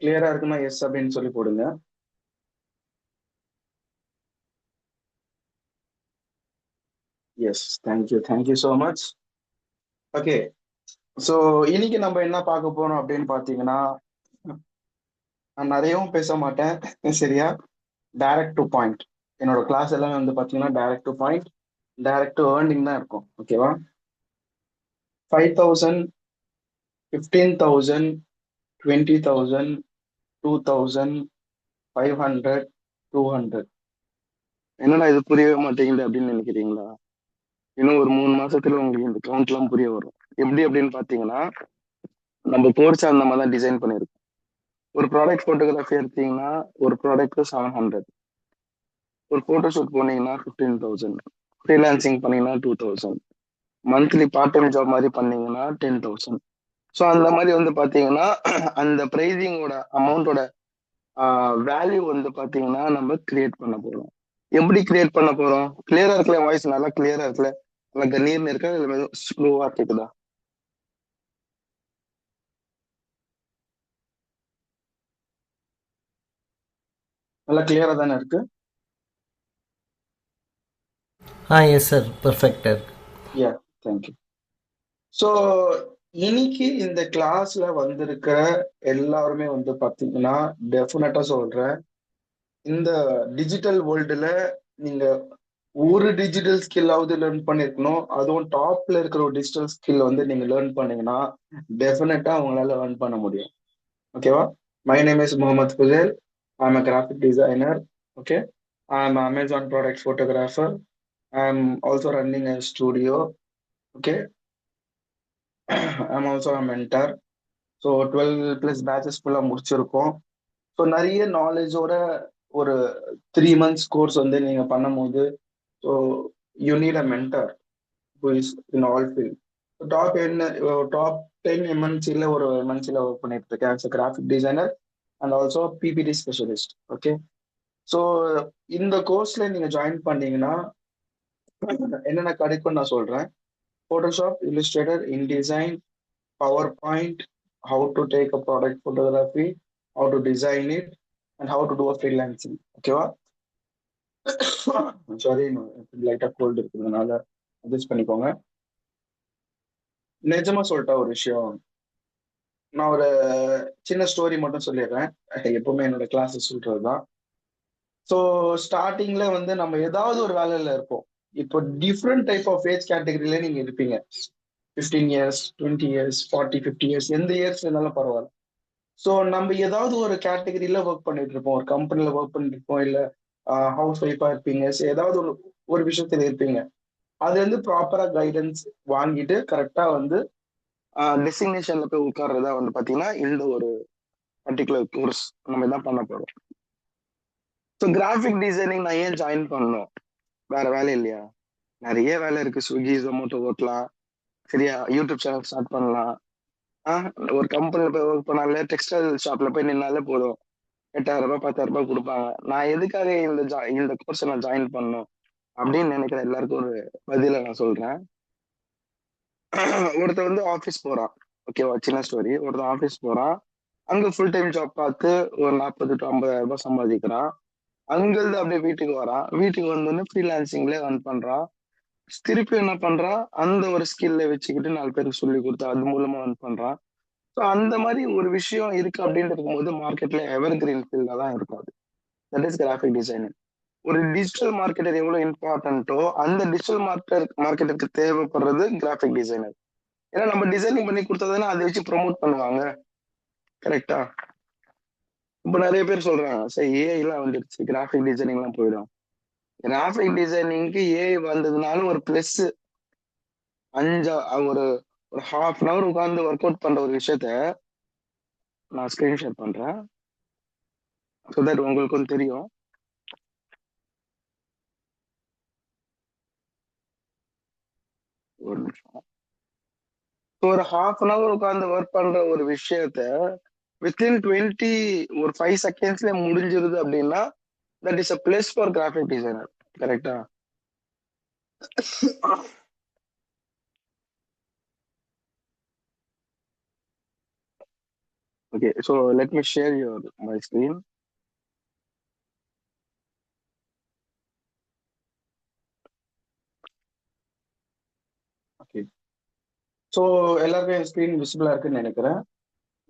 கிளியரா இருக்குன்னா எஸ் அப்படின்னு சொல்லி போடுங்க. Yes, thank you so much. Okay, so இன்னைக்கு நம்ம என்ன பார்க்க போறோம் அப்படின்னு பார்த்தீங்கன்னா, நான் நிறையவும் பேச மாட்டேன். சரியா? Direct to point. என்னோட கிளாஸ் எல்லாமே வந்து பார்த்தீங்கன்னா direct to point, direct to earning தான் இருக்கும். ஓகேவா? 5,000, 15,000, 20,000, 2,000, 500, 200. என்னடா இது புரியவே மாட்டேங்குது அப்படின்னு நினைக்கிறீங்களா? இன்னும் ஒரு 3 மாசத்துல உங்களுக்கு இந்த கவுண்ட் எல்லாம் புரிய வரும். எப்படி அப்படின்னு பாத்தீங்கன்னா, நம்ம கோர்ஸ் அந்த மாதிரி தான் டிசைன் பண்ணிருக்கோம். ஒரு ப்ராடக்ட் போட்டோகிராஃபி எடுத்தீங்கன்னா ஒரு ப்ராடக்ட் 700, ஒரு போட்டோ ஷூட் போனீங்கன்னா 15,000, ஃப்ரீலான்சிங் பண்ணீங்கன்னா 2,000, மந்த்லி பார்ட் டைம் ஜாப் மாதிரி பண்ணீங்கன்னா 10,000. ஸோ அந்த மாதிரி வந்து பாத்தீங்கன்னா அந்த பிரைசிங்கோட அமௌண்டோட வேல்யூ வந்து பாத்தீங்கன்னா நம்ம கிரியேட் பண்ண போறோம். எப்படி கிரியேட் பண்ண போறோம்? கிளியரா இருக்கல? வாய்ஸ் நல்லா கிளியரா இருக்கல? நல்லா கண்ணீர்னு இருக்கா இல்ல ஸ்லோவா கேக்குதா? நல்லா கிளியரா தானே இருக்கு? எஸ் சார், பெர்ஃபெக்டாக இருக்கு. யா, தேங்க்யூ. ஸோ இன்னைக்கு இந்த கிளாஸ்ல வந்திருக்கிற எல்லாருமே வந்து பாத்தீங்கன்னா டெஃபினட்டா சொல்றேன், இந்த டிஜிட்டல் வேர்ல்டுல நீங்க ஒரு டிஜிட்டல் ஸ்கில்லாவது லேர்ன் பண்ணிருக்கணும். அதுவும் டாப்ல இருக்கிற ஒரு டிஜிட்டல் ஸ்கில் வந்து நீங்க லேர்ன் பண்ணீங்கன்னா டெஃபினட்டா உங்களால லேர்ன் பண்ண முடியும். ஓகேவா? My name is Mohammed Bujel. I am a graphic designer. Okay, I am an Amazon product photographer. I am also running a studio. Okay, I am also a mentor. So 12+ patches ஃபுல்லாக முடிச்சிருக்கோம். So நிறைய நாலேஜோட ஒரு 3 months course வந்து நீங்கள் பண்ணும்போது, so you need a mentor who is in all field. Top 10 எம்என்சியில் ஒரு எம்என்சியில் ஒர்க் பண்ணிட்டு இருக்கேன் as a graphic designer and also PPT specialist. Okay, so இந்த கோர்ஸ்ல நீங்க ஜாயின் பண்ணீங்கன்னா என்னென்ன கிடைக்கும் நான் சொல்றேன். Photoshop, Illustrator, InDesign, PowerPoint, how to take a product photography, how to design it, and how to do a freelancing. ஓகேவா? Sorry, லைட்டா கோல்டு இருக்கிறதுனால அட்ஜஸ்ட் பண்ணிக்கோங்க. நிஜமா சொல்லிட்டா ஒரு விஷயம், நான் ஒரு சின்ன ஸ்டோரி மட்டும் சொல்லிடுறேன். எப்பவுமே என்னோட கிளாஸ் சொல்றதுதான். ஸோ ஸ்டார்டிங்ல வந்து நம்ம ஏதாவது ஒரு வேலையில இருப்போம். இப்போ டிஃப்ரெண்ட் டைப் ஆஃப் ஏஜ் கேட்டகரியில நீங்க இருப்பீங்க. 15 இயர்ஸ், 20 இயர்ஸ், 40, 50 இயர்ஸ், எந்த இயர்ஸ் இருந்தாலும் பரவாயில்ல. ஸோ நம்ம ஏதாவது ஒரு கேட்டகரியில ஒர்க் பண்ணிட்டு இருப்போம். ஒரு கம்பெனில ஒர்க் பண்ணிட்டு இருப்போம், இல்ல ஹவுஸ் ஒய்ஃபா இருப்பீங்க. So, ஏதாவது ஒரு ஒரு விஷயத்துல இருப்பீங்க. அது வந்து ப்ராப்பரா கைடன்ஸ் வாங்கிட்டு கரெக்டா வந்து டெசிக்னேஷன்ல போய் உட்கார்றதா வந்து பாத்தீங்கன்னா இந்த ஒரு பர்டிகுலர் கோர்ஸ் நம்ம தான் பண்ண போறோம். ஸோ கிராஃபிக் டிசைனிங் நான் ஏன் ஜாயின் பண்ணணும்? வேற வேலை இல்லையா? நிறைய வேலை இருக்கு. ஸ்விக்கி, ஜொமேட்டோ ஓட்டலாம். சரியா? யூடியூப் சேனல் ஸ்டார்ட் பண்ணலாம். ஒரு கம்பெனில போய் ஒர்க் பண்ணாலே, டெக்ஸ்டைல் ஷாப்ல போய் நின்னாலே போதும், 8,000 10,000 கொடுப்பாங்க. நான் எதுக்காக இந்த கோர்ஸ் நான் ஜாயின் பண்ணணும் அப்படின்னு நினைக்கிற எல்லாருக்கும் ஒரு பதில நான் சொல்றேன். ஒருத்தர் வந்து ஆபீஸ் போறான். ஓகேவா? சின்ன ஸ்டோரி. ஒருத்தன் ஆபீஸ் போறான். அங்க ஃபுல் டைம் ஜாப் பார்த்து ஒரு 40 to 50,000 சம்பாதிக்கிறான். அங்கிருந்து அப்படியே வீட்டுக்கு வரான். வீட்டுக்கு வந்தோடனே ஃப்ரீலான்சிங்ல ரன் பண்றான். திருப்பி என்ன பண்றான்? அந்த ஒரு ஸ்கில்ல வச்சுக்கிட்டு 4 பேருக்கு சொல்லி கொடுத்து அது மூலமா ரன் பண்றான். ஸோ அந்த மாதிரி ஒரு விஷயம் இருக்கு அப்படின்னு இருக்கும்போது மார்க்கெட்ல எவர் கிரீன் ஃபீல்டா தான் இருக்கும் அது. That is graphic designing. ஒரு டிஜிட்டல் மார்க்கெட்டர் எவ்வளவு இம்பார்ட்டன்ட்டோ அந்த டிஜிட்டல் மார்க்கெட்டருக்கு தேவைப்படுறது கிராஃபிக் டிசைனர். ஏன்னா நம்ம டிசைனிங் பண்ணி கொடுத்ததுன்னா அதை வச்சு ப்ரோமோட் பண்ணுவாங்க. கரெக்டா? இப்ப நிறைய பேர் சொல்றாங்க, சரி ஏஐ எல்லாம் வந்துருச்சு, கிராஃபிக் டிசைனிங் எல்லாம் போயிடும். கிராஃபிக் டிசைனிங்க்கு ஏஐ வந்ததுனால ஒரு பிளஸ். அஞ்சா ஒரு ஒரு ½ hour உட்கார்ந்து ஒர்க் அவுட் பண்ற ஒரு விஷயத்த நான் ஸ்கிரீன் ஷேர் பண்றேன். ஸோ தட் உங்களுக்கும் தெரியும். ஒரு நிமிஷம். ஒரு ½ hour உட்கார்ந்து ஒர்க் பண்ற ஒரு விஷயத்த வித்தின் 5 secondsல முடிஞ்சிருது அப்படின்னா that is a plus for graphic designer. கரெக்டா? Okay, so let me share my screen. Okay, so எல்லாருக்கும் என் ஸ்க்ரீன் விசிபிளா இருக்குன்னு நினைக்கிறேன்.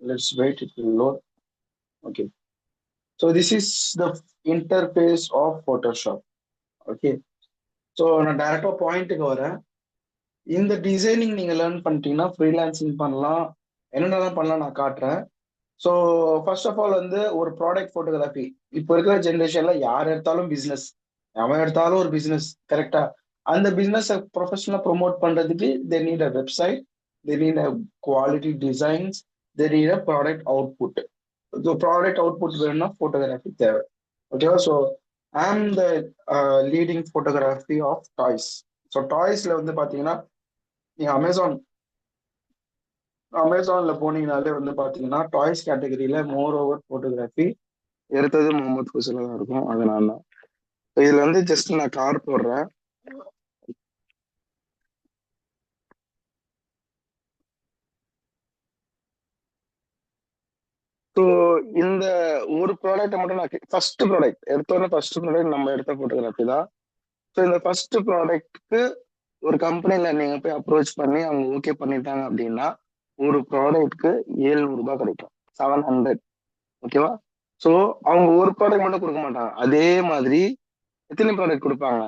Let's wait, it will load. Okay, so this is the interface of Photoshop. Okay, so நான் டைரக்டா பாயிண்ட்டுக்கு வரேன். இந்த designing நீங்க லேர்ன் பண்ணிட்டீங்கன்னா ஃப்ரீலான்சிங் பண்ணலாம், என்னென்னலாம் பண்ணலாம் நான் காட்டுறேன். ஸோ ஃபர்ஸ்ட் ஆஃப் ஆல் வந்து ஒரு ப்ராடக்ட் ஃபோட்டோகிராஃபி இப்போ இருக்கிற ஜென்ரேஷன்ல யார் எடுத்தாலும் பிஸ்னஸ், எவன் எடுத்தாலும் ஒரு பிஸ்னஸ், கரெக்டா? அந்த பிஸ்னஸை ப்ரொஃபஷனலாக ப்ரொமோட் பண்றதுக்கு they need a website, they need a quality designs, they need a product output. So product output வேணும்னா ஃபோட்டோகிராஃபி தேவை. ஓகேவா? So I am the leading photography of toys. ஸோ டாய்ஸ்ல வந்து பார்த்தீங்கன்னா நீங்க அமேசான்ல போனீங்கனாலே வந்து பாத்தீங்கன்னா டாய்ஸ் கேட்டகரியில மோர் ஓவர் போட்டோகிராஃபி எடுத்தது முகமது ஃபுசலா தான் இருக்கும். அதனால தான் இதுல வந்து ஜஸ்ட் நான் கார் போடுறேன். ஸோ இந்த ஒரு ப்ராடக்ட் மட்டும் நான் ஃபர்ஸ்ட் ப்ராடக்ட் எடுத்தோடனே ஃபர்ஸ்ட் ப்ராடக்ட் நம்ம எடுத்த போட்டோகிராஃபி தான். ஸோ இந்த ஃபர்ஸ்ட் ப்ராடக்ட்க்கு ஒரு கம்பெனில நீங்க போய் அப்ரோச் பண்ணி அவங்க ஓகே பண்ணிட்டாங்க அப்படின்னா ஒரு ப்ராடக்ட்க்கு 700 ரூபாய் கிடைக்கும், 700. ஓகேவா? ஸோ அவங்க ஒரு ப்ராடக்ட் மட்டும் கொடுக்க மாட்டாங்க, அதே மாதிரி எத்தனை ப்ராடக்ட் கொடுப்பாங்க?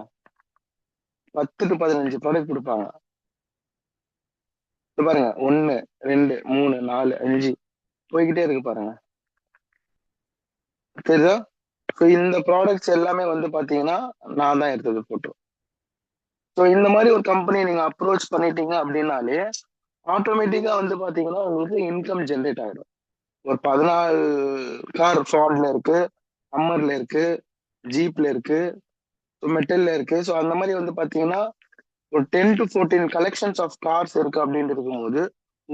10 to 15 ப்ராடக்ட் கொடுப்பாங்க. பாருங்க, 1 2 3 4 5 போய்கிட்டே இருக்கு பாருங்க, தெரியுதா? ஸோ இந்த ப்ராடக்ட்ஸ் எல்லாமே வந்து பாத்தீங்கன்னா நான் தான் எடுத்தது போட்டோ. ஸோ இந்த மாதிரி ஒரு கம்பெனி நீங்க அப்ரோச் பண்ணிட்டீங்க அப்படின்னாலே ஆட்டோமேட்டிக்கா வந்து பாத்தீங்கன்னா உங்களுக்கு இன்கம் ஜென்ரேட் ஆகிடும். ஒரு 14 கார் ஃபார்ட்ல இருக்கு, ஹம்மர்ல இருக்கு, ஜீப்ல இருக்கு, மெட்டல்ல இருக்கு. ஸோ அந்த மாதிரி வந்து பாத்தீங்கன்னா ஒரு 10 to 14 கலெக்ஷன்ஸ் ஆஃப் கார்ஸ் இருக்கு அப்படின்னு இருக்கும்போது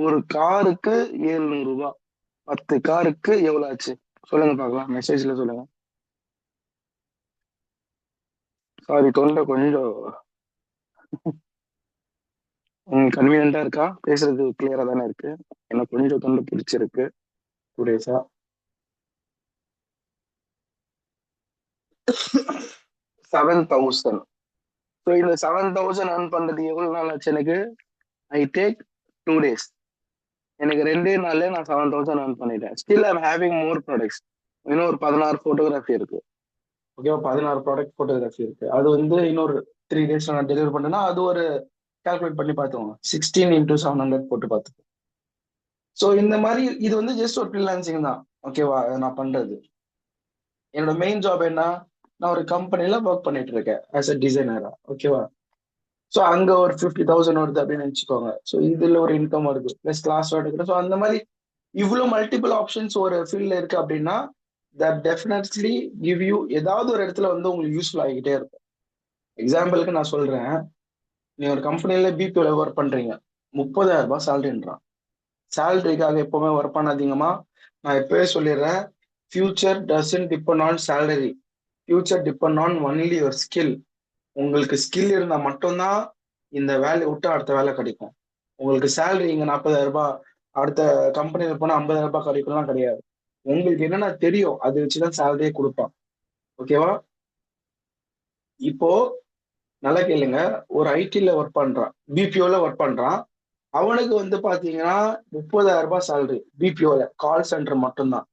ஒரு காருக்கு 700 ரூபாய், 10 காருக்கு எவ்வளவு ஆச்சு சொல்லுங்க பார்க்கலாம், மெசேஜ்ல சொல்லுங்க. சாரி, தொண்டை கொஞ்சம் கன்வீனியன்டா இருக்கா? பேசுறது கிளியரா தானே இருக்கு? எனக்கு கொஞ்சம் தொண்டை பிடிச்சிருக்கு 2 days-ஆ. 7,000. ஸோ இந்த 7,000 earn பண்றது எவ்வளவு நாள் ஆச்சு எனக்கு? I take 2 days. எனக்கு 2 நாள்ல நான் 7,000 earn பண்ணிட்டேன். Still I'm having more products. இன்னும் ஒரு 16 போட்டோகிராஃபி இருக்கு. ஓகேவா? 16 ப்ராடக்ட் போட்டோகிராஃபி இருக்கு. அது வந்து இன்னொரு 3 days நான் டெலிவரி பண்ணேன்னா அது ஒரு கால்குலேட் பண்ணி பார்த்துக்கோங்க, 16 into 700 போட்டு பார்த்துக்கோங்க. ஸோ இந்த மாதிரி இது வந்து ஜஸ்ட் ஒரு ஃப்ரீலான்சிங் தான். ஓகேவா? நான் பண்றது என்னோட மெயின் ஜாப் என்ன, நான் ஒரு கம்பெனில ஒர்க் பண்ணிட்டு இருக்கேன் ஆஸ் அ டிசைனரா. ஓகேவா? ஸோ அங்க ஒரு 50,000 வருது அப்படின்னு நினச்சிக்கோங்க. ஸோ இதுல ஒரு இன்கம் வருது பிளஸ் கிளாஸ் எடுக்கிறேன். ஸோ அந்த மாதிரி இவ்வளவு மல்டிபிள் ஆப்ஷன்ஸ் ஒரு ஃபீல்ட்ல இருக்கு அப்படின்னா தட் டெஃபினெட்லி கிவ் யூ ஏதாவது ஒரு இடத்துல வந்து உங்களுக்கு யூஸ்ஃபுல் ஆகிக்கிட்டே இருக்கும். எக்ஸாம்பிளுக்கு நான் சொல்றேன், நீ ஒரு கம்பெனில பிபிஓல ஒர்க் பண்றீங்க, 30,000 ரூபாய் சேலரின்றான். சேலரிக்காக எப்பவுமே ஒர்க் பண்ணாதீங்கம்மா. நான் எப்பவே சொல்லிடுறேன், future doesn't depend on salary, future depend on only your skill. உங்களுக்கு ஸ்கில் இருந்தா மட்டும்தான் இந்த வேலையை விட்டு அடுத்த வேலை கிடைக்கும். உங்களுக்கு சேலரி இங்க 40,000 ரூபாய், அடுத்த கம்பெனில போனா 50,000 ரூபாய் கிடைக்கும்லாம் கிடையாது. உங்களுக்கு என்னென்ன தெரியும் அதை வச்சுதான் சேலரியே கொடுப்பான். ஓகேவா? இப்போ நல்லா கேளுங்க, ஒரு ஐடில ஒர்க் பண்றான், பிபிஓல ஒர்க் பண்றான், அவனுக்கு வந்து பாத்தீங்கன்னா 30,000 ரூபாய் சேலரி பிபிஓல கால் சென்டர் மட்டும்தான்.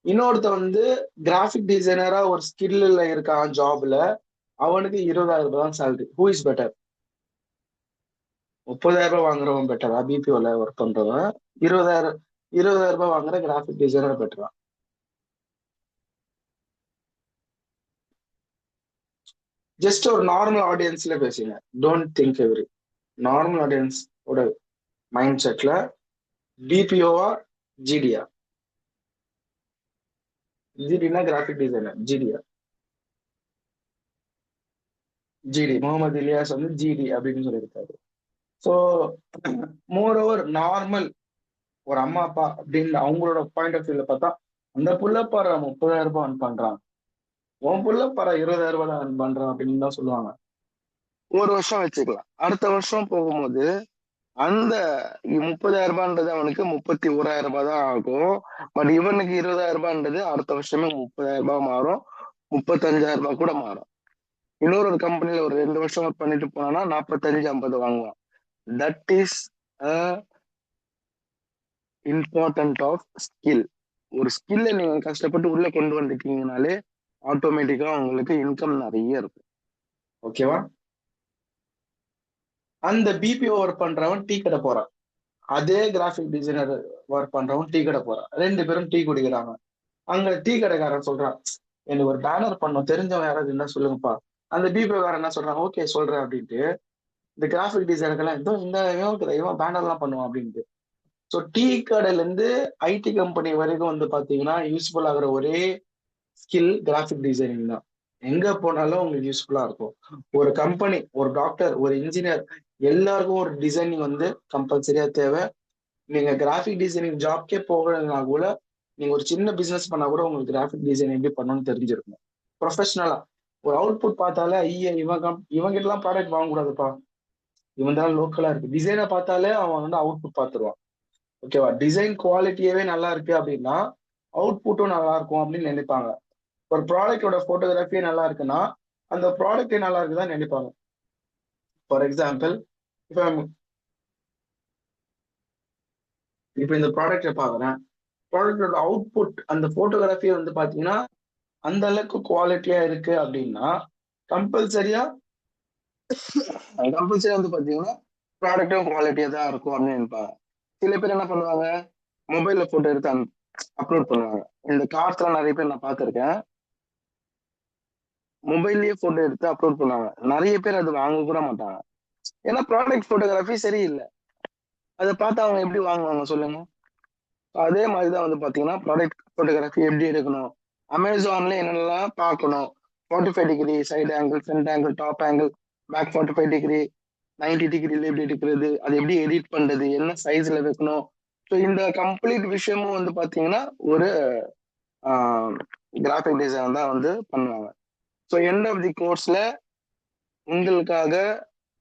இன்னொருத்த வந்து கிராஃபிக் டிசைனரா ஒரு ஸ்கில்ல இருக்கான் ஜாப்ல, அவனுக்கு 20,000 ரூபாய் தான் சேலரி. Who is better? 30,000 ரூபாய் வாங்குறவன் பெட்டரா பிபிஓல ஒர்க் பண்றவன்? 20,000 ரூபாய் வாங்குற கிராஃபிக் டிசைனர் பெட்டரா? ஜஸ்ட் ஒரு நார்மல் ஆடியன்ஸ்ல பேசுங்க, don't think every. Normal audience ஓட மைண்ட் செட்ல பிபிஓவா ஜிடியா? ஜிடினா கிராஃபிக் டிசைனர், ஜிடியா? ஜிடி முகமது இலியாஸ் வந்து ஜிடி அப்படின்னு சொல்லியிருக்காரு. ஸோ மோர் ஓவர் நார்மல் ஒரு அம்மா அப்பா அப்படின்னு அவங்களோட பாயிண்ட் ஆஃப் வியூல பார்த்தா அந்த புள்ள பாரு 30,000 ரூபாய் earn பண்றான், உன் புள்ள பாரு 20,000 ரூபாய் தான் earn பண்றான் அப்படின்னு தான் சொல்லுவாங்க. ஒரு வருஷம் வச்சுக்கலாம், அடுத்த வருஷம் போகும்போது அந்த 30,000 அவனுக்கு 31,000 தான் ஆகும். பட் இவனுக்கு 20,000 அடுத்த வருஷமே 30,000 மாறும், 35,000 கூட மாறும். இன்னொரு ஒரு கம்பெனில ஒரு 2 வருஷம் ஒர்க் பண்ணிட்டு போனானா 45-50 வாங்குவான். That is important of skill. ஒரு ஸ்கில்லை நீங்க கஷ்டப்பட்டு உள்ள கொண்டு வந்துட்டீங்கனாலே ஆட்டோமேட்டிக்கா உங்களுக்கு இன்கம் நிறைய இருக்கும். ஓகேவா? அந்த பிபிஓ ஒர்க் பண்றவன் டீ கடை போறான், அதே கிராஃபிக் டிசைனர் ஒர்க் பண்றவன் டீ கடை போறான், 2 பேரும் டீ குடிக்கிறாங்க. அங்க டீ கடைக்காரன் சொல்றான், எனக்கு ஒரு பேனர் பண்ணும், தெரிஞ்சவன் யாராவது என்ன சொல்லுங்கப்பா. அந்த பிபிஓ காரன் என்ன சொல்றான், ஓகே சொல்றேன் அப்படின்ட்டு இந்த கிராஃபிக் டிசைனருக்கெல்லாம் இவன் பேனர்லாம் பண்ணுவான் அப்படின்ட்டு. ஸோ டீ கடையில இருந்து ஐடி கம்பெனி வரைக்கும் வந்து பாத்தீங்கன்னா யூஸ்ஃபுல் ஆகுற ஒரே ஸ்கில் கிராஃபிக் டிசைனிங் தான். எங்க போனாலும் உங்களுக்கு யூஸ்ஃபுல்லா இருக்கும். ஒரு கம்பெனி, ஒரு டாக்டர், ஒரு இன்ஜினியர், எல்லாருக்கும் ஒரு டிசைனிங் வந்து கம்பல்சரியா தேவை. நீங்க கிராஃபிக் டிசைனிங் ஜாப்கே போகலைன்னா கூட நீங்க ஒரு சின்ன பிசினஸ் பண்ணா கூட உங்களுக்கு கிராஃபிக் டிசைன் எப்படி பண்ணணும்னு தெரிஞ்சிருக்கணும். ப்ரொஃபஷனலா ஒரு அவுட்புட் பார்த்தாலே ஐயா இவங்க கிட்ட எல்லாம் ப்ராடக்ட் வாங்கக்கூடாதுப்பா, இவன் தான் லோக்கலா இருக்கு. டிசைனை பார்த்தாலே அவன் வந்து அவுட்புட் பார்த்துருவான். ஓகேவா? டிசைன் குவாலிட்டியவே நல்லா இருக்கு அப்படின்னா அவுட்புட்டும் நல்லா இருக்கும் அப்படின்னு நினைப்பாங்க. ஒரு ப்ராடக்டோட போட்டோகிராஃபியே நல்லா இருக்குன்னா அந்த ப்ராடக்டே நல்லா இருக்குதான் நினைப்பாங்க. ஃபார் எக்ஸாம்பிள், இப்போ இப்போ இந்த ப்ராடக்டை பாக்குறேன், ப்ராடக்டோட அவுட்புட் அந்த போட்டோகிராஃபியை வந்து பாத்தீங்கன்னா அந்த அளவுக்கு குவாலிட்டியா இருக்கு அப்படின்னா கம்பல்சரியா வந்து பாத்தீங்கன்னா ப்ராடக்டும் குவாலிட்டியா தான் இருக்கும் அப்படின்னு நினைப்பாங்க. சில பேர் என்ன பண்ணுவாங்க, மொபைல்ல போட்டோ எடுத்து அப்லோட் பண்ணுவாங்க. இந்த கார்ஸ்லாம் நிறைய பேர் நான் பார்த்திருக்கேன், மொபைல்லயே போட்டோ எடுத்து அப்லோட் பண்ணுவாங்க. நிறைய பேர் அது வாங்க கூட மாட்டாங்க, ஏன்னா ப்ராடக்ட் போட்டோகிராஃபி சரியில்லை. அதை பார்த்து அவங்க எப்படி வாங்குவாங்க சொல்லுங்க? அதே மாதிரிதான் வந்து பாத்தீங்கன்னா ப்ராடக்ட் போட்டோகிராஃபி எப்படி எடுக்கணும், அமேசான்ல என்னென்னலாம் பார்க்கணும், 45 degree side angle, front angle, top angle, back 45 degree, 90 டிகிரில எப்படி எடுக்கிறது, அது எப்படி எடிட் பண்றது, என்ன சைஸ்ல வைக்கணும். ஸோ இந்த கம்ப்ளீட் விஷயமும் வந்து பாத்தீங்கன்னா ஒரு கிராஃபிக் டிசைன் தான் வந்து பண்ணுவாங்க. ஸோ எண்ட் ஆஃப் தி கோர்ஸ்ல உங்களுக்காக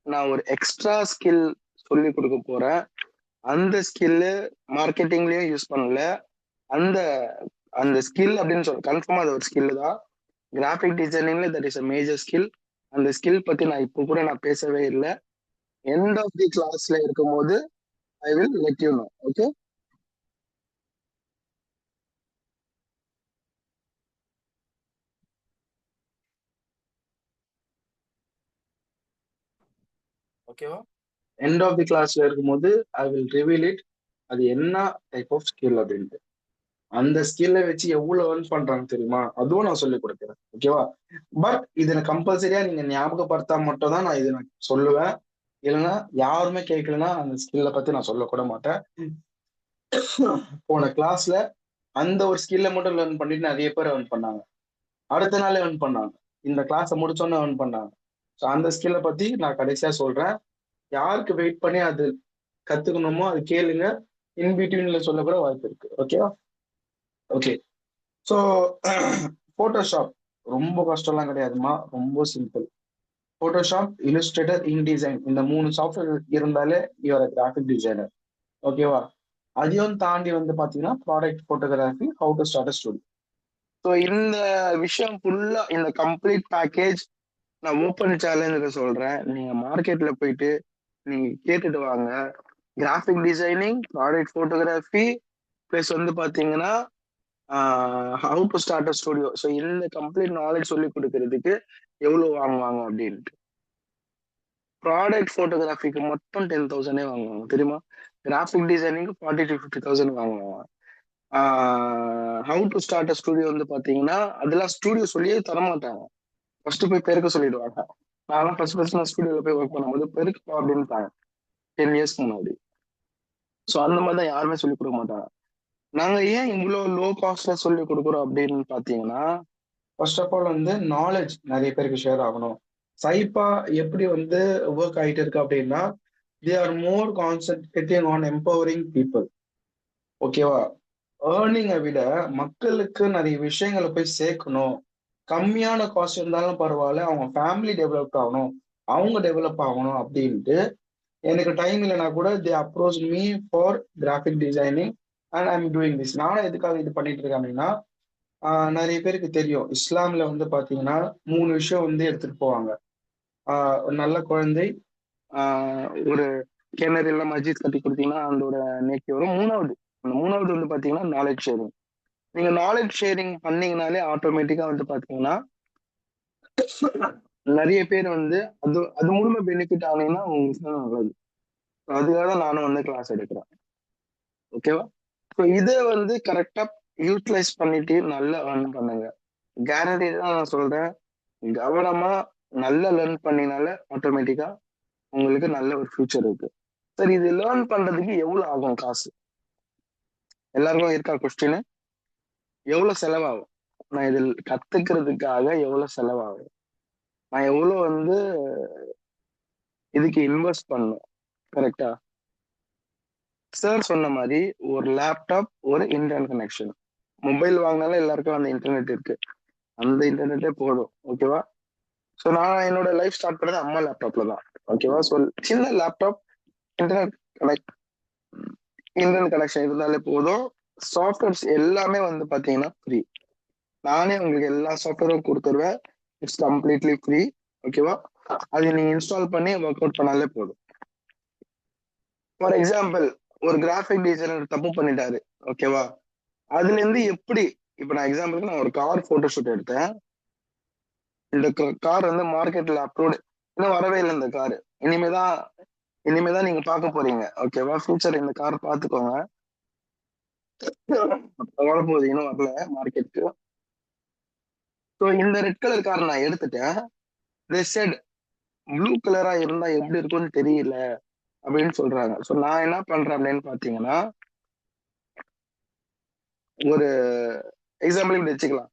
நான் ஒரு எக்ஸ்ட்ரா ஸ்கில் சொல்லி கொடுக்க போறேன். அந்த ஸ்கில்லு மார்க்கெட்டிங்லயும் யூஸ் பண்ணல. அந்த அந்த ஸ்கில் அப்படின்னு சொல்ல கன்ஃபார்மா அது ஒரு ஸ்கில் தான். கிராஃபிக் டிசைனிங்ல that is a major skill. அந்த ஸ்கில் பத்தி நான் இப்போ கூட நான் பேசவே இல்லை. எண்ட் ஆஃப் தி கிளாஸ்ல இருக்கும்போது I will let you know. Okay? ஓகேவா? எண்ட் ஆஃப் தி கிளாஸ்ல இருக்கும்போது ஐ வில் ரிவீல் இட், அது என்ன டைப் ஆஃப் ஸ்கில் அப்படின்ட்டு. அந்த ஸ்கில்லை வச்சு எவ்வளவு earn பண்றாங்க தெரியுமா, அதுவும் நான் சொல்லி கொடுக்குறேன். ஓகேவா? பட் இதுல கம்பல்சரியா நீங்க ஞாபகப்படுத்தா மட்டும் தான் நான் இதை நான் சொல்லுவேன். இல்லைன்னா யாருமே கேட்கலன்னா அந்த ஸ்கில்லை பத்தி நான் சொல்லக்கூட மாட்டேன். போன கிளாஸ்ல அந்த ஒரு ஸ்கில்லை மட்டும் லேர்ன் பண்ணிட்டு நிறைய பேர் earn பண்ணாங்க, அடுத்த நாளே earn பண்ணாங்க, இந்த கிளாஸை முடிச்சோன்னே earn பண்ணாங்க. ஸோ அந்த ஸ்கில்லை பத்தி நான் கடைசியா சொல்றேன். யாருக்கு வெயிட் பண்ணி அது கத்துக்கணுமோ அது கேளுங்க, இன் பிட்வீன்ல சொல்ல கூட வாய்ப்பு இருக்கு. ஓகேவா? ஓகே. ஸோ போட்டோஷாப் ரொம்ப கஷ்டம்லாம் கிடையாதுமா, ரொம்ப சிம்பிள். போட்டோஷாப், இல்லுஸ்ட்ரேட்டர், இன்டிசைன், இந்த 3 சாஃப்ட்வேர் இருந்தாலே யுவர் கிராஃபிக் டிசைனர். ஓகேவா? அதையும் தாண்டி வந்து பாத்தீங்கன்னா product photography, how to start a studio. So இந்த விஷயம் ஃபுல்லா, இந்த கம்ப்ளீட் பேக்கேஜ் நான் ஓப்பன் சேலஞ்சில் சொல்றேன். நீங்க மார்க்கெட்ல போயிட்டு நீங்க கேட்டுட்டு வாங்க. Graphic designing, product photography, plus வந்து பாத்தீங்கன்னா how to start a studio. So இந்த கம்ப்ளீட் நாலேஜ் சொல்லி கொடுக்கறதுக்கு எவ்வளவு வாங்குவாங்க அப்படின்ட்டு. ப்ராடக்ட் போட்டோகிராஃபிக்கு மட்டும் 10,000 வாங்குவாங்க தெரியுமா? கிராஃபிக் டிசைனிங்க்கு 40,000 to 50,000 வாங்குவாங்க. How to start a studio வந்து பாத்தீங்கன்னா அதெல்லாம் ஸ்டுடியோ சொல்லியே தரமாட்டாங்க, ஃபர்ஸ்ட் போய் பெருக்க சொல்லிடுவாங்க. நான் ஃபர்ஸ்ட் நான் ஸ்டுடியோல போய் ஒர்க் பண்ணும்போது பெருக்கப்பா அப்படின்ட்டாங்க 10 years முன்னாடி. ஸோ அந்த மாதிரி தான் யாருமே சொல்லி கொடுக்க மாட்டாங்க. நாங்க ஏன் இவ்வளவு லோ காஸ்ட்ல சொல்லி கொடுக்குறோம் அப்படின்னு பாத்தீங்கன்னா, ஃபர்ஸ்ட் ஆஃப் ஆல் வந்து நாலேஜ் நிறைய பேருக்கு ஷேர் ஆகணும். சைப்பா எப்படி வந்து ஒர்க் ஆகிட்டு இருக்கு அப்படின்னா, they are more concentrating on empowering people. ஓகேவா? ஏர்னிங்கை விட மக்களுக்கு நிறைய விஷயங்களை போய் சேர்க்கணும். கம்மியான காஸ்ட் இருந்தாலும் பரவாயில்ல, அவங்க ஃபேமிலி டெவலப் ஆகணும், அவங்க டெவலப் ஆகணும் அப்படின்ட்டு எனக்கு டைம் இல்லைனா கூட they approach me for graphic designing and I am doing this. நானும் எதுக்காக இது பண்ணிட்டு இருக்கேன் அப்படின்னா, நிறைய பேருக்கு தெரியும் இஸ்லாம்ல வந்து பாத்தீங்கன்னா 3 விஷயம் வந்து எடுத்துட்டு போவாங்க. ஒரு நல்ல குழந்தை, ஒரு கிணறு இல்ல மஸ்ஜித் கட்டி கொடுத்தீங்கன்னா அதோட நேக்கி வரும். அந்த மூணாவது வந்து பாத்தீங்கன்னா நாலேஜ் ஷேரிங். நீங்க நாலேஜ் ஷேரிங் பண்ணீங்கனாலே ஆட்டோமேட்டிக்கா வந்து பாத்தீங்கன்னா நிறைய பேர் வந்து அது அது மூலமா பெனிஃபிட் ஆனீங்கன்னா உங்களுக்கு தான் நல்லது. அதுக்காக தான் நானும் வந்து கிளாஸ் எடுக்கிறேன். ஓகேவா? ஸோ இதை வந்து கரெக்டா யூட்டிலைஸ் பண்ணிட்டு நல்லா earn பண்ணுங்க. கேரண்டி தான் நான் சொல்றேன். கவனமா நல்லா லேர்ன் பண்ணினால ஆட்டோமேட்டிக்கா உங்களுக்கு நல்ல ஒரு ஃபியூச்சர் இருக்கு. சரி, இது லேர்ன் பண்றதுக்கு எவ்வளவு ஆகும் காசு? எல்லாருக்கும் இருக்கா கொஸ்டின்? எவ்வளவு செலவாகும்? நான் இதில் கத்துக்கிறதுக்காக எவ்வளவு செலவாகும்? நான் எவ்வளவு வந்து இதுக்கு இன்வெஸ்ட் பண்ணணும்? கரெக்டா? சார் சொன்ன மாதிரி ஒரு லேப்டாப், ஒரு இன்டர்நெட் கனெக்ஷன். மொபைல் வாங்கினாலும் எல்லாருக்கும் அந்த இன்டர்நெட் இருக்கு. அந்த இன்டர்நெட்டே போதும். ஓகேவா? ஸோ நான் என்னோட லைஃப் ஸ்டார்ட் பண்ணது அம்மா லேப்டாப்ல தான். ஓகேவா? ஸோ சின்ன laptop, internet connect internet connection இருந்தாலே போதும். சாஃப்ட்வேர்ஸ் எல்லாமே வந்து பாத்தீங்கன்னா ஃப்ரீ. நானே உங்களுக்கு எல்லா சாஃப்ட்வேரும் கொடுத்துருவேன். It's completely free. ஓகேவா? அதை நீங்க இன்ஸ்டால் பண்ணி ஒர்க் அவுட் பண்ணாலே போதும். ஃபார் எக்ஸாம்பிள், ஒரு கிராஃபிக் டிசைனர் தப்பு பண்ணிட்டாரு. ஓகேவா? அதுல இருந்து எப்படி, இப்ப நான் எக்ஸாம்பிளுக்கு நான் ஒரு கார் போட்டோஷூட் எடுத்தேன். இந்த கார் வந்து மார்க்கெட்ல அப்லோடு இன்னும் வரவே இல்லை. இந்த கார் இனிமேதான் நீங்க பார்க்க போறீங்க. ஓகேவா? ஃபியூச்சர் இந்த கார் பார்த்துக்கோங்க. வரப்போகுது, இன்னும் வரல மார்க்கெட்டுக்கு. ஸோ இந்த ரெட் கலர் கார் நான் எடுத்துட்டேன். they said ப்ளூ கலரா இருந்தா எப்படி இருக்கும்னு தெரியல அப்படின்னு சொல்றாங்க. ஸோ நான் என்ன பண்றேன் அப்படின்னு பாத்தீங்கன்னா, ஒரு எக்ஸாம்பிள் இப்படி வச்சுக்கலாம்.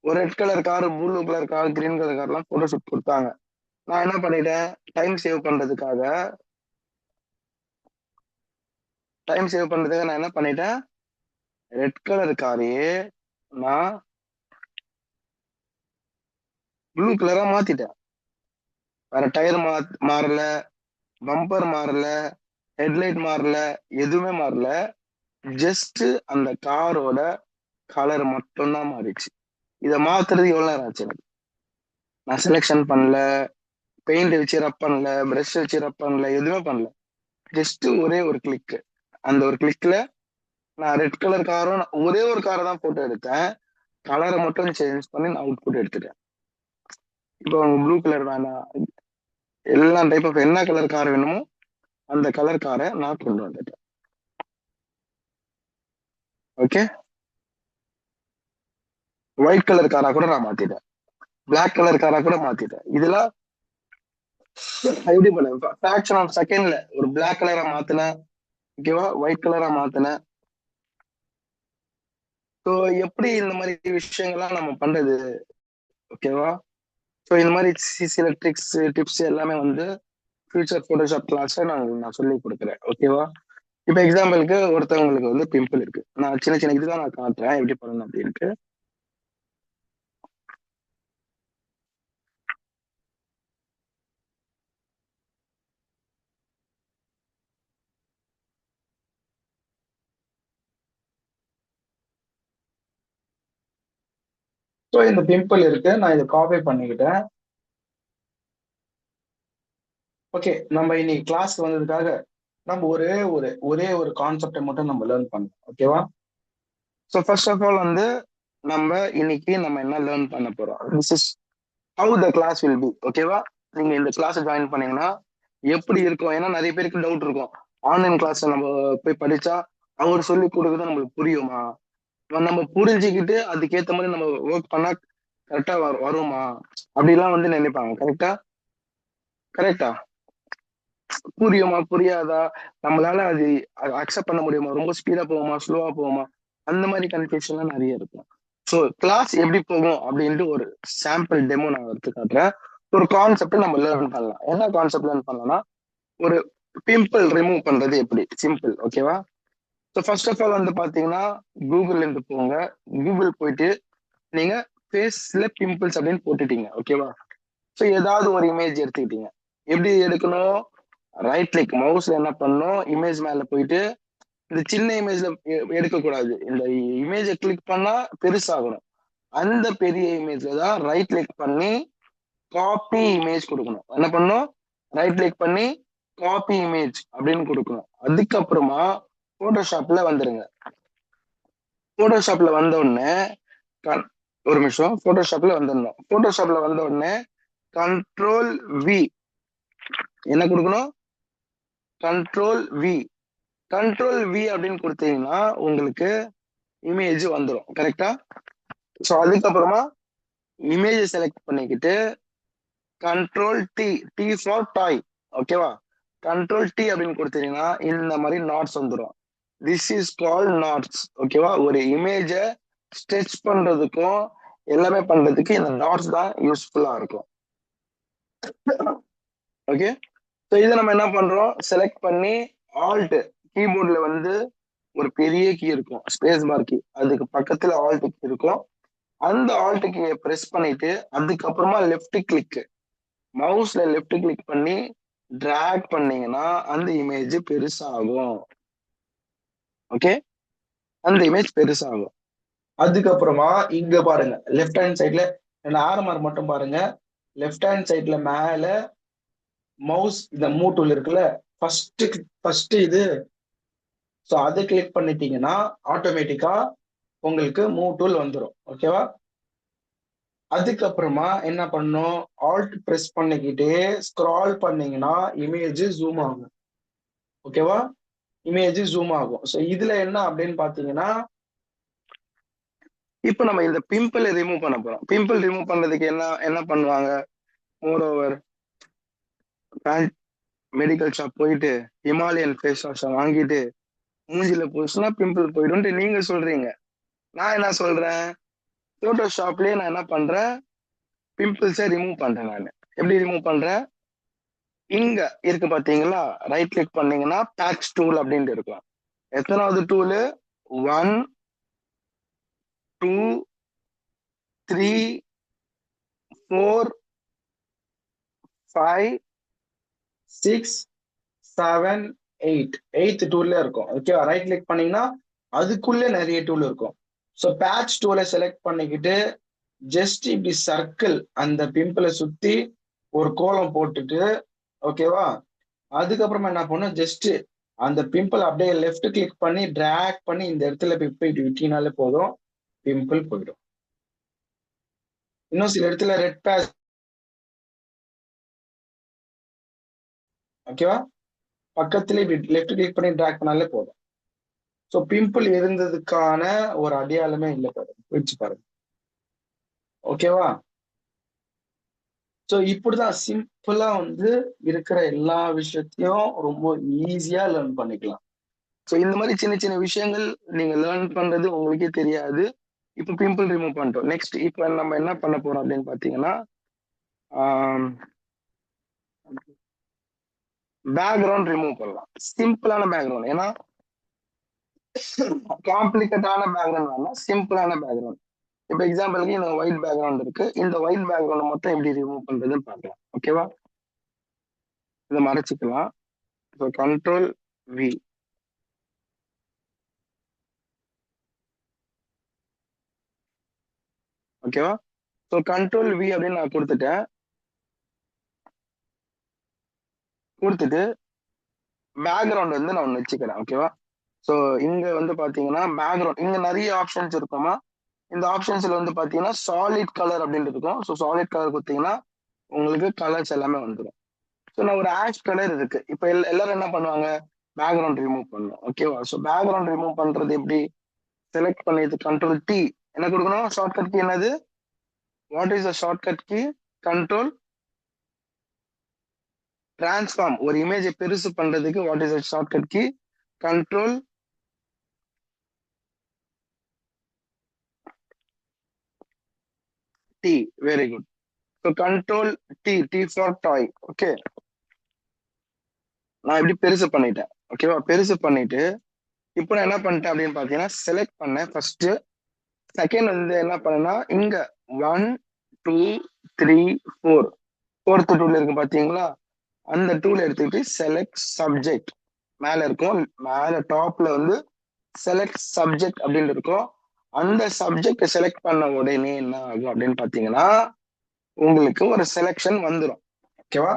ஒரு red colour car, blue colour car, green colour கார்லாம் போட்டோஷூட் கொடுத்தாங்க. நான் என்ன பண்ணிட்டேன், டைம் சேவ் பண்றதுக்காக நான் என்ன பண்ணிட்டேன், ரெட் கலர் காரையே நான் ப்ளூ கலரா மாத்திட்டேன். வேற டயர் மாறல, பம்பர் மாறல, ஹெட்லைட் மாறல, எதுவுமே மாறல. ஜஸ்ட் அந்த காரோட கலர் மட்டும்தான் மாறிடுச்சு. இதை மாத்துறது எவ்வளவு நேரம் ஆச்சு எனக்கு? நான் செலெக்ஷன் பண்ணல, பெயிண்ட் வச்சு ரப் பண்ணல, பிரஷ் வச்சு ரப் பண்ணல, எதுவுமே பண்ணல. ஜஸ்ட் ஒரே ஒரு கிளிக். அந்த ஒரு கிளிக்ல நான் ரெட் கலர் காரும் ஒரே ஒரு காரை தான் போட்டோ எடுத்தேன். கலரை மட்டும் சேஞ்ச் பண்ணி நான் அவுட் புட் எடுத்துட்டேன். இப்போ ப்ளூ கலர் வேணாம், எல்லா டைப் ஆஃப் என்ன கலர் கார் வேணுமோ அந்த கலர் காரை நான் கொண்டு வந்துட்டேன். ஓகே, ஒயிட் கலர் காரா கூட நான் மாத்திட்டேன், பிளாக் கலர் காரா கூட மாத்திட்டேன். இதெல்லாம் எப்படி பண்ணேன், ஃபிராக்ஷன் ஆஃப் செகண்ட்ல ஒரு பிளாக் கலரா மாத்தினேன். ஓகேவா? ஒயிட் கலரா மாத்தினேன். ஸோ எப்படி இந்த மாதிரி விஷயங்கள்லாம் நம்ம பண்றது? ஓகேவா? ஸோ இந்த மாதிரி சில ட்ரிக்ஸ், டிப்ஸ் எல்லாமே வந்து ஃபியூச்சர் போட்டோஷாப் கிளாஸ்ல நான் சொல்லி கொடுக்குறேன். ஓகேவா? இப்போ எக்ஸாம்பிளுக்கு ஒருத்தவங்களுக்கு வந்து பிம்பிள் இருக்கு. நான் சின்ன சின்ன இதுதான் நான் காட்டுறேன் எப்படி பண்ணணும் அப்படின்ட்டு. ஸோ இந்த பிம்பிள் இருக்கு, நான் இதை காப்பி பண்ணிக்கிட்டேன். ஓகே, நம்ம இன்னைக்கு கிளாஸ் வந்ததுக்காக நம்ம ஒரே ஒரு கான்செப்டை மட்டும் நம்ம லேர்ன் பண்ணோம். ஓகேவா? ஸோ ஃபர்ஸ்ட் ஆஃப் ஆல் வந்து நம்ம இன்னைக்கு நம்ம என்ன லேர்ன் பண்ண போறோம், this is how the class will be. ஓகேவா? நீங்க இந்த கிளாஸ் ஜாயின் பண்ணீங்கன்னா எப்படி இருக்கும்? ஏன்னா நிறைய பேருக்கு டவுட் இருக்கும், ஆன்லைன் கிளாஸ் நம்ம போய் படிச்சா அவர் சொல்லி கொடுக்குறது நம்மளுக்கு புரியுமா, நம்ம புரிஞ்சுக்கிட்டு அதுக்கேற்ற மாதிரி நம்ம ஒர்க் பண்ணா கரெக்டா வருமா அப்படிலாம் வந்து நினைப்பாங்க. கரெக்டா? கரெக்டா? புரியுமா, புரியாதா, நம்மளால அது அக்செப்ட் பண்ண முடியுமா, ரொம்ப ஸ்பீடா போகுமா, ஸ்லோவா போகுமா, அந்த மாதிரி கன்ஃபியூஷன்லாம் நிறைய இருக்கும். ஸோ கிளாஸ் எப்படி போகும் அப்படின்ட்டு ஒரு சாம்பிள் டெமோ நான் எடுத்து காட்டுறேன். ஒரு கான்செப்ட் நம்ம லேர்ன் பண்ணலாம். என்ன கான்செப்ட் லேர்ன் பண்ணலாம்னா, ஒரு பிம்பிள் ரிமூவ் பண்றது எப்படி, சிம்பிள். ஓகேவா? ஸோ ஃபர்ஸ்ட் ஆஃப் ஆல் வந்து பாத்தீங்கன்னா கூகுள்ல இருந்து போங்க. கூகுள் போயிட்டு நீங்க ஃபேஸ்ல பிம்பிள்ஸ் அப்படின்னு போட்டுட்டீங்க. ஓகேவா? ஸோ ஏதாவது ஒரு இமேஜ் எடுத்துக்கிட்டீங்க. எப்படி எடுக்கணும், ரைட் கிளிக் மவுஸ்ல என்ன பண்ணணும், இமேஜ் மேல போயிட்டு இந்த சின்ன இமேஜ்ல எடுக்க கூடாது, இந்த இமேஜை கிளிக் பண்ணா பெருசாகணும். அந்த பெரிய இமேஜ்ல தான் ரைட் கிளிக் பண்ணி காப்பி இமேஜ் கொடுக்கணும். என்ன பண்ணணும், ரைட் கிளிக் பண்ணி காப்பி இமேஜ் அப்படின்னு கொடுக்கணும். அதுக்கப்புறமா போட்டோஷாப்ல வந்துருங்க. போட்டோஷாப்ல வந்த உடனே ஒரு நிமிஷம், போட்டோஷாப்ல வந்துடணும். போட்டோஷாப்ல வந்த உடனே கண்ட்ரோல் வி என்ன கொடுக்கணும், கண்ட்ரோல் வி. கண்ட்ரோல் வி அப்படின்னு கொடுத்தீங்கன்னா உங்களுக்கு இமேஜ் வந்துடும். கரெக்டா? ஸோ அதுக்கப்புறமா இமேஜ் செலக்ட் பண்ணிக்கிட்டு control T, T for toy. ஓகேவா? கண்ட்ரோல் டி அப்படின்னு கொடுத்தீங்கன்னா இந்த மாதிரி நாட்ஸ் வந்துடும். This is called knots. ஓகேவா? ஒரு இமேஜ ஸ்ட்ரெச் பண்றதுக்கும் எல்லாமே பண்றதுக்கு இந்த நாட்ஸ் தான் யூஸ்ஃபுல்லா இருக்கும். ஓகே, ஸோ இதை நம்ம என்ன பண்றோம், செலக்ட் பண்ணி ஆல்ட் கீபோர்ட்ல வந்து ஒரு பெரிய கீ இருக்கும், ஸ்பேஸ் பார் கீ, அதுக்கு பக்கத்துல ஆல்ட் கீ இருக்கும். அந்த ஆல்ட் கீயை பிரஸ் பண்ணிட்டு அதுக்கப்புறமா லெஃப்ட் கிளிக், மவுஸ்ல லெஃப்ட் கிளிக் பண்ணி டிராக் பண்ணீங்கன்னா அந்த இமேஜ் பெருசாகும். ஓகே, அந்த இமேஜ் பெருசாகும். அதுக்கப்புறமா இங்க பாருங்க, லெஃப்ட் ஹேண்ட் சைட்ல ஆர்மர் மட்டும் பாருங்க. லெஃப்ட் ஹேண்ட் சைட்ல மேல மவுஸ் இந்த மூ டூல் இருக்குல்ல, ஃபர்ஸ்ட் இது. ஸோ அதை கிளிக் பண்ணிட்டீங்கன்னா ஆட்டோமேட்டிக்கா உங்களுக்கு மூ டூல் வந்துடும். ஓகேவா? அதுக்கப்புறமா என்ன பண்ணும், ஆல்ட் பிரஸ் பண்ணிக்கிட்டே ஸ்க்ரால் பண்ணீங்கன்னா இமேஜ் ஜூம் ஆகும். ஓகேவா? இமேஜ் ஜூம் ஆகும். ஸோ இதுல என்ன அப்படின்னு பாத்தீங்கன்னா, இப்போ நம்ம இந்த பிம்பிள் ரிமூவ் பண்ண போறோம். பிம்பிள் ரிமூவ் பண்றதுக்கு என்ன என்ன பண்ணுவாங்க, மோர் ஓவர் மெடிக்கல் ஷாப் போயிட்டு ஹிமாலயன் ஃபேஸ் வாஷை வாங்கிட்டு மூஞ்சில போச்சுன்னா பிம்பிள் போயிடும்ட்டு நீங்க சொல்றீங்க. நான் என்ன சொல்றேன், போட்டோஷாப்லயே நான் என்ன பண்றேன், பிம்பிள்ஸை ரிமூவ் பண்றேன். நான் எப்படி ரிமூவ் பண்றேன், இங்க இருக்கு பாத்தீங்களா, ரைட் கிளிக் பண்ணீங்கன்னா பேட்ச் டூல் அப்படின்ட்டு இருக்கும். எத்தனாவது டூலு, 1 2 3 4 5 6 7 8 8th டூல்ல இருக்கும். ஓகேவா? ரைட் கிளிக் பண்ணீங்கன்னா அதுக்குள்ள நிறைய டூல் இருக்கும். ஸோ பேட்ச் டூலை செலக்ட் பண்ணிக்கிட்டு ஜஸ்ட் இப்படி சர்க்கிள் அந்த பிம்பிளை சுத்தி ஒரு கோலம் போட்டுட்டு, ஓகேவா, அதுக்கப்புறமா என்ன பண்ணும், ஜஸ்ட் அந்த பிம்பிள் அப்படியே லெஃப்ட் கிளிக் பண்ணி டிராக் பண்ணி இந்த இடத்துல போயிட்டு விட்டீங்கனாலே போதும், பிம்பிள் போயிடும். இன்னும் சில இடத்துல ரெட் பேட்ச், ஓகேவா, பக்கத்துல இப்படி லெஃப்ட் கிளிக் பண்ணி டிராக் பண்ணாலே போதும். ஸோ பிம்பிள் இருந்ததுக்கான ஒரு அடையாளமே இல்லை பாருங்க, வச்சு பாருங்க. ஓகேவா? ஸோ இப்படிதான் சிம்பிளா வந்து இருக்கிற எல்லா விஷயத்தையும் ரொம்ப ஈஸியா லேர்ன் பண்ணிக்கலாம். ஸோ இந்த மாதிரி சின்ன சின்ன விஷயங்கள் நீங்க லேர்ன் பண்றது உங்களுக்கே தெரியாது. இப்போ பிம்பிள் ரிமூவ் பண்ணிட்டோம். நெக்ஸ்ட் இப்போ நம்ம என்ன பண்ண போறோம் அப்படின்னு பாத்தீங்கன்னா, பேக்ரவுண்ட் ரிமூவ் பண்ணலாம். சிம்பிளான பேக்ரவுண்ட், ஏன்னா காம்ப்ளிகேட்டான பேக்ரவுண்ட் வேணாம், சிம்பிளான பேக்ரவுண்ட். இப்போ எக்ஸாம்பிளுக்கு இந்த ஒயிட் பேக்ரவுண்ட் இருக்கு, இந்த ஒயிட் பேக்ரவுண்ட் மட்டும் எப்படி ரிமூவ் பண்றதுன்னு பார்க்கலாம். ஓகேவா? இதை மறைச்சிக்கலாம். So control V. ஓகேவா? ஸோ கண்ட்ரோல் வி அப்படின்னு நான் கொடுத்துட்டு பேக்ரவுண்ட் வந்து நான் ஒன்று வச்சுக்கிறேன். ஓகேவா? ஸோ இங்க வந்து பாத்தீங்கன்னா பேக்ரவுண்ட், இங்க நிறைய ஆப்ஷன்ஸ் இருக்குமா. இந்த ஆப்ஷன்ஸ்ல வந்து பாத்தீங்கன்னா சாலிட் கலர் அப்படின்னு இருக்கும். ஸோ சாலிட் கலர் கொடுத்தீங்கன்னா உங்களுக்கு கலர்ஸ் எல்லாமே வந்துடும். ஸோ நான் ஒரு ஆஷ் கலர் இருக்கு. இப்போ எல்லாரும் என்ன பண்ணுவாங்க, பேக்ரவுண்ட் ரிமூவ் பண்ணணும். ஓகேவா? ஸோ பேக்ரவுண்ட் ரிமூவ் பண்றது எப்படி, செலக்ட் பண்ணிட்டு கண்ட்ரோல் டி என்ன கொடுக்கணும், ஷார்ட்கட் கீ என்னது, what is the shortcut key, control transform. ஒரு இமேஜை பெருசு பண்றதுக்கு what is the shortcut key, control T. Very good. So control T, T for toy. Okay, நான் இப்படி பெருசு பண்ணிட்டேன். ஓகேவா? பெருசு பண்ணிட்டு இப்போ நான் என்ன பண்ணிட்டேன் அப்படின்னு பாத்தீங்கன்னா, செலக்ட் பண்ணேன் ஃபர்ஸ்ட். செகண்ட் வந்து என்ன பண்ணேன்னா, இங்க 1 2 3 4 4th டூல் இருக்கு பாத்தீங்களா, அந்த டூல் எடுத்துக்கிட்டு செலக்ட் சப்ஜெக்ட் மேல இருக்கும், மேல டாப்ல வந்து செலக்ட் சப்ஜெக்ட் அப்படின்னு இருக்கும். அந்த சப்ஜெக்ட் செலக்ட் பண்ண உடனே என்ன ஆகும் அப்படின்னு பாத்தீங்கன்னா உங்களுக்கு ஒரு செலெக்ஷன் வந்துடும். ஓகேவா?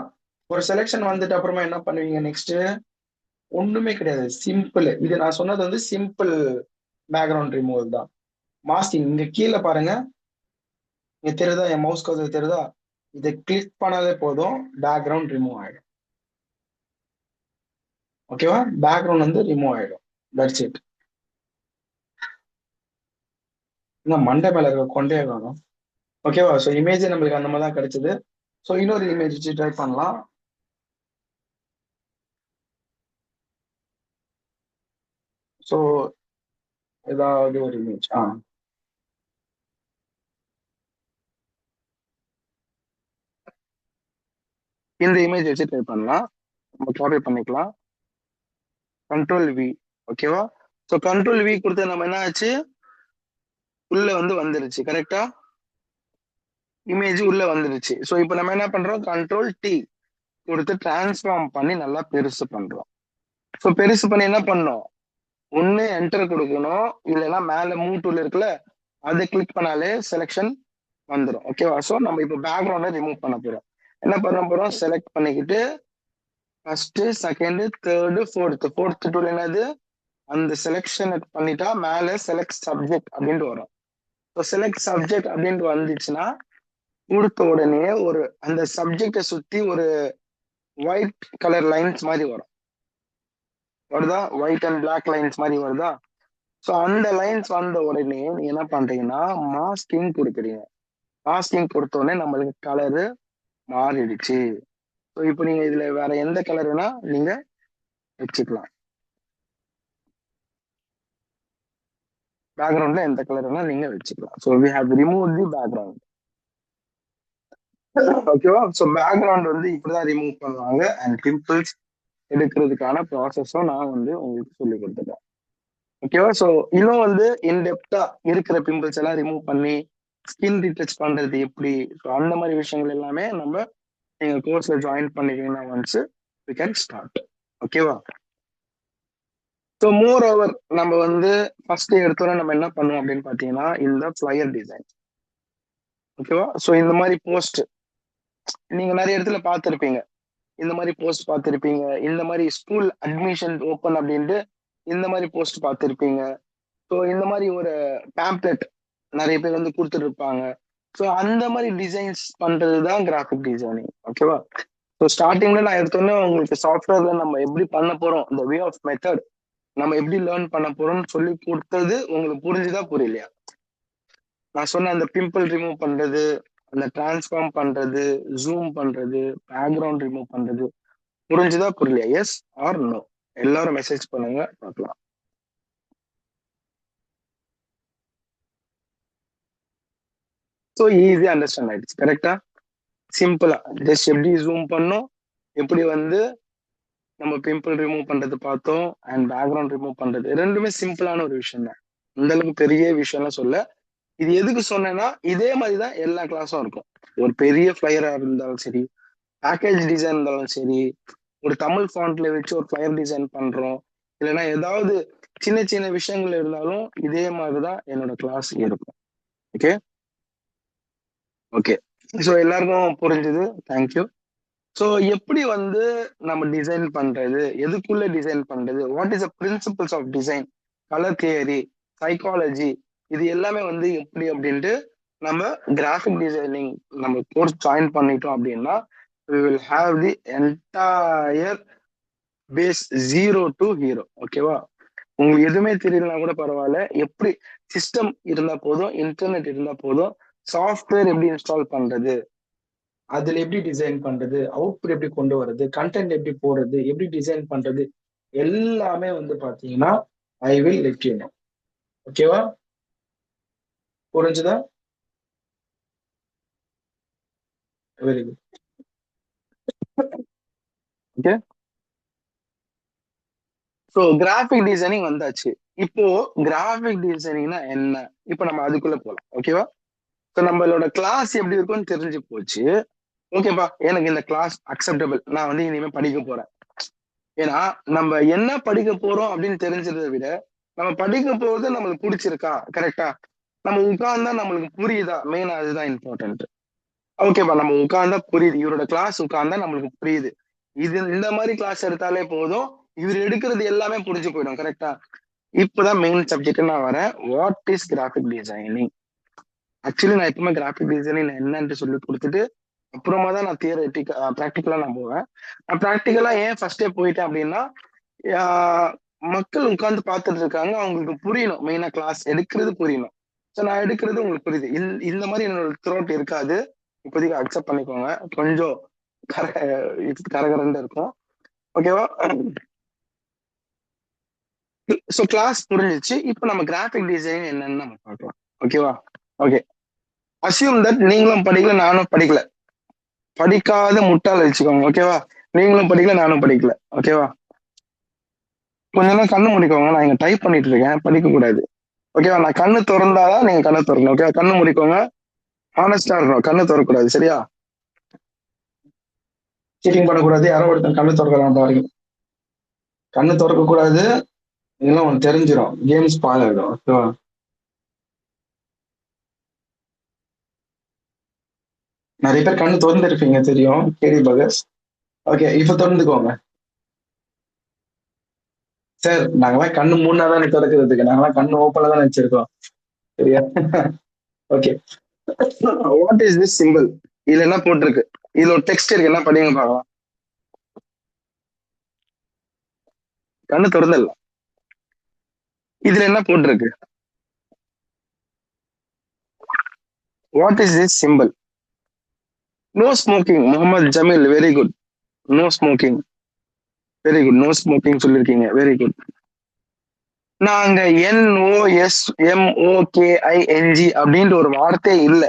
ஒரு செலெக்ஷன் வந்துட்டு அப்புறமா என்ன பண்ணுவீங்க நெக்ஸ்ட்? ஒண்ணுமே கிடையாது, சிம்பிள். இது நான் சொன்னது வந்து சிம்பிள் பேக்ரவுண்ட் ரிமூவல் தான். மாஸ்கிங் இங்க கீழே பாருங்க, இங்க தெரியுதா? என் மவுஸ் கர்சர் தெரியுதா? இதை கிளிக் பண்ணாலே போதும், பேக்ரவுண்ட் ரிமூவ் ஆயிடும். ஓகேவா? பேக்ரவுண்ட் வந்து ரிமூவ் ஆயிடும். That's it. இன்னும் மண்டை மேல இருக்க கொண்டே காணும். ஓகேவா? ஸோ இமேஜ் நம்மளுக்கு அந்த மாதிரி தான் கிடைச்சது. ஸோ இன்னொரு இமேஜ் வச்சு ட்ரை பண்ணலாம். ஸோ ஏதாவது ஒரு இமேஜ் இந்த இமேஜ் வச்சு ட்ரை பண்ணலாம். நம்ம காப்பி பண்ணிக்கலாம், கண்ட்ரோல் வி. ஓகேவா? ஸோ கண்ட்ரோல் வி கொடுத்து நம்ம என்ன ஆச்சு, உள்ள வந்து வந்துருச்சு. கரெக்டா? இமேஜ் உள்ள வந்துருச்சு. ஸோ இப்போ நம்ம என்ன பண்றோம், கண்ட்ரோல் டி கொடுத்து டிரான்ஸ்ஃபார்ம் பண்ணி நல்லா பெருசு பண்றோம். ஸோ பெருசு பண்ணி என்ன பண்ணோம், ஒண்ணு என்டர் கொடுக்கணும், இல்லைன்னா மேல மூவ் டூல் இருக்குல்ல, அதை கிளிக் பண்ணாலே செலெக்ஷன் வந்துடும். ஓகேவா? ஸோ நம்ம இப்போ பேக்ரவுண்டை ரிமூவ் பண்ண போறோம். என்ன பண்ண போறோம், செலக்ட் பண்ணிக்கிட்டு first, second, third, fourth tool என்னது, அந்த செலெக்ஷன் பண்ணிட்டா மேல செலக்ட் சப்ஜெக்ட் அப்படின்ட்டு வரும். ஸோ செலக்ட் சப்ஜெக்ட் அப்படின்ட்டு வந்துச்சுன்னா கொடுத்த உடனே ஒரு அந்த சப்ஜெக்டை சுத்தி ஒரு ஒயிட் கலர் லைன்ஸ் மாதிரி வரும். வருதா? ஒயிட் அண்ட் பிளாக் லைன்ஸ் மாதிரி வருதா? ஸோ அந்த லைன்ஸ் வந்த உடனே நீங்க என்ன பண்றீங்கன்னா மாஸ்கிங் கொடுக்குறீங்க. மாஸ்கிங் கொடுத்த உடனே நம்மளுக்கு கலரு மாறிடுச்சு. ஸோ இப்போ நீங்க இதுல வேற எந்த கலர் வேணா நீங்க வச்சுக்கலாம். பேக்ரவுண்ட்ல எந்த கலர் வேணா நீங்க வச்சுக்கலாம். So we have remove the background. ஓகேவா? ஸோ பேக்ரவுண்ட் வந்து இப்படிதான் ரிமூவ் பண்ணுவாங்க. அண்ட் பிம்பிள்ஸ் எடுக்கிறதுக்கான ப்ராசஸும் நான் வந்து உங்களுக்கு சொல்லி கொடுத்துட்டேன். ஓகேவா? ஸோ இன்னும் வந்து இன்டெப்தா இருக்கிற பிம்பிள்ஸ் எல்லாம் ரிமூவ் பண்ணி ஸ்கின் ரீடச் பண்றது எப்படி, ஸோ அந்த மாதிரி விஷயங்கள் எல்லாமே நம்ம நீங்க கோர்ஸ்ல ஜாயின் பண்ணிட்டீங்கன்னா ஒன்ஸ் வி கேன் ஸ்டார்ட். ஓகேவா? ஸோ மோர் ஓவர் நம்ம வந்து ஃபர்ஸ்ட் எடுத்தோன்னே நம்ம என்ன பண்ணுவோம் அப்படின்னு பாத்தீங்கன்னா இந்த ஃபிளையர் டிசைன். ஓகேவா? ஸோ இந்த மாதிரி போஸ்ட் நீங்க நிறைய இடத்துல பார்த்துருப்பீங்க, இந்த மாதிரி போஸ்ட் பார்த்துருப்பீங்க. இந்த மாதிரி ஸ்கூல் அட்மிஷன் ஓப்பன் அப்படின்ட்டு இந்த மாதிரி போஸ்ட் பார்த்துருப்பீங்க. ஸோ இந்த மாதிரி ஒரு பேம்ப்ளெட் நிறைய பேர் வந்து கொடுத்துட்டு இருப்பாங்க. ஸோ அந்த மாதிரி டிசைன்ஸ் பண்றது தான் கிராஃபிக் டிசைனிங். ஓகேவா? ஸோ ஸ்டார்டிங்ல நான் எடுத்தோன்னே உங்களுக்கு சாஃப்ட்வேர்ல நம்ம எப்படி பண்ண போறோம், இந்த வே ஆஃப் மெத்தட் நம்ம எப்படி லேர்ன் பண்ண போறோம்னு சொல்லி கொடுத்தது உங்களுக்கு புரிஞ்சுதா புரியலையா? நான் சொன்ன அந்த பிம்பிள் ரிமூவ் பண்றது, அந்த டிரான்ஸ்ஃபார்ம் பண்றது, ஜூம் பண்றது, பேக்ரவுண்ட் ரிமூவ் பண்றது புரிஞ்சுதா புரியலையா? Yes or no? எல்லாரும் மெசேஜ் பண்ணுங்க பார்க்கலாம். ஸோ ஈஸியா அண்டர்ஸ்டாண்ட் ஆயிடுச்சு. கரெக்டா? சிம்பிளா ஜஸ்ட் எப்படி ஜூம் பண்ணோம், எப்படி வந்து நம்ம பிம்பிள் ரிமூவ் பண்றது பார்த்தோம், அண்ட் பேக்ரவுண்ட் ரிமூவ் பண்றது, ரெண்டுமே சிம்பிளான ஒரு விஷயம் தான். இந்த அளவுக்கு பெரிய விஷயம்லாம் சொல்ல. இது எதுக்கு சொன்னேன்னா இதே மாதிரிதான் எல்லா கிளாஸும் இருக்கும். ஒரு பெரிய ஃபிளையரா இருந்தாலும் சரி, பேக்கேஜ் டிசைன் இருந்தாலும் சரி, ஒரு தமிழ் ஃபாண்ட்ல வச்சு ஒரு ஃபிளையர் டிசைன் பண்றோம், இல்லைன்னா ஏதாவது சின்ன சின்ன விஷயங்கள் இருந்தாலும் இதே மாதிரிதான் என்னோட கிளாஸ் இருக்கும். ஓகே ஓகே ஸோ எல்லாருக்கும் புரிஞ்சுது. தேங்க்யூ. ஸோ எப்படி வந்து நம்ம டிசைன் பண்றது, எதுக்குள்ள டிசைன் பண்றது, what is the principles of design, colour theory, psychology, இது எல்லாமே வந்து எப்படி அப்படின்ட்டு நம்ம கிராஃபிக் டிசைனிங் நம்ம கோர்ஸ் ஜாயின் பண்ணிட்டோம் அப்படின்னா we will have the entire base zero to hero. ஓகேவா? உங்களுக்கு எதுவுமே தெரியலனா கூட பரவாயில்ல, எப்படி சிஸ்டம் இருந்தா போதும், இன்டர்நெட் இருந்தா போதும், சாஃப்ட்வேர் எப்படி இன்ஸ்டால் பண்றது, அதுல எப்படி டிசைன் பண்றது, அவுட்புட் எப்படி கொண்டு வர்றது, கண்டென்ட் எப்படி போடுறது, எப்படி டிசைன் பண்றது, எல்லாமே வந்து பாத்தீங்கன்னா I will let you know. ஓகேவா? புரிஞ்சுதா? Very good. Okay. So graphic designing வந்தாச்சு. இப்போ கிராஃபிக் டிசைனிங்னா என்ன, இப்போ நம்ம அதுக்குள்ள போகலாம். ஓகேவா? ஸோ நம்மளோட கிளாஸ் எப்படி இருக்கும்னு தெரிஞ்சு போச்சு. ஓகேப்பா, எனக்கு இந்த கிளாஸ் அக்செப்டபிள், நான் வந்து இனிமே படிக்க போறேன். ஏன்னா நம்ம என்ன படிக்க போறோம் அப்படின்னு தெரிஞ்சதை விட நம்ம படிக்க போறது நம்மளுக்கு பிடிச்சிருக்கா, கரெக்டா, நம்ம உட்கார்ந்தா நம்மளுக்கு புரியுதா, மெயினா அதுதான் இம்பார்ட்டன்ட். ஓகேப்பா, நம்ம உட்கார்ந்தா புரியுது, இவரோட கிளாஸ் உட்கார்ந்தா நம்மளுக்கு புரியுது, இது இந்த மாதிரி கிளாஸ் எடுத்தாலே போதும், இவர் எடுக்கிறது எல்லாமே புரிஞ்சு போயிடும், கரெக்டா. இப்பதான் மெயின் சப்ஜெக்ட் நான் வரேன். What is graphic designing? Actually நான் எப்பவுமே கிராஃபிக் டிசைனிங் என்னன்னு சொல்லி கொடுத்துட்டு அப்புறமா தான் நான் ப்ராக்டிக்கலா நான் போவேன். நான் ப்ராக்டிக்கலா ஏன் ஃபர்ஸ்டே போயிட்டேன் அப்படின்னா, மக்கள் உட்கார்ந்து பார்த்துட்டு இருக்காங்க, அவங்களுக்கு புரியணும், மெயினா கிளாஸ் எடுக்கிறது புரியணும். ஸோ நான் எடுக்கிறது உங்களுக்கு புரியுது. இந்த மாதிரி என்னோட த்ரோட் இருக்காது, இப்போதைக்கு அக்செப்ட் பண்ணிக்கோங்க. கொஞ்சம் கர கரகரன்னு இருக்கும், ஓகேவா. ஸோ கிளாஸ் புரிஞ்சிச்சு. இப்போ நம்ம கிராஃபிக் டிசைன் என்னன்னு நம்ம பார்க்கலாம், ஓகேவா. ஓகே, அசியூம் தட் நீங்களும் படிக்கல, நானும் படிக்கல, படிக்காத முட்டாள் வச்சுக்கோங்க, ஓகேவா. நீங்களும் படிக்கல, நானும் படிக்கல, ஓகேவா. கொஞ்ச நேரம் கண்ணு முடிக்கோங்க, நான் இங்க டைப் பண்ணிட்டு இருக்கேன், படிக்க கூடாது, ஓகேவா. நான் கண்ணு திறந்தாதான் நீங்க கண்ணு திறக்கணும், ஓகேவா. கண்ணு முடிக்கோங்க, ஹானஸ்டா இருக்கணும், கண்ணு திறக்கூடாது, சரியா. சீட்டிங் பண்ணக்கூடாது, யாரோ ஒருத்தன் கண்ணு திறக்கிறான் பாருங்க. கண்ணு திறக்க கூடாது, இதெல்லாம் உனக்கு தெரிஞ்சிடும், கேம்ஸ் பால் ஆயிடும், ஓகேவா. நிறைய பேர் கண்ணு திறந்துருப்பீங்க தெரியும், கேடி பகஸ். ஓகே, இப்ப திறந்துக்கோங்க சார். நாங்கெல்லாம் கண்ணு மூணாதான் திறக்கிறதுக்கு, நாங்கெல்லாம் கண்ணு ஓப்பன்ல தான் வச்சிருக்கோம், சரியா. Okay, what is this simple? இதுல என்ன போட்டிருக்கு? இதுல ஒரு டெக்ஸ்ட் இருக்கு, என்ன படிங்க பார்க்கலாம். கண்ணு திறந்தல, இதுல என்ன போட்டிருக்கு? What is this simple? No smoking, Mohammed Jameel, very good. No smoking, very good. No smoking சொல்லிருக்கீங்க, வெரி குட். நாங்க NOSMOKING அப்படின்ற ஒரு வார்த்தை இல்ல.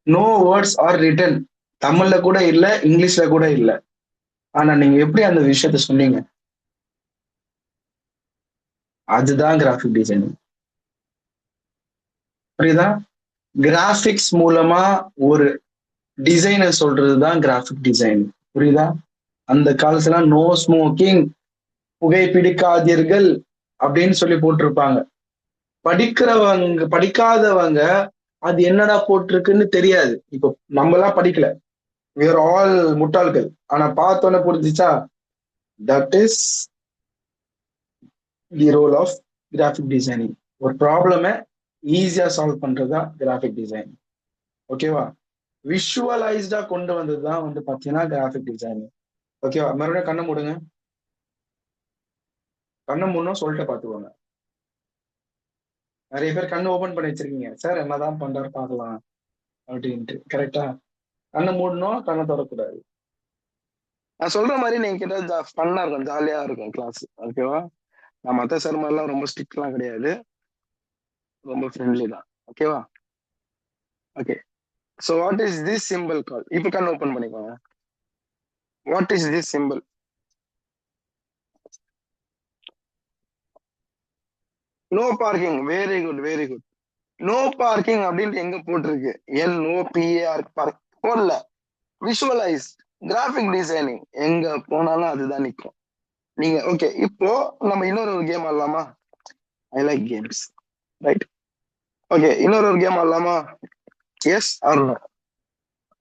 நோ வேர்ட்ஸ் ஆர் ரிட்டன், தமிழ்ல கூட இல்ல, இங்கிலீஷ்ல கூட இல்ல. ஆனா நீங்க எப்படி அந்த விஷயத்த சொன்னீங்க, அதுதான் கிராஃபிக் டிசைனிங், புரியுதா. கிராபிக்ஸ் மூலமா ஒரு டிசைனை சொல்றதுதான் கிராஃபிக் டிசைன், புரியுதா. அந்த காலத்துல நோ ஸ்மோக்கிங், புகை பிடிக்காதீர்கள் அப்படின்னு சொல்லி போட்டிருப்பாங்க. படிக்காதவங்க அது என்னடா போட்டிருக்குன்னு தெரியாது. இப்போ நம்ம எல்லாம் படிக்கல, we are all முட்டாள்கள். ஆனா பார்த்தோன்னே புரிஞ்சிச்சா, that is the role of graphic designing. ஒரு ப்ராப்ளமை ஈஸியா சால்வ் பண்றதுதான் கிராஃபிக் டிசைன், ஓகேவா. விஷுவலைஸ்டா கொண்டு வந்ததுதான் வந்து பாத்தீங்கன்னா கிராஃபிக் டிசைனிங், ஓகேவா. மறுபடியும் கண்ணை மூடுங்க, கண்ணை மூடணும் சொல்லிட்டு பாத்துக்கோங்க. நிறைய பேர் கண்ணு ஓபன் பண்ணி வச்சிருக்கீங்க, சார் என்னதான் பண்றாரு பார்க்கலாம் அப்படின்ட்டு, கரெக்டா. கண்ணை மூடணும், கண்ணை தொடக்கூடாது. நான் சொல்ற மாதிரி நீங்க கிட்ட ஃபன்னா இருக்கும், ஜாலியா இருக்கும் கிளாஸ், ஓகேவா. நான் மத்த சார் மாதிரிலாம் ரொம்ப ஸ்ட்ரிக்ட்லாம் கிடையாது, ரொம்ப ஃப்ரெண்ட்லி தான், ஓகேவா. Okay, so what is this simple call? இப்போ கண்ணு ஓப்பன் பண்ணிக்கோங்க. What is this simple? No parking, very good, very good. No parking அப்படின்ட்டு எங்க போட்டிருக்கு? NOPAR, பார்க் போடல. விஷுவலைஸ், கிராஃபிக் டிசைனிங் எங்க போனாலும் அதுதான் நிற்கும். நீங்க ஓகே, இப்போ நம்ம இன்னொரு கேம் ஆடலாமா? I like games, right. Okay, இன்னொரு கேம் ஆடலாமா? Yes or no?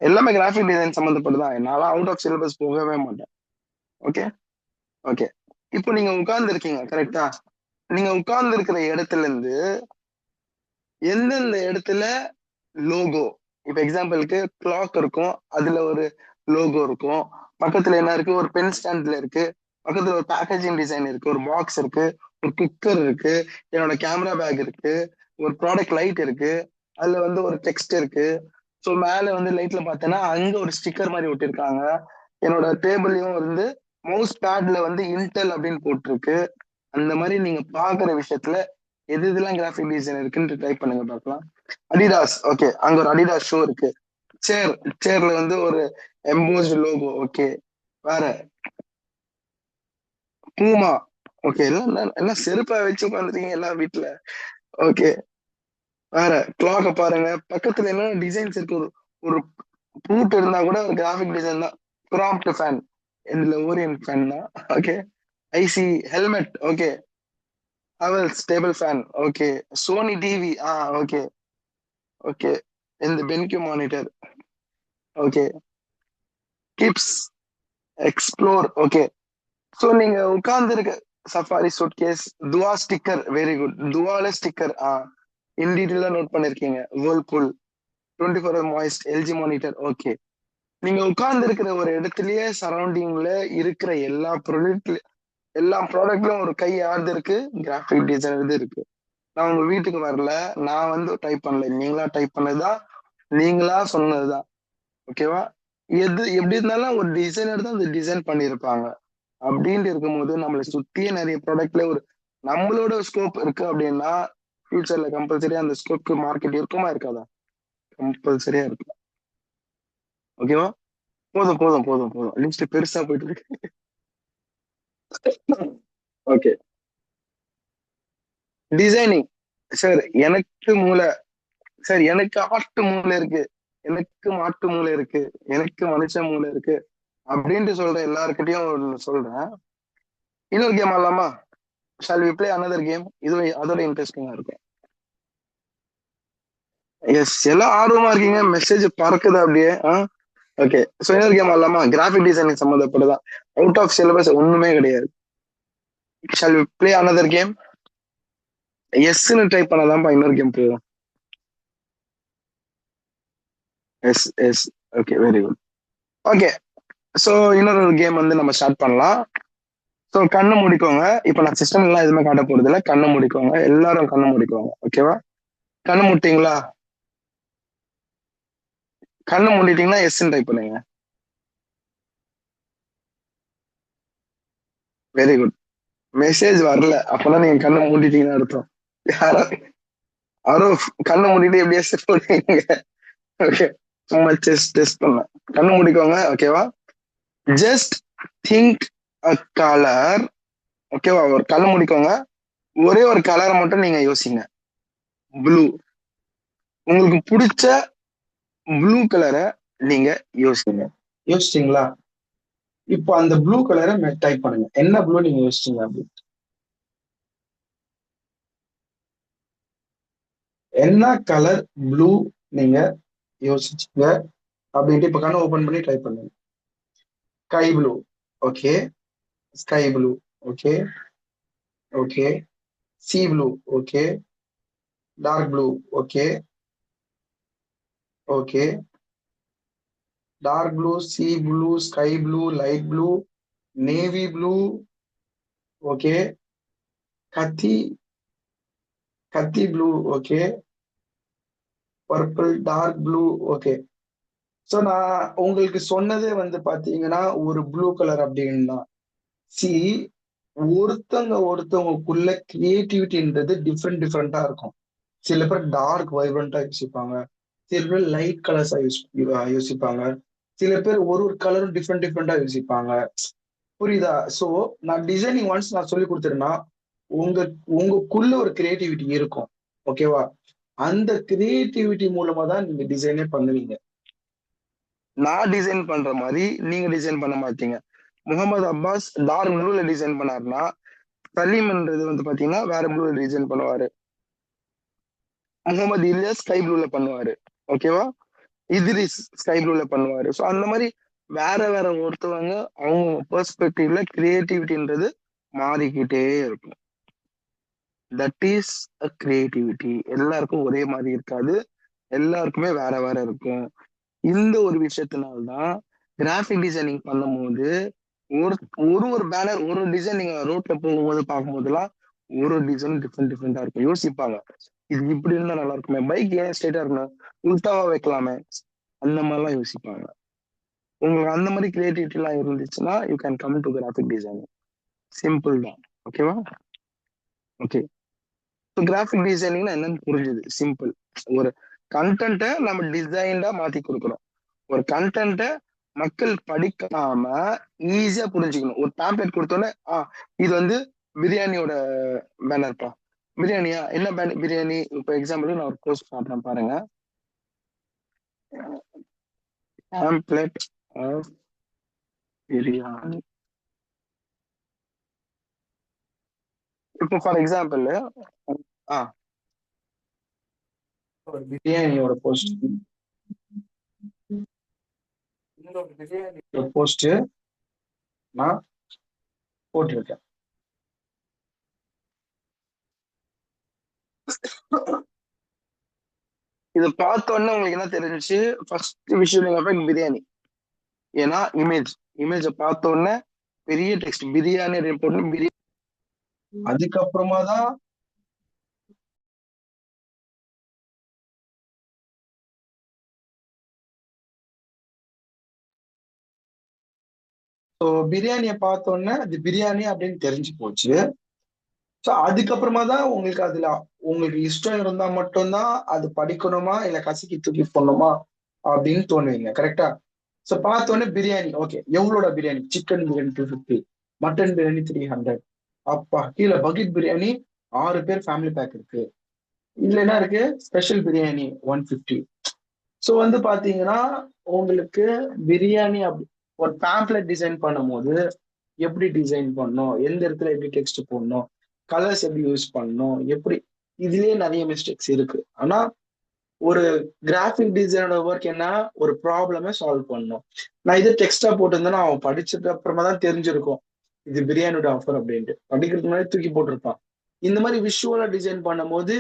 எல்லாமே கிராஃபிக் டிசைன் சம்மந்தப்பட்டுதான், என்னால அவுட் ஆஃப் சிலபஸ் போகவே மாட்டேன், ஓகே. ஓகே, இப்போ நீங்க உட்கார்ந்து இருக்கீங்க, கரெக்டா. நீங்க உட்கார்ந்து இருக்கிற இடத்துல இருந்து எந்தெந்த இடத்துல லோகோ, இப்ப எக்ஸாம்பிளுக்கு கிளாக் இருக்கும், அதுல ஒரு லோகோ இருக்கும். பக்கத்துல என்ன இருக்கு? ஒரு பென் ஸ்டாண்ட்ல இருக்கு. பக்கத்துல ஒரு பேக்கேஜிங் டிசைன் இருக்கு, ஒரு பாக்ஸ் இருக்கு, ஒரு குக்கர் இருக்கு, என்னோட கேமரா பேக் இருக்கு, ஒரு ப்ராடக்ட் லைட் இருக்கு, அதுல வந்து ஒரு டெக்ஸ்ட் இருக்கு. ஸோ மேல வந்து லைட்ல பார்த்தேன்னா அங்க ஒரு ஸ்டிக்கர் மாதிரி ஒட்டிருக்காங்க. என்னோட டேபிளையும் வந்து மவுஸ் பேட்ல வந்து இன்டெல் அப்படின்னு போட்டிருக்கு. அந்த மாதிரி நீங்க பாக்குற விஷயத்துல எது இதெல்லாம் கிராஃபிக் டிசைன் இருக்குன்னு டைப் பண்ணுங்க பார்க்கலாம். அடிடாஸ், ஓகே, அங்க ஒரு அடிடாஸ் ஷோ இருக்கு. சேர்ல வந்து ஒரு எம்போஸ்ட் லோகோ, ஓகே. வேற பூமா, ஓகே. எல்லாம் செருப்பா வச்சு உட்காந்துருக்கீங்க எல்லாம் வீட்டுல, ஓகே. வேற கிளாக்க பாருங்க, பக்கத்துல என்ன டிசைன்ஸ் இருக்கு, ஒரு ஒரு பூட் இருந்தா கூட ஒரு கிராஃபிக் டிசைன் தான். ப்ராம்ப்ட் ஃபேன், இதுல ஓரியன் ஃபேன் தான். Okay. ISI helmet, okay. Havells table fan, okay. Sony TV, okay. Okay. இந்த BenQ monitor, okay. Gibbs explore, okay. So நீங்க உட்கார்ந்து இருக்க safari suit case, Dua sticker, very good. துவால sticker, in டீட்டெயிலா note பண்ணிருக்கீங்க. Whirlpool 24 moist, LG monitor, okay. நீங்க உட்கார்ந்து இருக்கிற ஒரு இடத்துலயே சரௌண்டிங்ல இருக்கிற எல்லா ப்ராடக்ட்லயும் ஒரு கை யாருது இருக்கு? கிராஃபிக் டிசைனர் இருக்கு. நான் உங்க வீட்டுக்கு வரல, நான் வந்து டைப் பண்ணல, நீங்களா டைப் பண்ணதுதான், நீங்களா சொன்னதுதான். ஓகேவா? எது எப்படி இருந்தாலும் ஒரு டிசைனர் தான் அந்த டிசைன் பண்ணியிருப்பாங்க. அப்படின்ட்டு இருக்கும்போது நம்மளை சுத்தியே நிறைய ப்ராடக்ட்ல ஒரு நம்மளோட ஸ்கோப் இருக்கு அப்படின்னா, ஃபியூச்சர்ல கம்பல்சரியா அந்த ஸ்கோப்க்கு மார்க்கெட் இருக்குமா இருக்காதா? கம்பல்சரியா இருக்கு. ஓகேவா? போதும் போதும் போதும் போதும், லிஸ்ட் பெருசா போயிட்டு இருக்கு. ஓகே. டிசைனிங் சார், எனக்கு மூளை சார், எனக்கு ஆட்டு மூளை இருக்கு, எனக்கு மாட்டு மூளை இருக்கு, எனக்கு மனுஷ மூளை இருக்கு அப்படின்ட்டு சொல்ற எல்லாருக்கிட்டையும் ஒண்ணு சொல்றேன். இன்னொரு கேம் ஆடலாமா? Shall we play another game? இது அதோட இன்ட்ரெஸ்டிங்கா இருக்கும். எஸ், எல்லாம் ஆர்வமா இருக்கீங்க, மெசேஜ் பறக்குது அப்படியே. ஓகே. ஸோ இன்னொரு கேம் ஆடலாமா? கிராஃபிக் டிசைனிங் சம்மந்தப்பட்டதான், அவுட் ஆஃப் சிலபஸ் ஒண்ணுமே கிடையாது. Shall we play another game? எஸ்ன்னு டைப் பண்ணாதான்ப்பா இன்னொரு கேம் போகும். Yes yes, okay, very good. Okay. So இன்னொரு கேம் வந்து நம்ம ஸ்டார்ட் பண்ணலாம். ஸோ கண்ணு மூடிக்கோங்க. இப்போ நான் சிஸ்டம் எல்லாம் எதுவுமே காட்ட போறது இல்லை, கண்ணு மூடிக்கோங்க, எல்லாரும் கண்ணு மூடிக்கோங்க. ஓகேவா? கண்ணு மூட்டிங்களா? கண்ணு மூடிட்டீங்கன்னா எஸ்ன்னு டைப் பண்ணுங்க. Very good. மெசேஜ் வரல, அப்பதான் நீங்க கண்ணை மூடிட்டீங்கன்னு அர்த்தம். யாரோ யாரோ கண்ணை மூடிட்டு எப்படி எஸ் போடுவீங்க? ஓகே. சும்மா டெஸ்ட் பண்ண. கண்ணு மூடிக்கோங்க. ஓகேவா? ஜஸ்ட் திங்க் அ கலர். ஓகேவா? ஒரு கண்ணு மூடிக்கோங்க. ஒரே ஒரு கலரை மட்டும் நீங்க யோசிங்க. ப்ளூ. உங்களுக்கு பிடிச்ச ப்ளூ கலரை நீங்க யோசிங்க. யோசிச்சிங்களா? இப்போ அந்த ப்ளூ கலரை டைப் பண்ணுங்க. என்ன ப்ளூ நீங்க யோசிச்சீங்க அப்படி? என்ன கலர் ப்ளூ நீங்க யோசிச்சீங்க அப்படின்ட்டு இப்ப கண்ணை ஓபன் பண்ணி டைப் பண்ணுங்க. Sky blue, okay. Sky blue, okay. Okay. Sea blue, okay. Dark blue, okay. Okay. Dark blue, sea blue, sky blue, light blue, navy blue, okay. கத்தி கத்தி blue, okay. Purple, dark blue, okay. So நான் உங்களுக்கு சொன்னதே வந்து பாத்தீங்கன்னா ஒரு blue colour அப்படின்னா, see ஒருத்தவங்களுக்குள்ள கிரியேட்டிவிட்டின்றது டிஃப்ரெண்ட் டிஃப்ரெண்டா இருக்கும். சில பேர் டார்க் வைப்ரண்டா யோசிப்பாங்க, சில பேர் லைட் கலர்ஸா யோசிப்பாங்க, சில பேர் ஒரு ஒரு கலரும் டிஃப்ரெண்ட் டிஃப்ரெண்டா யோசிப்பாங்க. புரியுதா? சோ நான் டிசைனிங் ஒன்ஸ் நான் சொல்லி கொடுத்துருன்னா உங்க உங்களுக்குள்ள ஒரு கிரியேட்டிவிட்டி இருக்கும். ஓகேவா? அந்த கிரியேட்டிவிட்டி மூலமா தான் நீங்க டிசைனே பண்ணுவீங்க. நான் டிசைன் பண்ற மாதிரி நீங்க டிசைன் பண்ண மாட்டீங்க. முகமது அப்பாஸ் டார்க் ப்ளூல டிசைன் பண்ணாருன்னா, சலீம்ன்றது வந்து பாத்தீங்கன்னா வேற ப்ளூல டிசைன் பண்ணுவாரு. முகமது இலியாஸ் ஸ்கை ப்ளூல பண்ணுவாரு. ஓகேவா? இத்ரிஸ் ஸ்கை ப்ளூல பண்ணுவாரு. ஸோ அந்த மாதிரி வேற வேற ஒருத்தவங்க அவங்க பெர்ஸ்பெக்டிவ்ல கிரியேட்டிவிட்டின்றது மாறிக்கிட்டே இருக்கும். That is a creativity. எல்லாருக்கும் ஒரே மாதிரி இருக்காது, எல்லாருக்குமே வேற வேற இருக்கும். இந்த ஒரு விஷயத்தினால்தான் கிராஃபிக் டிசைனிங் பண்ணும்போது ஒரு ஒரு ஒரு பேனர், ஒரு டிசைன் நீங்க ரோட்ல போகும்போது பார்க்கும்போதெல்லாம் ஒரு டிசைன் டிஃப்ரெண்ட் டிஃப்ரெண்டா இருக்கும். யோசிப்பாங்க, இது இப்படி இருந்தா நல்லா இருக்குமே, பைக் ஏன் ஸ்ட்ரைட்டா இருக்கணும், உல்டாவா வைக்கலாமே, அந்த மாதிரிலாம் யோசிப்பாங்க. உங்களுக்கு அந்த மாதிரி கிரியேட்டிவிட்டி எல்லாம் இருந்துச்சுன்னா you can come to graphic designing. Simple தான். ஓகேவா? ஓகே. இப்போ கிராஃபிக் டிசைனிங்னா என்னன்னு புரிஞ்சுது. சிம்பிள். ஒரு கண்டென்ட்டை நம்ம டிசைன்டா மாத்தி கொடுக்குறோம். ஒரு கண்டென்ட்டை மக்கள் படிக்காம ஈஸியா புரிஞ்சுக்கணும். ஒரு பேம்ப்ளெட் கொடுத்தோன்னே இது வந்து பிரியாணியோட பேனர்ப்பா. பிரியாணியா? என்ன பிரியாணி? இப்போ எக்ஸாம்பிளுக்கு நான் ஒரு போஸ்ட் காட்டுறேன் பாருங்க. Pamphlet of biryani. இப்போ ஃபார் எக்ஸாம்பிள் ஒரு பிரியாணியோட போஸ்ட், இன்னொரு பிரியாணியோட போஸ்ட் நான் போட்டிருக்கேன். இதை பார்த்த உடனே உங்களுக்கு என்ன தெரிஞ்சுச்சு? ஃபர்ஸ்ட் விஷயம் பிரியாணி. ஏன்னா இமேஜை பார்த்த உடனே பெரிய டெக்ஸ்ட் பிரியாணி போட்டு பிரியாணி. அதுக்கப்புறமா தான் பிரியாணியை பார்த்த உடனே அது பிரியாணி அப்படின்னு தெரிஞ்சு போச்சு. ஸோ அதுக்கப்புறமா தான் உங்களுக்கு அதுல உங்களுக்கு இஷ்டம் இருந்தா மட்டும்தான் அது படிக்கணுமா இல்ல கசக்கி தூக்கி போடணுமா அப்படின்னு தோணுவீங்க. கரெக்டா? ஸோ பார்த்த உடனே பிரியாணி, ஓகே எவ்வளோட பிரியாணி? Chicken biryani 250, mutton biryani 300. அப்பா, கீழே பக்கெட் பிரியாணி 6 பேர் ஃபேமிலி பேக் இருக்கு. இதுல என்ன இருக்கு? ஸ்பெஷல் பிரியாணி 150. ஸோ வந்து பாத்தீங்கன்னா உங்களுக்கு பிரியாணி அப்படி ஒரு பேம்ப்ளெட் டிசைன் பண்ணும்போது எப்படி டிசைன் பண்ணணும், எந்த இடத்துல எப்படி டெக்ஸ்ட் போடணும், கலர்ஸ் எப்படி யூஸ் பண்ணணும், எப்படி, இதுலயே நிறைய மிஸ்டேக்ஸ் இருக்கு. ஆனா ஒரு கிராஃபிக் டிசைனோட ஒர்க் என்ன? ஒரு ப்ராப்ளமே சால்வ் பண்ணணும். நான் இது டெக்ஸ்டா போட்டிருந்தேன்னா அவன் படிச்சதுக்கு அப்புறமா தான் தெரிஞ்சிருக்கும் இது பிரியாணியோட ஆஃபர் அப்படின்ட்டு. படிக்கிறதுக்கு முன்னாடி தூக்கி போட்டிருப்பான். இந்த மாதிரி விஷுவலா டிசைன் பண்ணும்போது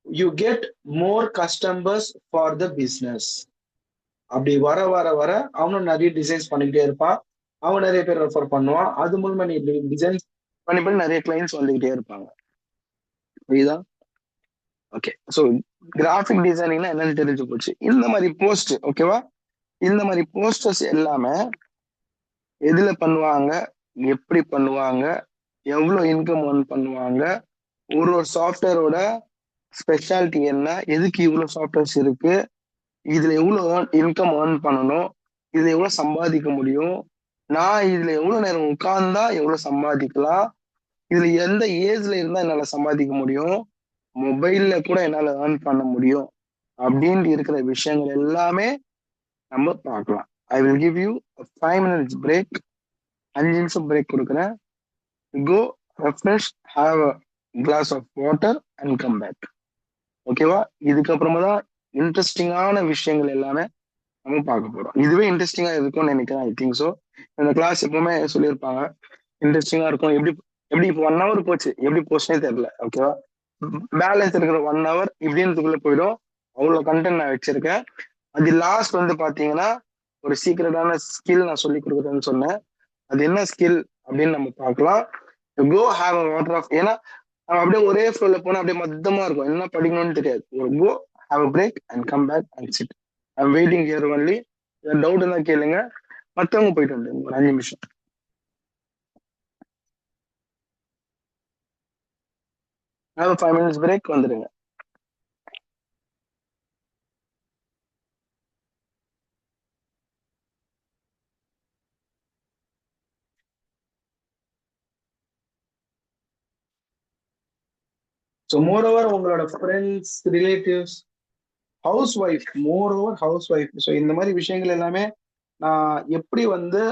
you get more customers for the business. அப்படி வர வர வர அவனும் நிறைய டிசைன்ஸ் பண்ணிக்கிட்டே இருப்பான், அவன் நிறைய பேர் ரெஃபர் பண்ணுவான், அது மூலமா நீ டிசைன்ஸ் பண்ணி பண்ணி நிறைய கிளைண்ட்ஸ் வந்துகிட்டே இருப்பாங்க. புரியுதா? ஓகே. ஸோ கிராஃபிக் டிசைனிங்னா என்னன்னு தெரிஞ்சு போச்சு. இந்த மாதிரி போஸ்ட், ஓகேவா? இந்த மாதிரி போஸ்டர்ஸ் எல்லாமே எதுல பண்ணுவாங்க, எப்படி பண்ணுவாங்க, எவ்வளவு இன்கம் ஏர்ன் பண்ணுவாங்க, ஒரு சாஃப்ட்வேரோட ஸ்பெஷாலிட்டி என்ன, எதுக்கு இவ்வளவு சாஃப்ட்வேர்ஸ் இருக்கு, இதுல எவ்வளவு இன்கம் ஏர்ன் பண்ணணும், இதுல எவ்வளவு சம்பாதிக்க முடியும், நான் இதுல எவ்வளவு நேரம் உட்கார்ந்தா எவ்வளவு சம்பாதிக்கலாம், இதுல எந்த ஏஜ்ல இருந்தா என்னால சம்பாதிக்க முடியும், மொபைல்ல கூட என்னால ஏர்ன் பண்ண முடியும் அப்படின்னு இருக்கிற விஷயங்கள் எல்லாமே நம்ம பார்க்கலாம். I will give you 5 minutes break. 5 நிமிஷம் பிரேக் கொடுக்குறேன். Go refresh, have a glass of water and come back. ஓகேவா? இதுக்கப்புறமா தான் இன்ட்ரெஸ்டிங்கான விஷயங்கள் எல்லாமே நம்ம பார்க்க போறோம். இதுவே இன்ட்ரெஸ்டிங்கா இருக்கும்னு நினைக்கிறேன். I think so. இந்த கிளாஸ் எப்பவுமே சொல்லியிருப்பாங்க இன்ட்ரெஸ்டிங்கா இருக்கும். எப்படி எப்படி இப்போ 1 hour போச்சு, எப்படி போச்சுனே தெரியல. ஓகேவா? பேலன்ஸ் இருக்கிற 1 hour இப்படின்றதுக்குள்ள போயிடும். அவ்வளவு கண்டென்ட் நான் வச்சிருக்கேன். அது லாஸ்ட் வந்து பாத்தீங்கன்னா ஒரு சீக்கிரட்டான ஸ்கில் நான் சொல்லி கொடுக்குறேன்னு சொன்னேன். அது என்ன ஸ்கில் அப்படின்னு நம்ம பார்க்கலாம். கோ ஹேவ் அ வாட்டர் ஆஃப், ஏன்னா நம்ம அப்படியே ஒரே ஃப்ளோல போனா அப்படியே மொத்தமா இருக்கும், என்ன படிக்கணும்னு தெரியாது. ஒரு go have a break and come back and sit. I am waiting here only. Doubt இருந்தா கேளுங்க. மத்தவங்க போயிட்டு வந்து ஒரு 5 நிமிஷம். ஹேவ் அ 5 minutes பிரேக், வந்துடுங்க. ஸோ மோர் ஓவர் உங்களோட friends, relatives, house wife, moreover housewife. So இந்த மாதிரி விஷயங்கள் எல்லாமே நான் எப்படி வந்து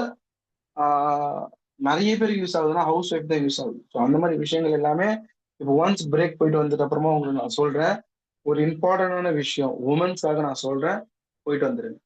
நிறைய பேருக்கு யூஸ் ஆகுதுன்னா ஹவுஸ் ஒய்ஃப் தான் யூஸ் ஆகுது. ஸோ அந்த மாதிரி விஷயங்கள் எல்லாமே இப்போ ஒன்ஸ் பிரேக் போயிட்டு வந்துட்டு அப்புறமா உங்களுக்கு நான் சொல்றேன். ஒரு இம்பார்ட்டன்டான விஷயம் உமன்ஸ்க்காக நான் சொல்றேன், போயிட்டு வந்துருங்க.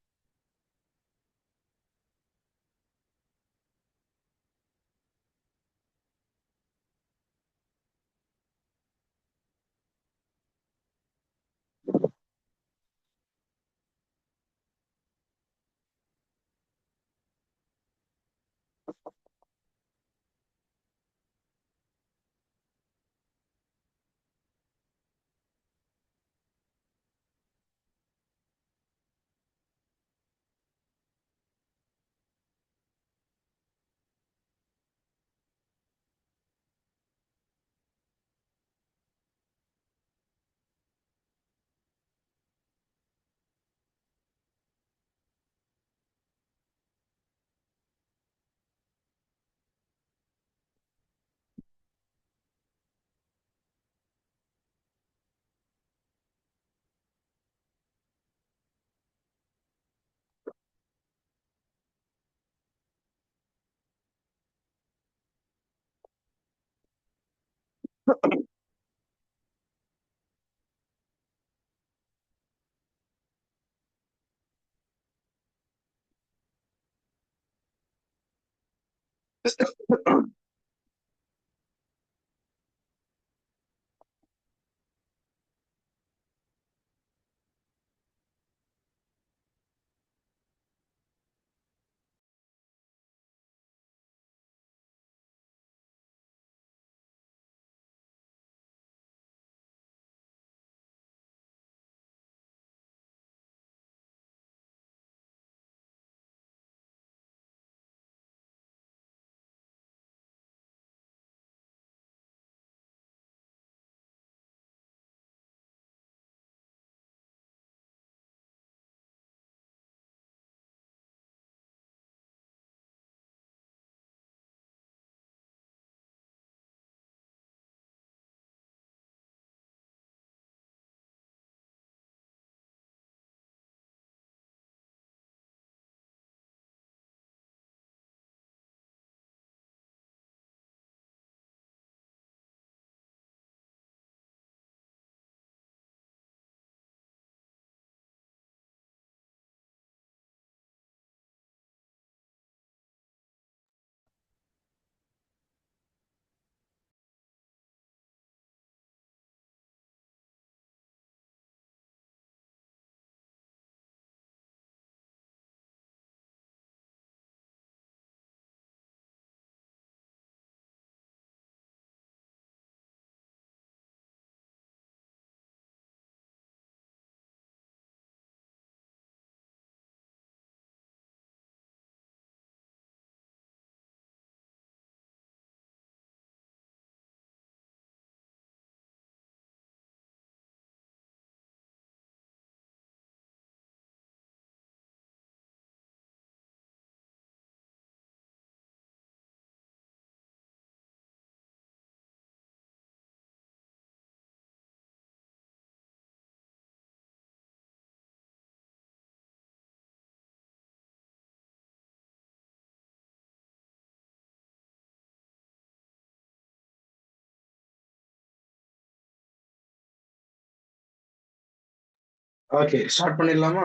ஓகே, ஸ்டார்ட் பண்ணிடலாமா?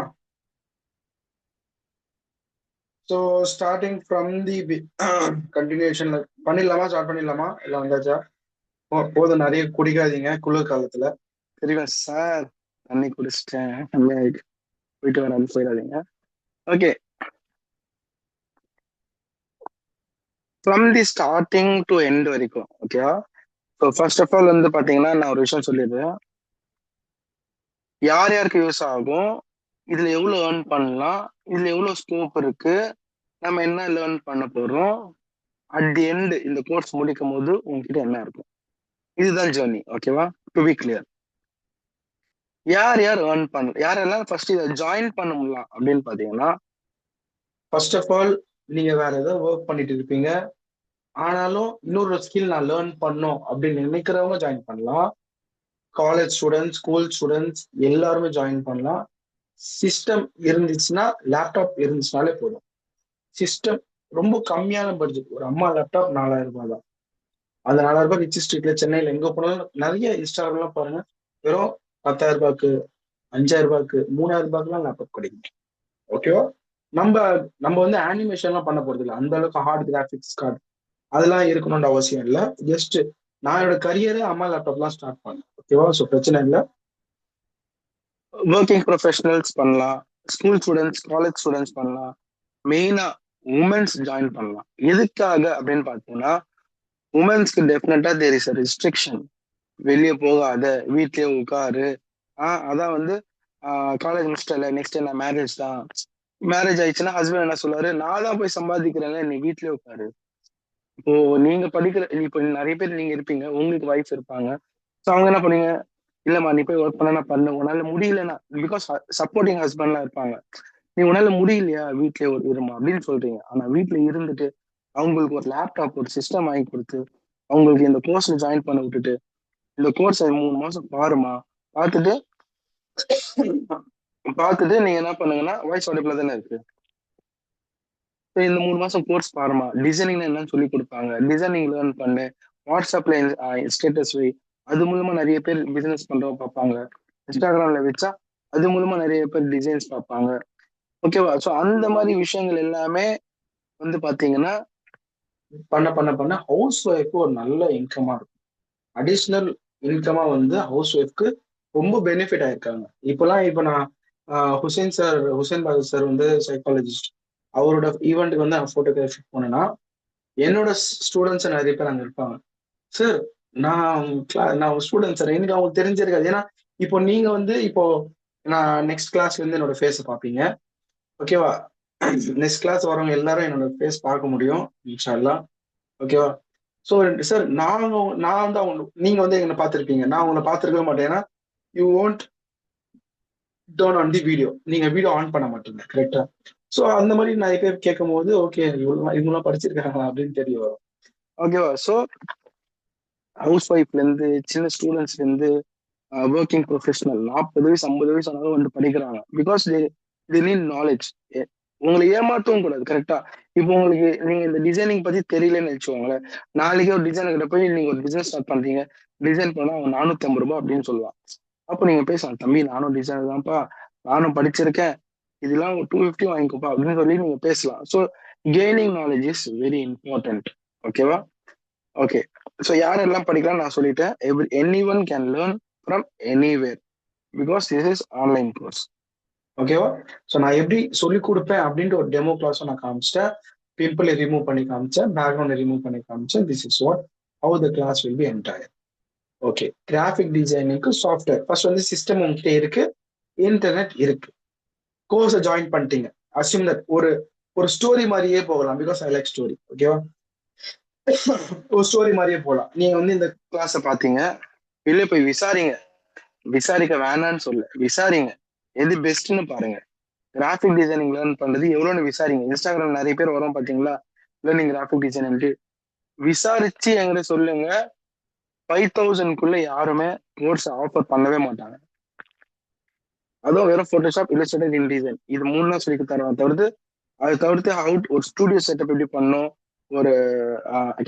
ஸோ ஸ்டார்டிங் ஃப்ரம் தி கண்டினியூஷன்ல பண்ணிடலாமா? ஸ்டார்ட் பண்ணிடலாமா? எல்லாம் வந்தாச்சா? போதும், நிறைய குடிக்காதீங்க குளிர் காலத்துல. சரிங்களா சார்? தண்ணி குடிச்சிட்டேன், போயிட்டு வராது போயிடாதீங்க. Okay, from the starting to end வரைக்கும். ஓகேவா? ஸோ ஃபர்ஸ்ட் ஆஃப் ஆல் வந்து பாத்தீங்கன்னா நான் ஒரு விஷயம் சொல்லிடுறேன். யார் யாருக்கு யூஸ் ஆகும், இதுல எவ்வளவு ஏர்ன் பண்ணலாம், இதுல எவ்வளவு ஸ்கோப் இருக்கு, நம்ம என்ன லேர்ன் பண்ண போறோம், அட் தி எண்ட் இந்த கோர்ஸ் முடிக்கும் போது உங்ககிட்ட என்ன இருக்கும், இதுதான் ஜேர்னி. ஓகேவா? To be clear. யார் யார் ஏர்ன் பண்ண, யாரெல்லாம் ஃபர்ஸ்ட் இதை ஜாயின் பண்ண முடியலாம் அப்படின்னு பாத்தீங்கன்னா, ஃபர்ஸ்ட் ஆஃப் ஆல் நீங்க வேற ஏதோ ஒர்க் பண்ணிட்டு இருப்பீங்க, ஆனாலும் இன்னொரு ஸ்கில் நான் லேர்ன் பண்ணும் அப்படின்னு நினைக்கிறவங்க ஜாயின் பண்ணலாம். காலேஜ் ஸ்டூடெண்ட்ஸ், ஸ்கூல் ஸ்டூடெண்ட்ஸ் எல்லாருமே ஜாயின் பண்ணலாம். சிஸ்டம் இருந்துச்சுன்னா, லேப்டாப் இருந்துச்சுனாலே போதும். சிஸ்டம் ரொம்ப கம்மியான பட்ஜெட், ஒரு அம்மா லேப்டாப் 4000 ரூபாய் தான். அந்த 4000 ரூபாய் ரிச்சி ஸ்ட்ரீட்ல சென்னையில எங்க போனாலும் நிறைய இன்ஸ்டாகிராம்லாம் பாருங்க, வெறும் 10,000 ரூபாய்க்கு, 5,000 ரூபாய்க்கு, 3000 ரூபாய்க்குலாம் லேப்டாப் கிடைக்கும். ஓகேவா? நம்ம நம்ம வந்து அனிமேஷன்லாம் பண்ண போறது இல்லை, அந்த அளவுக்கு ஹார்ட் கிராஃபிக்ஸ் கார்டு அதெல்லாம் இருக்கணும்ன்ற அவசியம் இல்லை. ஜஸ்ட் நான் என்னோட கரியரே அம்மா லேப்டாப்லாம் ஸ்டார்ட் பண்ணேன். ஓகேவா? ஸோ பிரச்சனை இல்லை. ஒர்க்கிங் ப்ரொஃபஷனல்ஸ் பண்ணலாம், ஸ்கூல் ஸ்டூடெண்ட்ஸ், காலேஜ் ஸ்டூடெண்ட்ஸ் பண்ணலாம், மெயினா உமன்ஸ் ஜாயின் பண்ணலாம். எதுக்காக அப்படின்னு பார்த்தீங்கன்னா, உமன்ஸ்க்கு டெஃபினட்டா தேர் இஸ் அ ரெஸ்ட்ரிக்ஷன். வெளியே போகாத, வீட்லயே உட்காரு. அதான் வந்து காலேஜ் முடிச்சிட்டல, நெக்ஸ்ட் என்ன மேரேஜ் தான். மேரேஜ் ஆயிடுச்சுன்னா ஹஸ்பண்ட் என்ன சொல்லுவாரு, நான் தான் போய் சம்பாதிக்கிறேன்ல, நீ வீட்லயே உட்காரு. இப்போ நீங்க படிக்கிற, இப்போ நிறைய பேர் நீங்க இருப்பீங்க, உங்களுக்கு வைஃப் இருப்பாங்க. ஸோ அவங்க என்ன பண்ணுவீங்க, இல்லம்மா நீ போய் ஒர்க் பண்ணா பண்ணு, உன்னால முடியலன்னா, பிகாஸ் சப்போர்ட்டிங் ஹஸ்பண்ட்லாம் இருப்பாங்க. நீ உன்னால முடியலையா, வீட்லயே ஒரு இருமா அப்படின்னு சொல்றீங்க. ஆனா வீட்ல இருந்துட்டு அவங்களுக்கு ஒரு லேப்டாப், ஒரு சிஸ்டம் வாங்கி கொடுத்து, அவங்களுக்கு இந்த கோர்ஸ்ல ஜாயின் பண்ண விட்டுட்டு, இந்த கோர்ஸ் 3 மாசம் பாருமா, பார்த்துட்டு பார்த்துட்டு நீங்க என்ன பண்ணுங்கன்னா, வாய்ஸ் ஆடிபிளா தானே இருக்கு. இந்த 3 மாசம் கோர்ஸ் பாருமா, டிசைனிங் என்னன்னு சொல்லி கொடுப்பாங்க, டிசைனிங் லேர்ன் பண்ணு, வாட்ஸ்அப்ல ஸ்டேட்டஸ் வை, அது மூலமா நிறைய பேர் பிசினஸ் பண்றவங்க பார்ப்பாங்க. இன்ஸ்டாகிராம்ல வச்சா அது மூலமா நிறைய பேர் டிசைன்ஸ் பார்ப்பாங்க. ஓகேவா? ஸோ அந்த மாதிரி விஷயங்கள் எல்லாமே வந்து பாத்தீங்கன்னா பண்ண பண்ண பண்ண ஹவுஸ் ஒய்ஃப்க்கு ஒரு நல்ல இன்கமா இருக்கும். அடிஷ்னல் இன்கமா வந்து ஹவுஸ் ஒய்ஃப்க்கு ரொம்ப பெனிஃபிட் ஆயிருக்காங்க. இப்ப நான் ஹுசேன் பாபு சார் வந்து சைக்காலஜிஸ்ட், அவரோட ஈவெண்ட்டுக்கு வந்து நான் போட்டோகிராஃபி போனேன்னா என்னோட ஸ்டூடெண்ட்ஸ் நிறைய பேர் அங்க இருப்பாங்க. சார் நான் ஸ்டூடெண்ட் சார், எனக்கு அவங்களுக்கு தெரிஞ்சிருக்காது. ஏன்னா இப்போ நீங்க வந்து இப்போ நான் நெக்ஸ்ட் கிளாஸ்ல இருந்து என்னோட ஃபேஸை பார்ப்பீங்க. ஓகேவா? நெக்ஸ்ட் கிளாஸ் வரவங்க எல்லாரும் என்னோட ஃபேஸ் பார்க்க முடியும் இன்ஷா அல்லாஹ். ஓகேவா? ஸோ சார் நான் வந்து நீங்க வந்து என்னை பார்த்துருப்பீங்க, நான் உங்களை பார்த்துருக்கவே மாட்டேன். ஏன்னா you won't turn on the video, நீங்க வீடியோ ஆன் பண்ண மாட்டீங்க. கரெக்டா? ஸோ அந்த மாதிரி நிறைய பேர் கேட்கும் போது ஓகே இவங்கெல்லாம் படிச்சிருக்காங்களா அப்படின்னு தெரிய வரும். ஓகேவா? ஸோ ஹவுஸ் ஒய்ஃப்ல இருந்து சின்ன ஸ்டூடெண்ட்ஸ்ல இருந்து ஒர்க்கிங் ப்ரொஃபஷனல் 40 வயசு 50 வயசு ஆனாலும் வந்து படிக்கிறாங்க. Because the NEET knowledge. உங்களை ஏமாற்றவும் கூடாது. கரெக்டா? இப்போ உங்களுக்கு நீங்க இந்த டிசைனிங் பத்தி தெரியலன்னு வச்சுக்கோங்களேன், நாளைக்கே ஒரு டிசைனர் கிட்ட போய் நீங்க ஒரு பிசினஸ் ஸ்டார்ட் பண்றீங்க, டிசைன் பண்ணா அவன் 450 ரூபாய் அப்படின்னு சொல்லுவான். அப்போ நீங்க பேசலாம், தம்பி நானும் டிசைனர் தான்ப்பா, நானும் படிச்சிருக்கேன், இதெல்லாம் 250 வாங்கிக்கோப்பா அப்படின்னு சொல்லி நீங்க பேசலாம். So gaining knowledge is very important. ஓகேவா? ஓகே. ஸோ யாரெல்லாம் படிக்கலாம் நான் சொல்லிட்டேன். Any one can learn from anywhere because this is online course. ஓகேவா? ஸோ நான் எப்படி சொல்லி கொடுப்பேன் அப்படின்ட்டு ஒரு டெமோ கிளாஸும் நான் காமிச்சிட்டேன். பிம்பிளை ரிமூவ் பண்ணி காமிச்சேன், பேக்ரவுண்டை ரிமூவ் பண்ணி காமிச்சேன். This is what how the class will be entire. Okay. Graphic டிசைனிங்க்கு சாஃப்ட்வேர் ஃபர்ஸ்ட் வந்து சிஸ்டம் உங்ககிட்ட இருக்கு, இன்டர்நெட் இருக்கு, கோர்ஸை ஜாயின் பண்ணிட்டீங்க. அசிம் தட் ஒரு ஸ்டோரி மாதிரியே போகலாம். Because I like story. ஓகேவா? ஒரு ஸ்டோரி மாதிரியே போகலாம். நீங்க வந்து இந்த கிளாஸை பார்த்தீங்க, வெளியே போய் விசாரிங்க. விசாரிக்க வேணான்னு சொல்ல, விசாரிங்க, எது பெஸ்ட்னு பாருங்க. கிராஃபிக் டிசைனிங் லேர்ன் பண்றது எவ்வளோன்னு விசாரிங்க. இன்ஸ்டாகிராம் நிறைய பேர் வரும் பாத்தீங்களா, லேர்னிங் கிராஃபிக் டிசைனிங், விசாரிச்சு என்கிட்ட சொல்லுங்க. 5000 யாருமே கோர்ஸ் ஆஃபர் பண்ணவே மாட்டாங்க. அதுவும் வெறும் போட்டோஷாப், இல்லஸ்ட்ரேட்டர், இன்டிசைன், இது 3 தான் சொல்லி தருவாங்க. அதை தவிர்த்து ஒரு ஸ்டூடியோ செட்டப் எப்படி பண்ணும், ஒரு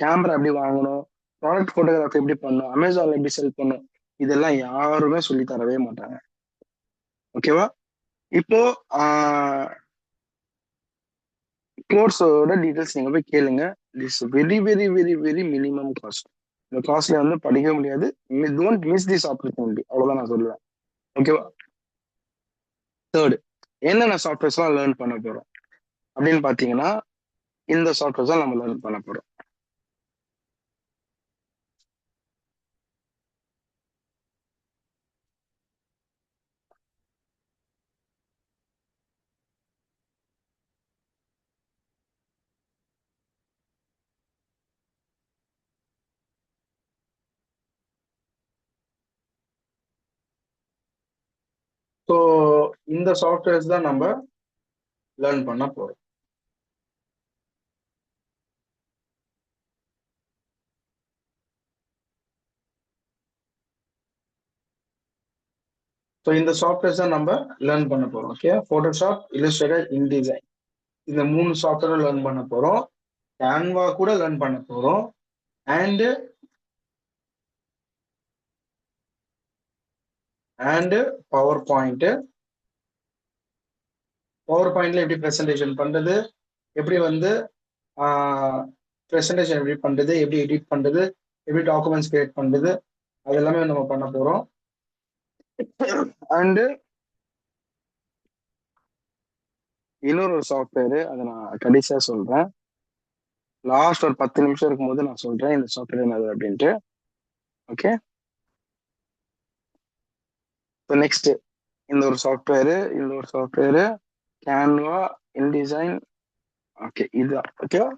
கேமரா எப்படி வாங்கணும், ப்ராடக்ட் போட்டோகிராஃபி எப்படி பண்ணும், அமேசான்ல எப்படி செல் பண்ணும், இதெல்லாம் யாருமே சொல்லி தரவே மாட்டாங்க. ஓகேவா? இப்போ கோர்ஸோட டீட்டெயில்ஸ் நீங்க போய் கேளுங்க. This very very very very minimum cost. இந்த காஸ்ட்ல வந்து படிக்க முடியாது. Don't miss this opportunity. அவ்வளவுதான் நான் சொல்லுவேன். ஓகேவா? தேர்டு, என்னென்ன சாஃப்ட்வேர்ஸ்லாம் லேர்ன் பண்ண போறோம் அப்படின்னு பாத்தீங்கன்னா, இந்த சாஃப்ட்வேர்ஸ் தான் நம்ம லேர்ன் பண்ண போறோம். ஸோ இந்த சாஃப்ட்வேர்ஸ் தான் நம்ம லேர்ன் பண்ண போறோம். ஸோ இந்த சாஃப்ட்வேர்ஸ் தான் நம்ம லேர்ன் பண்ண போறோம். ஓகே. போட்டோஷாப், இல்லஸ்ட்ரேட்டர், இன்டிசைன், இந்த 3 சாஃப்ட்வேர் லேர்ன் பண்ண போறோம். கேன்வா கூட லேர்ன் பண்ண போறோம். அண்ட் பவர் பாயிண்ட் பாயிண்ட்ல எப்படி ப்ரெசன்டேஷன் பண்றது, எப்படி வந்து ப்ரெசன்டேஷன் எப்படி பண்றது, எப்படி எடிட் பண்றது, எப்படி டாக்குமெண்ட்ஸ் கிரியேட் பண்றது, அது எல்லாமே நம்ம பண்ண போறோம். அண்டு இன்னொரு சாஃப்ட்வேர், அதை நான் கடைசியா சொல்றேன். லாஸ்ட் ஒரு 10 நிமிஷம் இருக்கும்போது நான் சொல்றேன் இந்த சாஃப்ட்வேர் என்னது அப்படின்ட்டு. ஓகே. இப்போ நெக்ஸ்ட் இந்த ஒரு சாஃப்ட்வேர் கேன்வா, இன்டிசைன். ஓகே, இதுதான். ஓகேவா?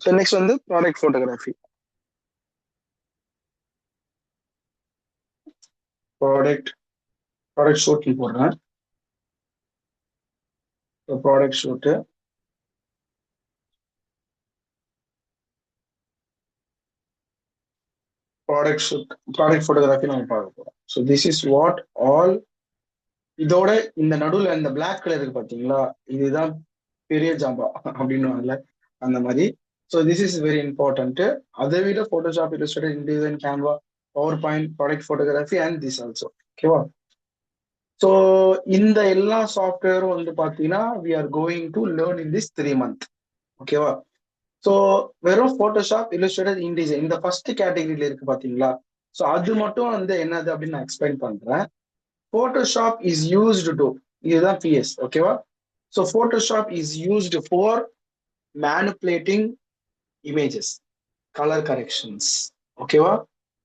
ஸோ நெக்ஸ்ட் வந்து ப்ராடக்ட் ஃபோட்டோகிராஃபி. ப்ராடக்ட் ஷூட் போடுறேன். ப்ராடக்ட் ஷூட்டு, ப்ராடக்ட் ஃபோட்டோகிராஃபி நம்ம பார்க்க போறோம். So this is what all. இதோட இந்த நடுவில் இந்த பிளாக் கலர் இருக்கு பாத்தீங்களா, இதுதான் பெரிய ஜாம்பா அப்படின்னு அந்த மாதிரி. So this is very important. அதை விட Photoshop, Illustrator, InDesign, Canva, PowerPoint, product photography and this also. ஓகேவா? ஸோ இந்த எல்லா சாஃப்ட்வேரும் வந்து பார்த்தீங்கன்னா we are going to learn in this 3 month. ஓகேவா? ஸோ வெறும் போட்டோஷாப், இல்லஸ்ட்ரேட்டர், இன்டிசைன் இந்த ஃபர்ஸ்ட் கேட்டகரியில இருக்கு பாத்தீங்களா? ஸோ அது மட்டும் வந்து என்னது அப்படின்னு நான் எக்ஸ்பிளைன் பண்றேன். போட்டோஷாப் இஸ் யூஸ்டு டு, இதுதான் பிஎஸ். ஓகேவா? So Photoshop is used for manipulating images, colour corrections. ஓகேவா?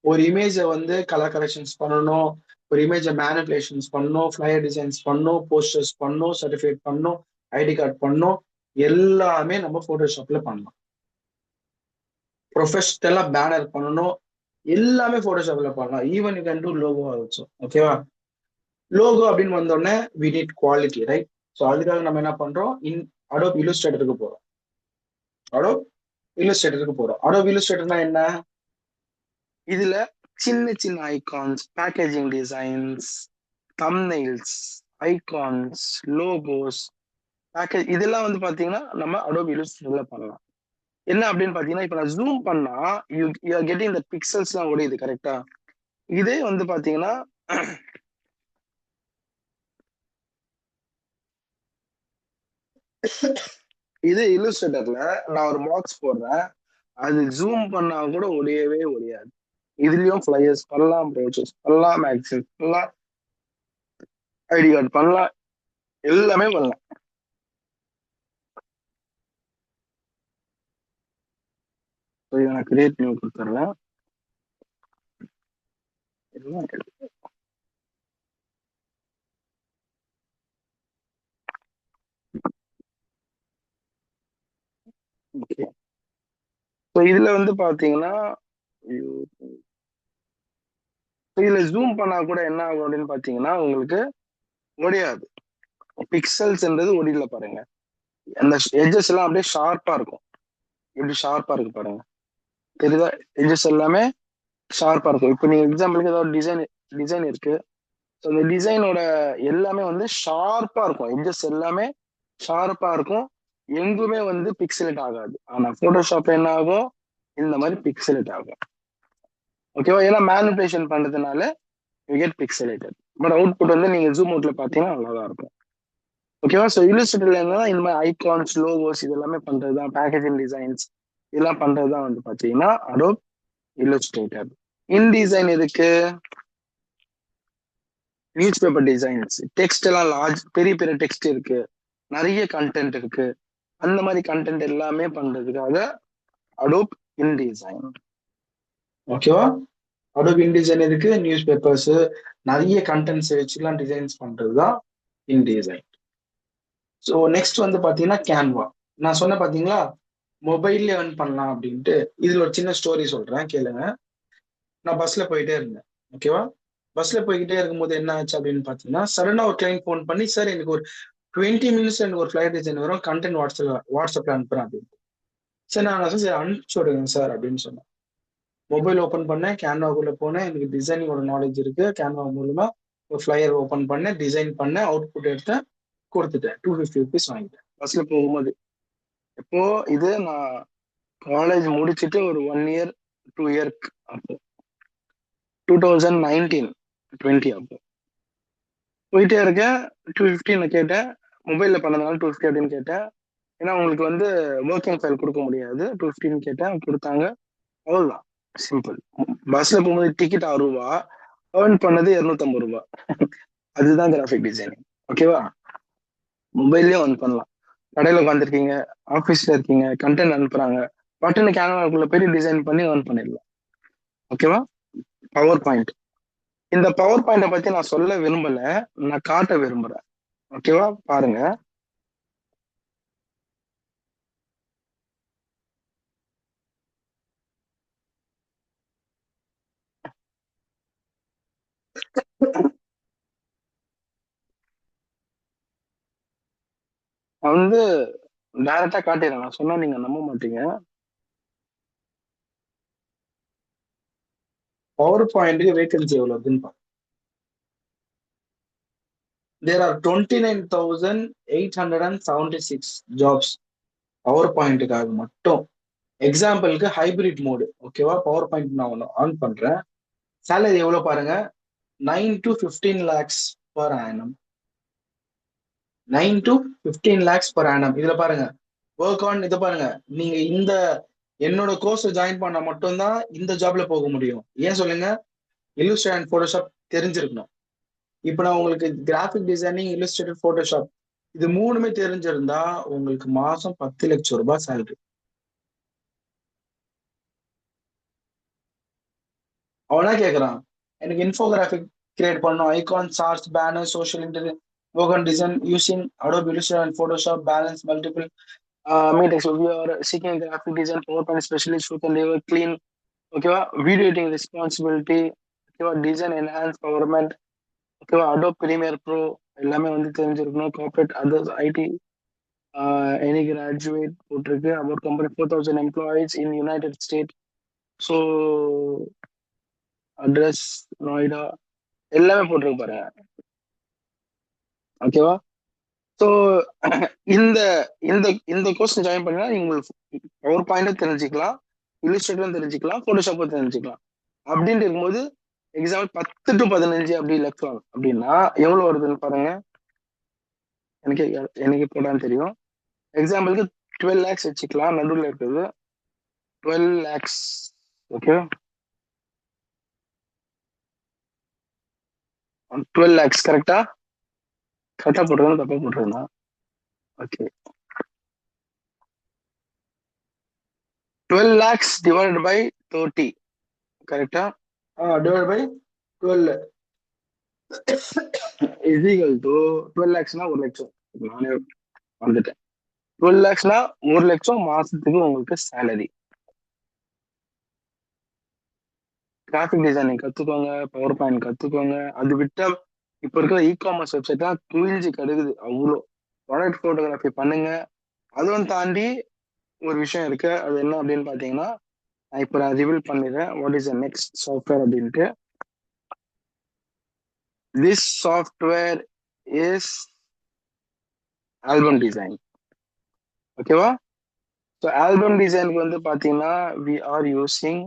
ஒரு இமேஜை வந்து கலர் கரெக்ஷன்ஸ் பண்ணணும், ஒரு இமேஜை மேனிப்புலேஷன்ஸ் பண்ணணும், ஃபிளையர் டிசைன்ஸ் பண்ணணும், போஸ்டர்ஸ் பண்ணணும், சர்டிஃபிகேட் பண்ணணும், ஐடி கார்டு பண்ணணும், எல்லாமே நம்ம போட்டோஷாப்ல பண்ணலாம். ப்ரொஃபஷனலா பேனர் பண்ணணும், எல்லாமே போட்டோஷாப்ல பண்ணலாம். Even you can do logo also. ஓகேவா? லோகோ அப்படின்னு வந்தோடனே we need quality, right? So அதுக்காக நம்ம என்ன பண்றோம், அடோப் இல்லஸ்ட்ரேட்டருக்கு போறோம். அடோப் இல்லஸ்ட்ரேட்டர்னா என்ன? இதுல சின்ன சின்ன icons, packaging designs, thumbnails, icons, logos, package இதெல்லாம் வந்து பாத்தீங்கன்னா நம்ம அடோப் இல்லஸ்ட்ரேட்டர்ல பண்ணலாம். என்ன அப்படின்னு பாத்தீங்கன்னா, இப்ப நான் ஜூம் பண்ணா யூ ஆர் கெட்டிங் இந்த பிக்சல்ஸ் எல்லாம் ஓடிது, கரெக்டா? இதே வந்து பாத்தீங்கன்னா இதே இல்லஸ்ட்ரேட்டர்ல நான் ஒரு பாக்ஸ் போடுறேன், அது ஜூம் பண்ணா கூட ஒடியவே ஒடியாது. இதுலயும் ஃபிளையர்ஸ் பண்ணலாம், ப்ரோச்சர்ஸ் பண்ணலாம், மேக்ஸின்ஸ் பண்ணலாம், ஐடி கார்டு பண்ணலாம், எல்லாமே பண்ணலாம். இதை நான் கிரியேட் பண்ணி கொடுத்துட்றேன். ஓகே. ஸோ இதுல வந்து பாத்தீங்கன்னா இதுல ஜூம் பண்ணா கூட என்ன ஆகும் அப்படின்னு பாத்தீங்கன்னா உங்களுக்கு ஒடியாது. பிக்சல்ஸ்ன்றது ஒடியில பாருங்க, அந்த எட்ஜஸ் எல்லாம் அப்படியே ஷார்ப்பா இருக்கும். எப்படி ஷார்ப்பா இருக்கு பாருங்க, தெரியுதா? எட்ஜஸ் எல்லாமே ஷார்ப்பா இருக்கும். இப்போ நீங்க எக்ஸாம்பிளுக்கு ஏதாவது டிசைன் இருக்கு, ஸோ இந்த டிசைனோட எல்லாமே வந்து ஷார்ப்பா இருக்கும், எட்ஜஸ் எல்லாமே ஷார்ப்பா இருக்கும், எங்குமே வந்து பிக்சலேட் ஆகாது. ஆனா போட்டோஷாப்ல என்ன ஆகும், இந்த மாதிரி பிக்சலேட் ஆகும். ஓகேவா? ஏன்னா மேனிபுலேஷன் பண்றதுனால you get pixelated. But output வந்து நீங்க ஜூம் அவுட்ல பாத்தீங்கன்னா நல்லாதான் இருக்கும். ஓகேவா? ஸோ இல்லஸ்ட்ரேட்டர்ல என்னன்னா இந்த மாதிரி ஐகான்ஸ், லோகோஸ் இது எல்லாமே பண்றதுதான், பேக்கேஜிங் டிசைன்ஸ் இதெல்லாம் பண்றதுதான் வந்து பாத்தீங்கன்னா அடோப் இல்லஸ்ட்ரேட்டர். இன்டிசைன் இருக்கு, நியூஸ் பேப்பர் டிசைன்ஸ், டெக்ஸ்ட் எல்லாம் லார்ஜ், பெரிய பெரிய டெக்ஸ்ட் இருக்கு, நிறைய கண்டென்ட் இருக்கு, அந்த மாதிரி கண்டென்ட் எல்லாமே பண்றதுக்காக அடோப் இன்டிசைன். ஓகேவா? அடோப் இன்டிசைன் இருக்கு, நியூஸ் பேப்பர்ஸ், நிறைய கண்டென்ட்ஸ் வச்சுலாம் டிசைன்ஸ் பண்றதுதான் இன்டிசைன். ஸோ நெக்ஸ்ட் வந்து பாத்தீங்கன்னா கேன்வா. நான் சொன்ன பாத்தீங்களா மொபைல்ல ஏர்ன் பண்ணலாம் அப்படின்ட்டு. இதுல ஒரு சின்ன ஸ்டோரி சொல்றேன், கேளுங்க. நான் பஸ்ல போயிட்டே இருந்தேன். ஓகேவா? பஸ்ல போய்கிட்டே இருக்கும்போது என்ன ஆச்சு அப்படின்னு பாத்தீங்கன்னா, சடனா ஒரு கிளைண்ட் ஃபோன் பண்ணி, சார் எனக்கு ஒரு 20 minutes எனக்கு ஒரு ஃபிளைட் டிசைன் வரும், கண்டென்ட் வாட்ஸ்அப்ல அனுப்புறேன் அப்படின்னு. சரி நான் சரி அனுப்பிச்சு விடுங்க சார் அப்படின்னு சொன்னேன். மொபைல் ஓப்பன் பண்ணேன், கேன்வாக்குள்ள போனேன், எனக்கு டிசைனிங்கோட நாலேஜ் இருக்கு, கேன்வா மூலமா ஒரு ஃபிளையர் ஓப்பன் பண்ணேன், டிசைன் பண்ணேன், அவுட்புட் எடுத்தேன், கொடுத்துட்டேன். 250 rupees வாங்கிட்டேன் பஸ்ல போகும்போது. இப்போ இது நான் காலேஜ் முடிச்சுட்டு ஒரு 1 year 2 year அப்போ 2019-20 அப்போ போயிட்டே இருக்கேன். 250 நான் கேட்டேன், மொபைல்ல பண்ணதுனால 250 அப்படின்னு கேட்டேன். ஏன்னா உங்களுக்கு வந்து ஒர்க்கிங் ஃபைல் கொடுக்க முடியாது, 250 கேட்டேன், கொடுத்தாங்க. அவ்வளவுதான், சிம்பிள். பஸ்ல போகும்போது டிக்கெட் 6 ரூபா, ஏர்ன் பண்ணது 250 ரூபா. அதுதான் கிராஃபிக் டிசைனிங். ஓகேவா? மொபைல்லயும் ஏர்ன் பண்ணலாம். கடையில உட்காந்துருக்கீங்க, ஆஃபீஸ்ல இருக்கீங்க, கண்டென்ட் அனுப்புறாங்க, பட்டுன்னு கேனவாக்குள்ள போய் டிசைன் பண்ணி ஏர்ன் பண்ணிடலாம். ஓகேவா? Power point. இந்த பவர் பாயிண்ட பத்தி நான் சொல்ல விரும்பல, நான் காட்ட விரும்புறேன். ஓகேவா? பாருங்க. நான் வந்து டைரக்டா காட்டிடுறேன், நான் சொன்னா நீங்க நம்ப மாட்டீங்க. பவர் பாயிண்ட்க்கு வேகன்சி எவ்வளவு இருக்குன்னு பாருங்க. There are 29,876 jobs பவர் பாயிண்ட்டுக்காக மட்டும். எக்ஸாம்பிளுக்கு ஹைபிரிட் மோடு, ஓகேவா? பவர் பாயிண்ட் நான் ஒன்று ஆன் பண்றேன். சேலரி எவ்வளவு பாருங்க, 9 to 15 lakhs per annum. 9 to 15 lakhs per annum. இதுல பாருங்க ஒர்க் ஆன், இதை பாருங்க. நீங்க இந்த என்னோட கோர்ஸ் ஜாயின் பண்ணா மட்டும்தான் இந்த ஜாப்ல போக முடியும். ஏன் சொல்லுங்க? இல்லுஸ்ட்ரேட் அண்ட் போட்டோஷாப் தெரிஞ்சிருக்கணும். இப்போ நான் உங்களுக்கு கிராஃபிக் டிசைனிங், இல்லுஸ்ட்ரேட்டட், போட்டோஷாப் இது மூணுமே தெரிஞ்சிருந்தா உங்களுக்கு மாசம் 10 லட்சம் ரூபாய் சேலரி. அவனா கேட்கறான், எனக்கு இன்ஃபோகிராஃபிக் கிரியேட் பண்ணணும், icon, charts, banner, social internet, logo design using Adobe Illustrator and Photoshop, balance multiple meetings. We are seeking graphic design power point specialist who can deliver clean, ஓகேவா, வீடியோ எடிட்டிங் ரெஸ்பான்சிபிலிட்டி, ஓகேவா, design enhance empowerment, ஓகேவா, Adobe Premiere Pro எல்லாமே வந்து தெரிஞ்சிருக்கணும். Corporate others IT, any graduate போட்டிருக்கு. About company 4000 employees in United State. So address Noida எல்லாமே போட்டிருக்கு பாருங்க, ஓகேவா? ஸோ இந்த இந்த இந்த கோர்ஸ் ஜாயின் பண்ணினா உங்களுக்கு பவர் பாயிண்டும் தெரிஞ்சுக்கலாம், இல்லுஸ்ட்ரேட்டரும் தெரிஞ்சுக்கலாம், போட்டோஷாப்பும் தெரிஞ்சுக்கலாம். அப்படின்ட்டு இருக்கும்போது எக்ஸாம்பிள் 10 to 15 அப்படி லெஃப்ட் அப்படின்னா எவ்வளவு வருதுன்னு பாருங்க. எனக்கு எனக்கு போடான்னு தெரியும். எக்ஸாம்பிளுக்கு 12 lakhs வச்சுக்கலாம், நடுவில் இருக்குது 12 lakhs. ஓகே, 12 lakhs கரெக்டா போட்டுருக்கணும், தப்பா போட்டுருக்கணும். ஓகே, 12 lakhs divided by 30 கரெக்டா? Divide by 12 is equal to 12 lakhsனா 1 லட்சம். நானே வந்துட்டேன். 12 lakhsனா 1 லட்சம் மாசத்துக்கு உங்களுக்கு சேலரி. கிராஃபிக் டிசைனிங் கத்துக்கோங்க, பவர் பாயிண்ட் கத்துக்கோங்க. அது விட்டா இப்ப இருக்கிற இ-காமர்ஸ் வெப்சைட் தான் குவிஞ்சு கடுகுது. அவ்வளோ ப்ராடக்ட் போட்டோகிராஃபி பண்ணுங்க. அதுவும் தாண்டி ஒரு விஷயம் இருக்கு, அது என்ன அப்படின்னு பாத்தீங்கன்னா, இப்போ நான் ரிவீல் பண்ணிடுறேன் what is the next software அப்படின்ட்டு. This software is album design, ஓகேவா? ஸோ ஆல்பம் டிசைனுக்கு வந்து பாத்தீங்கன்னா we are using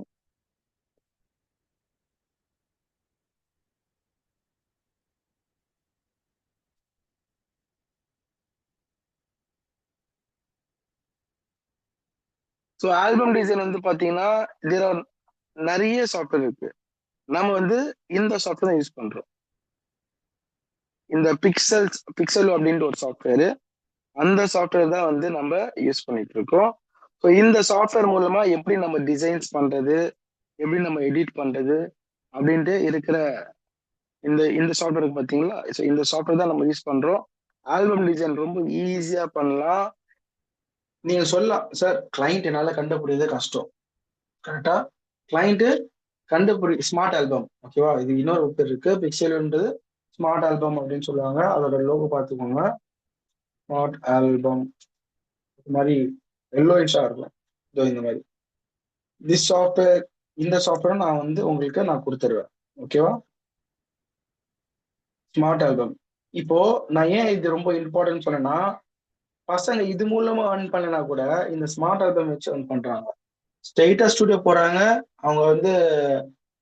so album design வந்து பாத்தீங்கன்னா இதுல நிறைய சாஃப்ட்வேர் இருக்கு. நம்ம வந்து இந்த சாஃப்ட்வேர் யூஸ் பண்றோம். இந்த பிக்சல் அப்படின்ட்டு ஒரு சாஃப்ட்வேர், அந்த சாஃப்ட்வேர் தான் வந்து நம்ம யூஸ் பண்ணிட்டு இருக்கோம். ஸோ இந்த சாஃப்ட்வேர் மூலமா எப்படி நம்ம டிசைன்ஸ் பண்றது, எப்படி நம்ம எடிட் பண்றது அப்படின்ட்டு இருக்கிற இந்த இந்த சாஃப்ட்வேர் பார்த்தீங்களா? ஸோ இந்த சாஃப்ட்வேர் தான் நம்ம யூஸ் பண்றோம். ஆல்பம் டிசைன் ரொம்ப ஈஸியா பண்ணலாம். நீங்க சொல்லலாம், சார் கிளைண்ட் என்னால கண்டுபிடிக்கிறது கஷ்டம். கரெக்டா? கிளைண்ட் ஸ்மார்ட் ஆல்பம், ஓகேவா? இது இன்னொரு பேர் இருக்கு, பிக்சல்ன்றது ஸ்மார்ட் ஆல்பம் அப்படின்னு சொல்லுவாங்க. அதோட லோகோ பார்த்துக்கோங்க, ஸ்மார்ட் ஆல்பம் மாதிரி எல்லோயிஷா இருக்கும். இதோ இந்த மாதிரி திஸ் சாஃப்ட்வேர், இந்த சாஃப்ட்வேர் நான் வந்து உங்களுக்கு நான் கொடுத்துருவேன், ஓகேவா? Smart album. இப்போ நான் ஏன் இது ரொம்ப இம்பார்ட்டன்ட் சொன்னேன்னா, பசங்க இது மூலமா earn பண்ணனா கூட இந்த ஸ்மார்ட் ஆல்பம் வச்சு earn பண்றாங்க. ஸ்ட்ரெயிட்டா ஸ்டுடியோ போறாங்க, அவங்க வந்து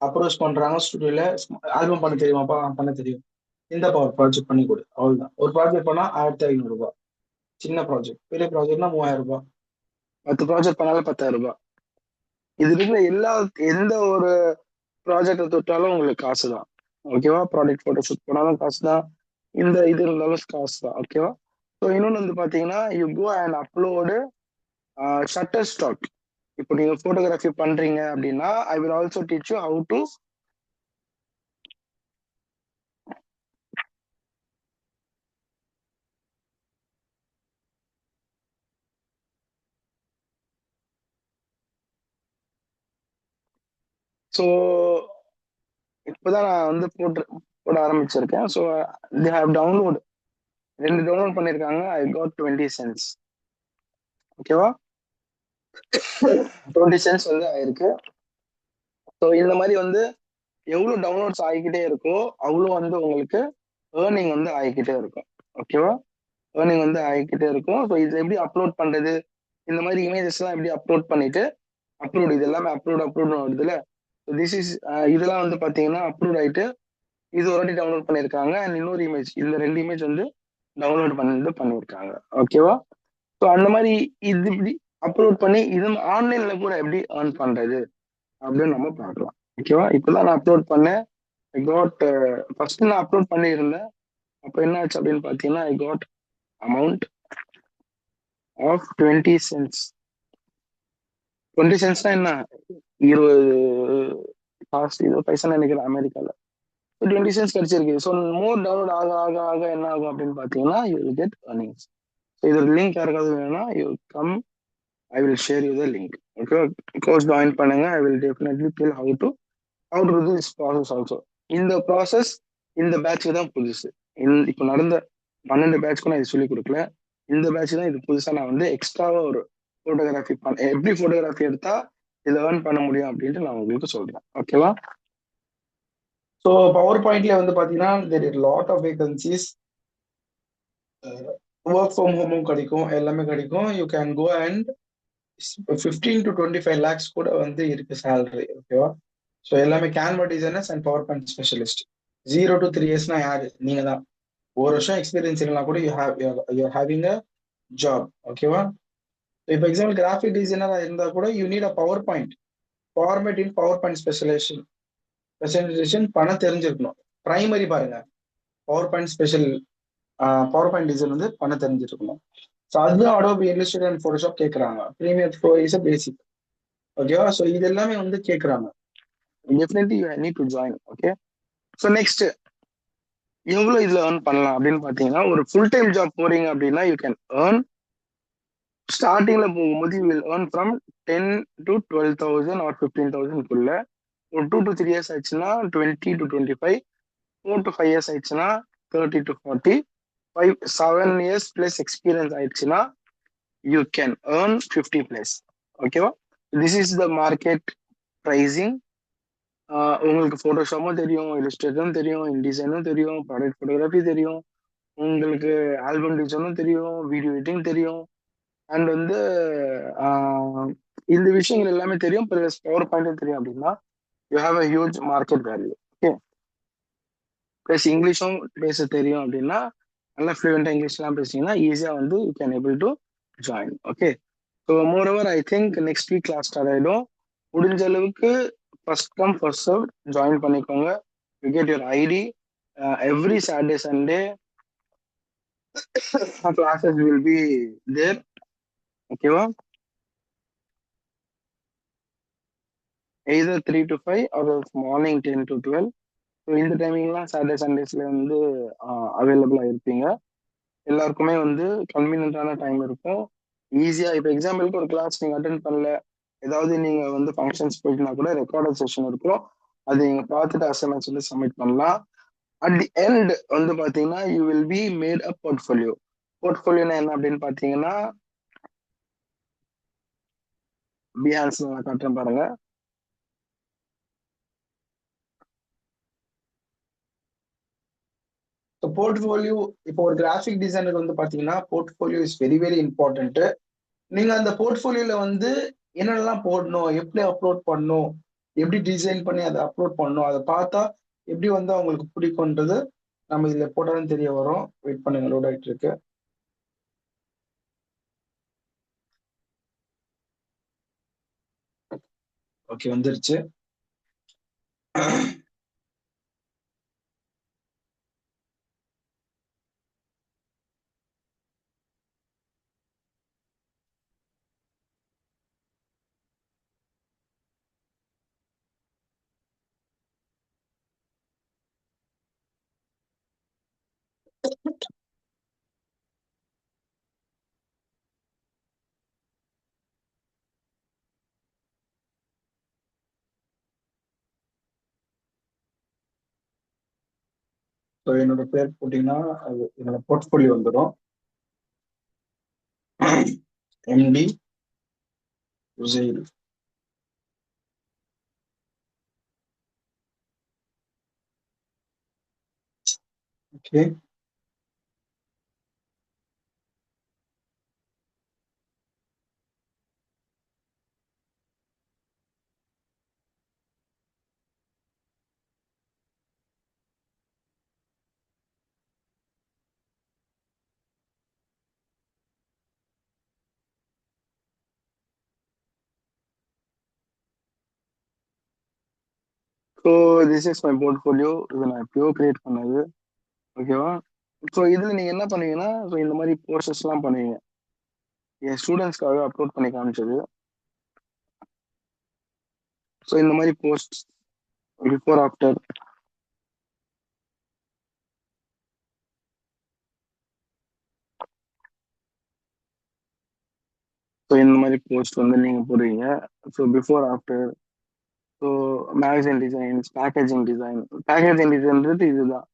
அப்ரோச் பண்றாங்க ஸ்டுடியோல, ஆல்பம் பண்ண தெரியுமாப்பா? பண்ண தெரியும், இந்த ப்ராஜெக்ட் பண்ணி கொடு, அவ்வளவுதான். ஒரு ப்ராஜெக்ட் பண்ணா 1500 ரூபாய், சின்ன ப்ராஜெக்ட். பெரிய ப்ராஜெக்ட்னா 3000 ரூபாய், 10 ப்ராஜெக்ட் பண்ணாலும் 10,000 ரூபாய். இது இருக்கிற எந்த ஒரு ப்ராஜெக்டை தொட்டாலும் உங்களுக்கு காசு தான், ஓகேவா? ப்ராடக்ட் போட்டோ ஷூட் பண்ணாலும் காசு தான், இந்த இது இருந்தாலும் காசு தான், ஓகேவா? ஸோ இன்னொன்று வந்து பார்த்தீங்கன்னா, you go and upload Shutterstock. இப்போ நீங்க போட்டோகிராஃபி பண்றீங்க அப்படின்னா, I will also teach you how to so இப்போதான் நான் வந்து போட ஆரம்பிச்சிருக்கேன். So they have download 2 download பண்ணியிருக்காங்க. ஐ காட் 20 cents, ஓகேவா? 20 cents வந்து ஆயிருக்கு. ஸோ இந்த மாதிரி வந்து எவ்வளோ டவுன்லோட்ஸ் ஆகிக்கிட்டே இருக்கோ அவ்வளோ வந்து உங்களுக்கு ஏர்னிங் வந்து ஆகிக்கிட்டே இருக்கும், ஓகேவா? ஏர்னிங் வந்து ஆகிக்கிட்டே இருக்கும். ஸோ இது எப்படி அப்லோட் பண்றது, இந்த மாதிரி இமேஜஸ் எல்லாம் எப்படி அப்லோட் பண்ணிட்டு அப்லோட் இது எல்லாமே அப்லோட் வருதுல. திஸ் இஸ் இதெல்லாம் வந்து பாத்தீங்கன்னா அப்லோட் ஆயிட்டு இது ஒரு வாட்டி டவுன்லோட் பண்ணியிருக்காங்க அண்ட் இன்னொரு இமேஜ் இந்த 2 இமேஜ் வந்து டவுன்லோட் பண்ணியிருக்காங்க. ஓகேவா? ஸோ அந்த மாதிரி இது இப்படி அப்லோட் பண்ணி இது ஆன்லைன்ல கூட எப்படி ஏர்ன் பண்றது அப்படின்னு நம்ம பார்க்கலாம். ஓகேவா? இப்பதான் நான் அப்லோட் பண்ணேன். ஐ காட் ஃபர்ஸ்ட் நான் அப்லோட் பண்ணியிருந்தேன். அப்போ என்ன ஆச்சு அப்படின்னு பார்த்தீங்கன்னா I got amount of 20 cents. 20 சென்ட்ஸ்னா என்ன, 20 காசு, 20 பைசா நினைக்கிறேன் அமெரிக்கால. 20 சென்ட்ஸ் கிடைச்சிருக்கு. ஸோ மோர் டவுன்லோட் ஆக ஆக ஆக என்ன ஆகும் அப்படின்னு பார்த்தீங்கன்னா you will get earnings. So இது லிங்க் யாருக்காவது வேணும்னா you come, I will share you the link. Okay, course join பண்ணுங்க. I will definitely tell how to do this process also. இந்த ப்ராசஸ் இந்த பேட்ச்க்கு தான் புதுசு. இப்போ நடந்த 12 பேட்ச்க்கு நான் இது சொல்லிக் கொடுக்கல. இந்த பேட்ச் தான் இது புதுசா நான் வந்து எக்ஸ்ட்ராவா ஒரு போட்டோகிராஃபி எப்படி போட்டோகிராஃபி எடுத்தா இதை ஏர்ன் பண்ண முடியும் அப்படின்ட்டு நான் உங்களுக்கு சொல்றேன். ஓகேவா? ஸோ பவர் பாயிண்ட்ல வந்து பாத்தீங்கன்னா there are lot of vacancies. Work from ஹோமும் கிடைக்கும், எல்லாமே கிடைக்கும். You can go and 15 to 25 lakhs கூட வந்து இருக்கு சேலரி. ஓகேவா? ஸோ எல்லாமே Canva designers and power point specialist. 0 to 3 yearsனா யாரு? நீங்க தான். ஒரு வருஷம் எக்ஸ்பீரியன்ஸ் இல்லைனா கூட யூ ஹேவிங் அ ஜாப். ஓகேவா? இப்போ எக்ஸாம்பிள் கிராஃபிக் டிசைனரா இருந்தா கூட you need a PowerPoint format in PowerPoint specialization பண்ண தெரிஞ்சிருக்கணும். பிரைமரி பாருங்க, PowerPoint PowerPoint design வந்து பண்ண தெரிஞ்சிருக்கணும். ஸோ அதுதான் அடோபி இல்லஸ்ட்ரேட்டர் அண்ட் ஃபோட்டோஷாப் கேட்குறாங்க. Premiere Pro is a basic. ஓகேவா? ஸோ இது எல்லாமே வந்து கேட்குறாங்க. Definitely you need to join. Okay, so next எவ்வளோ இதுல ஏர்ன் பண்ணலாம் அப்படின்னு பார்த்தீங்கன்னா, ஒரு ஃபுல் டைம் ஜாப் போறீங்க அப்படின்னா யூ கேன் ஏர்ன் ஸ்டார்டிங்ல போகும்போது you will earn from 10 to 12,000 or 15,000 ஒரு 2 to 3 years ஆயிடுச்சுன்னா 20 to 25, 4 to 5 years ஆயிடுச்சுன்னா 30 to 40, 7 years plus எக்ஸ்பீரியன்ஸ் ஆயிடுச்சுன்னா யூ கேன் ஏர்ன் 50 plus. ஓகேவா? This is the market pricing. உங்களுக்கு ஃபோட்டோஷாப்பும் தெரியும், இல்லஸ்ட்ரேட்டரும் தெரியும், இன்டிசைனும் தெரியும், ப்ராடக்ட் ஃபோட்டோகிராஃபி தெரியும், உங்களுக்கு ஆல்பம் டிசைனும் தெரியும், வீடியோ எடிட்டிங் தெரியும், அண்ட் வந்து இந்த விஷயங்கள் எல்லாமே தெரியும். ப்ளஸ் பவர் பாயிண்ட்டும் தெரியும் அப்படின்னா you have a huge market value. Okay, plus இங்கிலீஷும் பேச தெரியும் அப்படின்னா, நல்லா ஃப்ளூயண்டா இங்கிலீஷ்லாம் பேசிங்கன்னா ஈஸியாக வந்து you can able to join. Okay, so more over I think next week class start ஆகிடும். முடிஞ்ச அளவுக்கு first come first serve join பண்ணிக்கோங்க. You get your ID every Saturday Sunday classes will be there. ஓகேவா? Either 3 to 5 or morning 10 to 12. So இந்த டைமிங்லாம் Saturday சண்டேஸ்ல வந்து அவைலபிளாக இருப்பீங்க. எல்லாருக்குமே வந்து கன்வீனியன்டான டைம் இருக்கும். ஈஸியா இப்போ எக்ஸாம்பிளுக்கு ஒரு கிளாஸ் நீங்க அட்டென்ட் பண்ணல, ஏதாவது நீங்க வந்து ஃபங்க்ஷன்ஸ் போயிட்டுனா கூட ரெக்கார்டட் செஷன் இருக்கும். அது நீங்க பார்த்துட்டு அசைன்மெண்ட்ஸ் வந்து சப்மிட் பண்ணலாம். அட் தி எண்ட் வந்து பாத்தீங்கன்னா you will be made a portfolio. போர்ட்ஃபோலியோனா என்ன அப்படின்னு பாத்தீங்கன்னா, பிஹான்ஸ்ல நான் காட்டுறேன் பாருங்க. போர்ட்ஃபோலியோ, இப்போ ஒரு கிராஃபிக் டிசைனர் வந்து பாத்தீங்கன்னா portfolio is very very important. நீங்க அந்த போர்ட்ஃபோலியோல வந்து என்னென்னலாம் போடணும், எப்படி அப்லோட் பண்ணணும், எப்படி டிசைன் பண்ணி அதை அப்லோட் பண்ணணும், அதை பார்த்தா எப்படி வந்து அவங்களுக்கு பிடிக்கும்ன்றது நம்ம இதுல போட்டாலும் தெரிய வரும். வெயிட் பண்ணுங்க, லோட் ஆயிட்டு இருக்கு. ஓகே, வந்துருச்சு. ஸோ என்னோட பேர் போட்டீங்கன்னா அது என்னோட போர்ட்ஃபோலியோ வந்துடும். எம்டி உசைல். Okay, so this is my portfolio. இதை நான் எப்பயோ கிரியேட் பண்ணது. ஓகேவா? ஸோ இதில் நீங்கள் என்ன பண்ணுவீங்கன்னா, ஸோ இந்த மாதிரி போஸ்டர்ஸ்லாம் பண்ணுவீங்க. என் ஸ்டூடெண்ட்ஸ்க்காக அப்லோட் பண்ணி காமிச்சது. ஸோ இந்த மாதிரி போஸ்ட் பிஃபோர் ஆஃப்டர். ஸோ இந்த மாதிரி போஸ்ட் வந்து நீங்கள் போடுவீங்க. So before after. So magazine designs, packaging design. Packaging டிசைன்றது இதுதான்.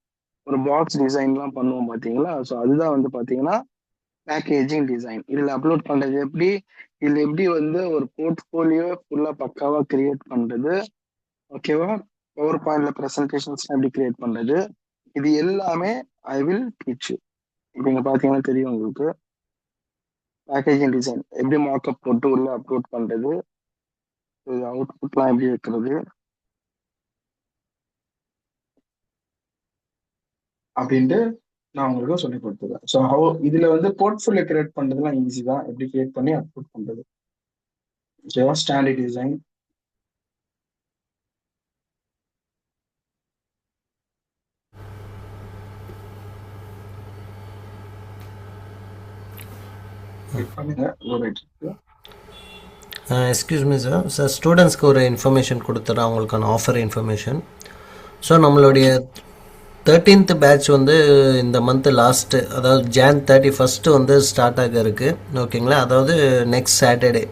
ஒரு பாக்ஸ் டிசைன்லாம் பண்ணுவோம் பார்த்தீங்களா? ஸோ அதுதான் வந்து பார்த்தீங்கன்னா பேக்கேஜிங் டிசைன். இதில் அப்லோட் பண்ணுறது எப்படி, இதில் எப்படி வந்து ஒரு போர்ட்ஃபோலியோ ஃபுல்லாக பக்காவாக கிரியேட் பண்ணுறது. ஓகேவா? பவர் பாயிண்ட்ல ப்ரெசன்டேஷன்ஸ் எப்படி கிரியேட் பண்ணுறது, இது எல்லாமே ஐ வில் டீச் யூ. இப்போ இங்கே பார்த்தீங்கன்னா தெரியும் உங்களுக்கு. பேக்கேஜிங் டிசைன் எப்படி மார்க்அப் போட்டு உள்ள அப்லோட் பண்ணுறது, இது அவுட்புட்லாம் எப்படி வைக்கிறது அப்படின்ட்டு நான் உங்களுக்கு சொல்லி கொடுத்துருக்கேன். ஸோ இதுல வந்து போர்ட்ஃபோலியோ கிரியேட் பண்றதுலாம் ஈஸி தான். எப்படி கிரியேட் பண்ணி அப்லோட் பண்றது. ஓகேவா? Standard design. பண்ணுங்க. Excuse me sir. சார் ஸ்டூடெண்ட்ஸ்க்கு ஒரு இன்ஃபர்மேஷன் கொடுத்துட்றேன், அவங்களுக்கான ஆஃபர் இன்ஃபர்மேஷன். ஸோ நம்மளுடைய 13th பேட்ச் வந்து இந்த மந்த்து லாஸ்ட்டு, அதாவது Jan 31 வந்து ஸ்டார்ட் ஆக இருக்குது. ஓகேங்களா? அதாவது நெக்ஸ்ட் சாட்டர்டே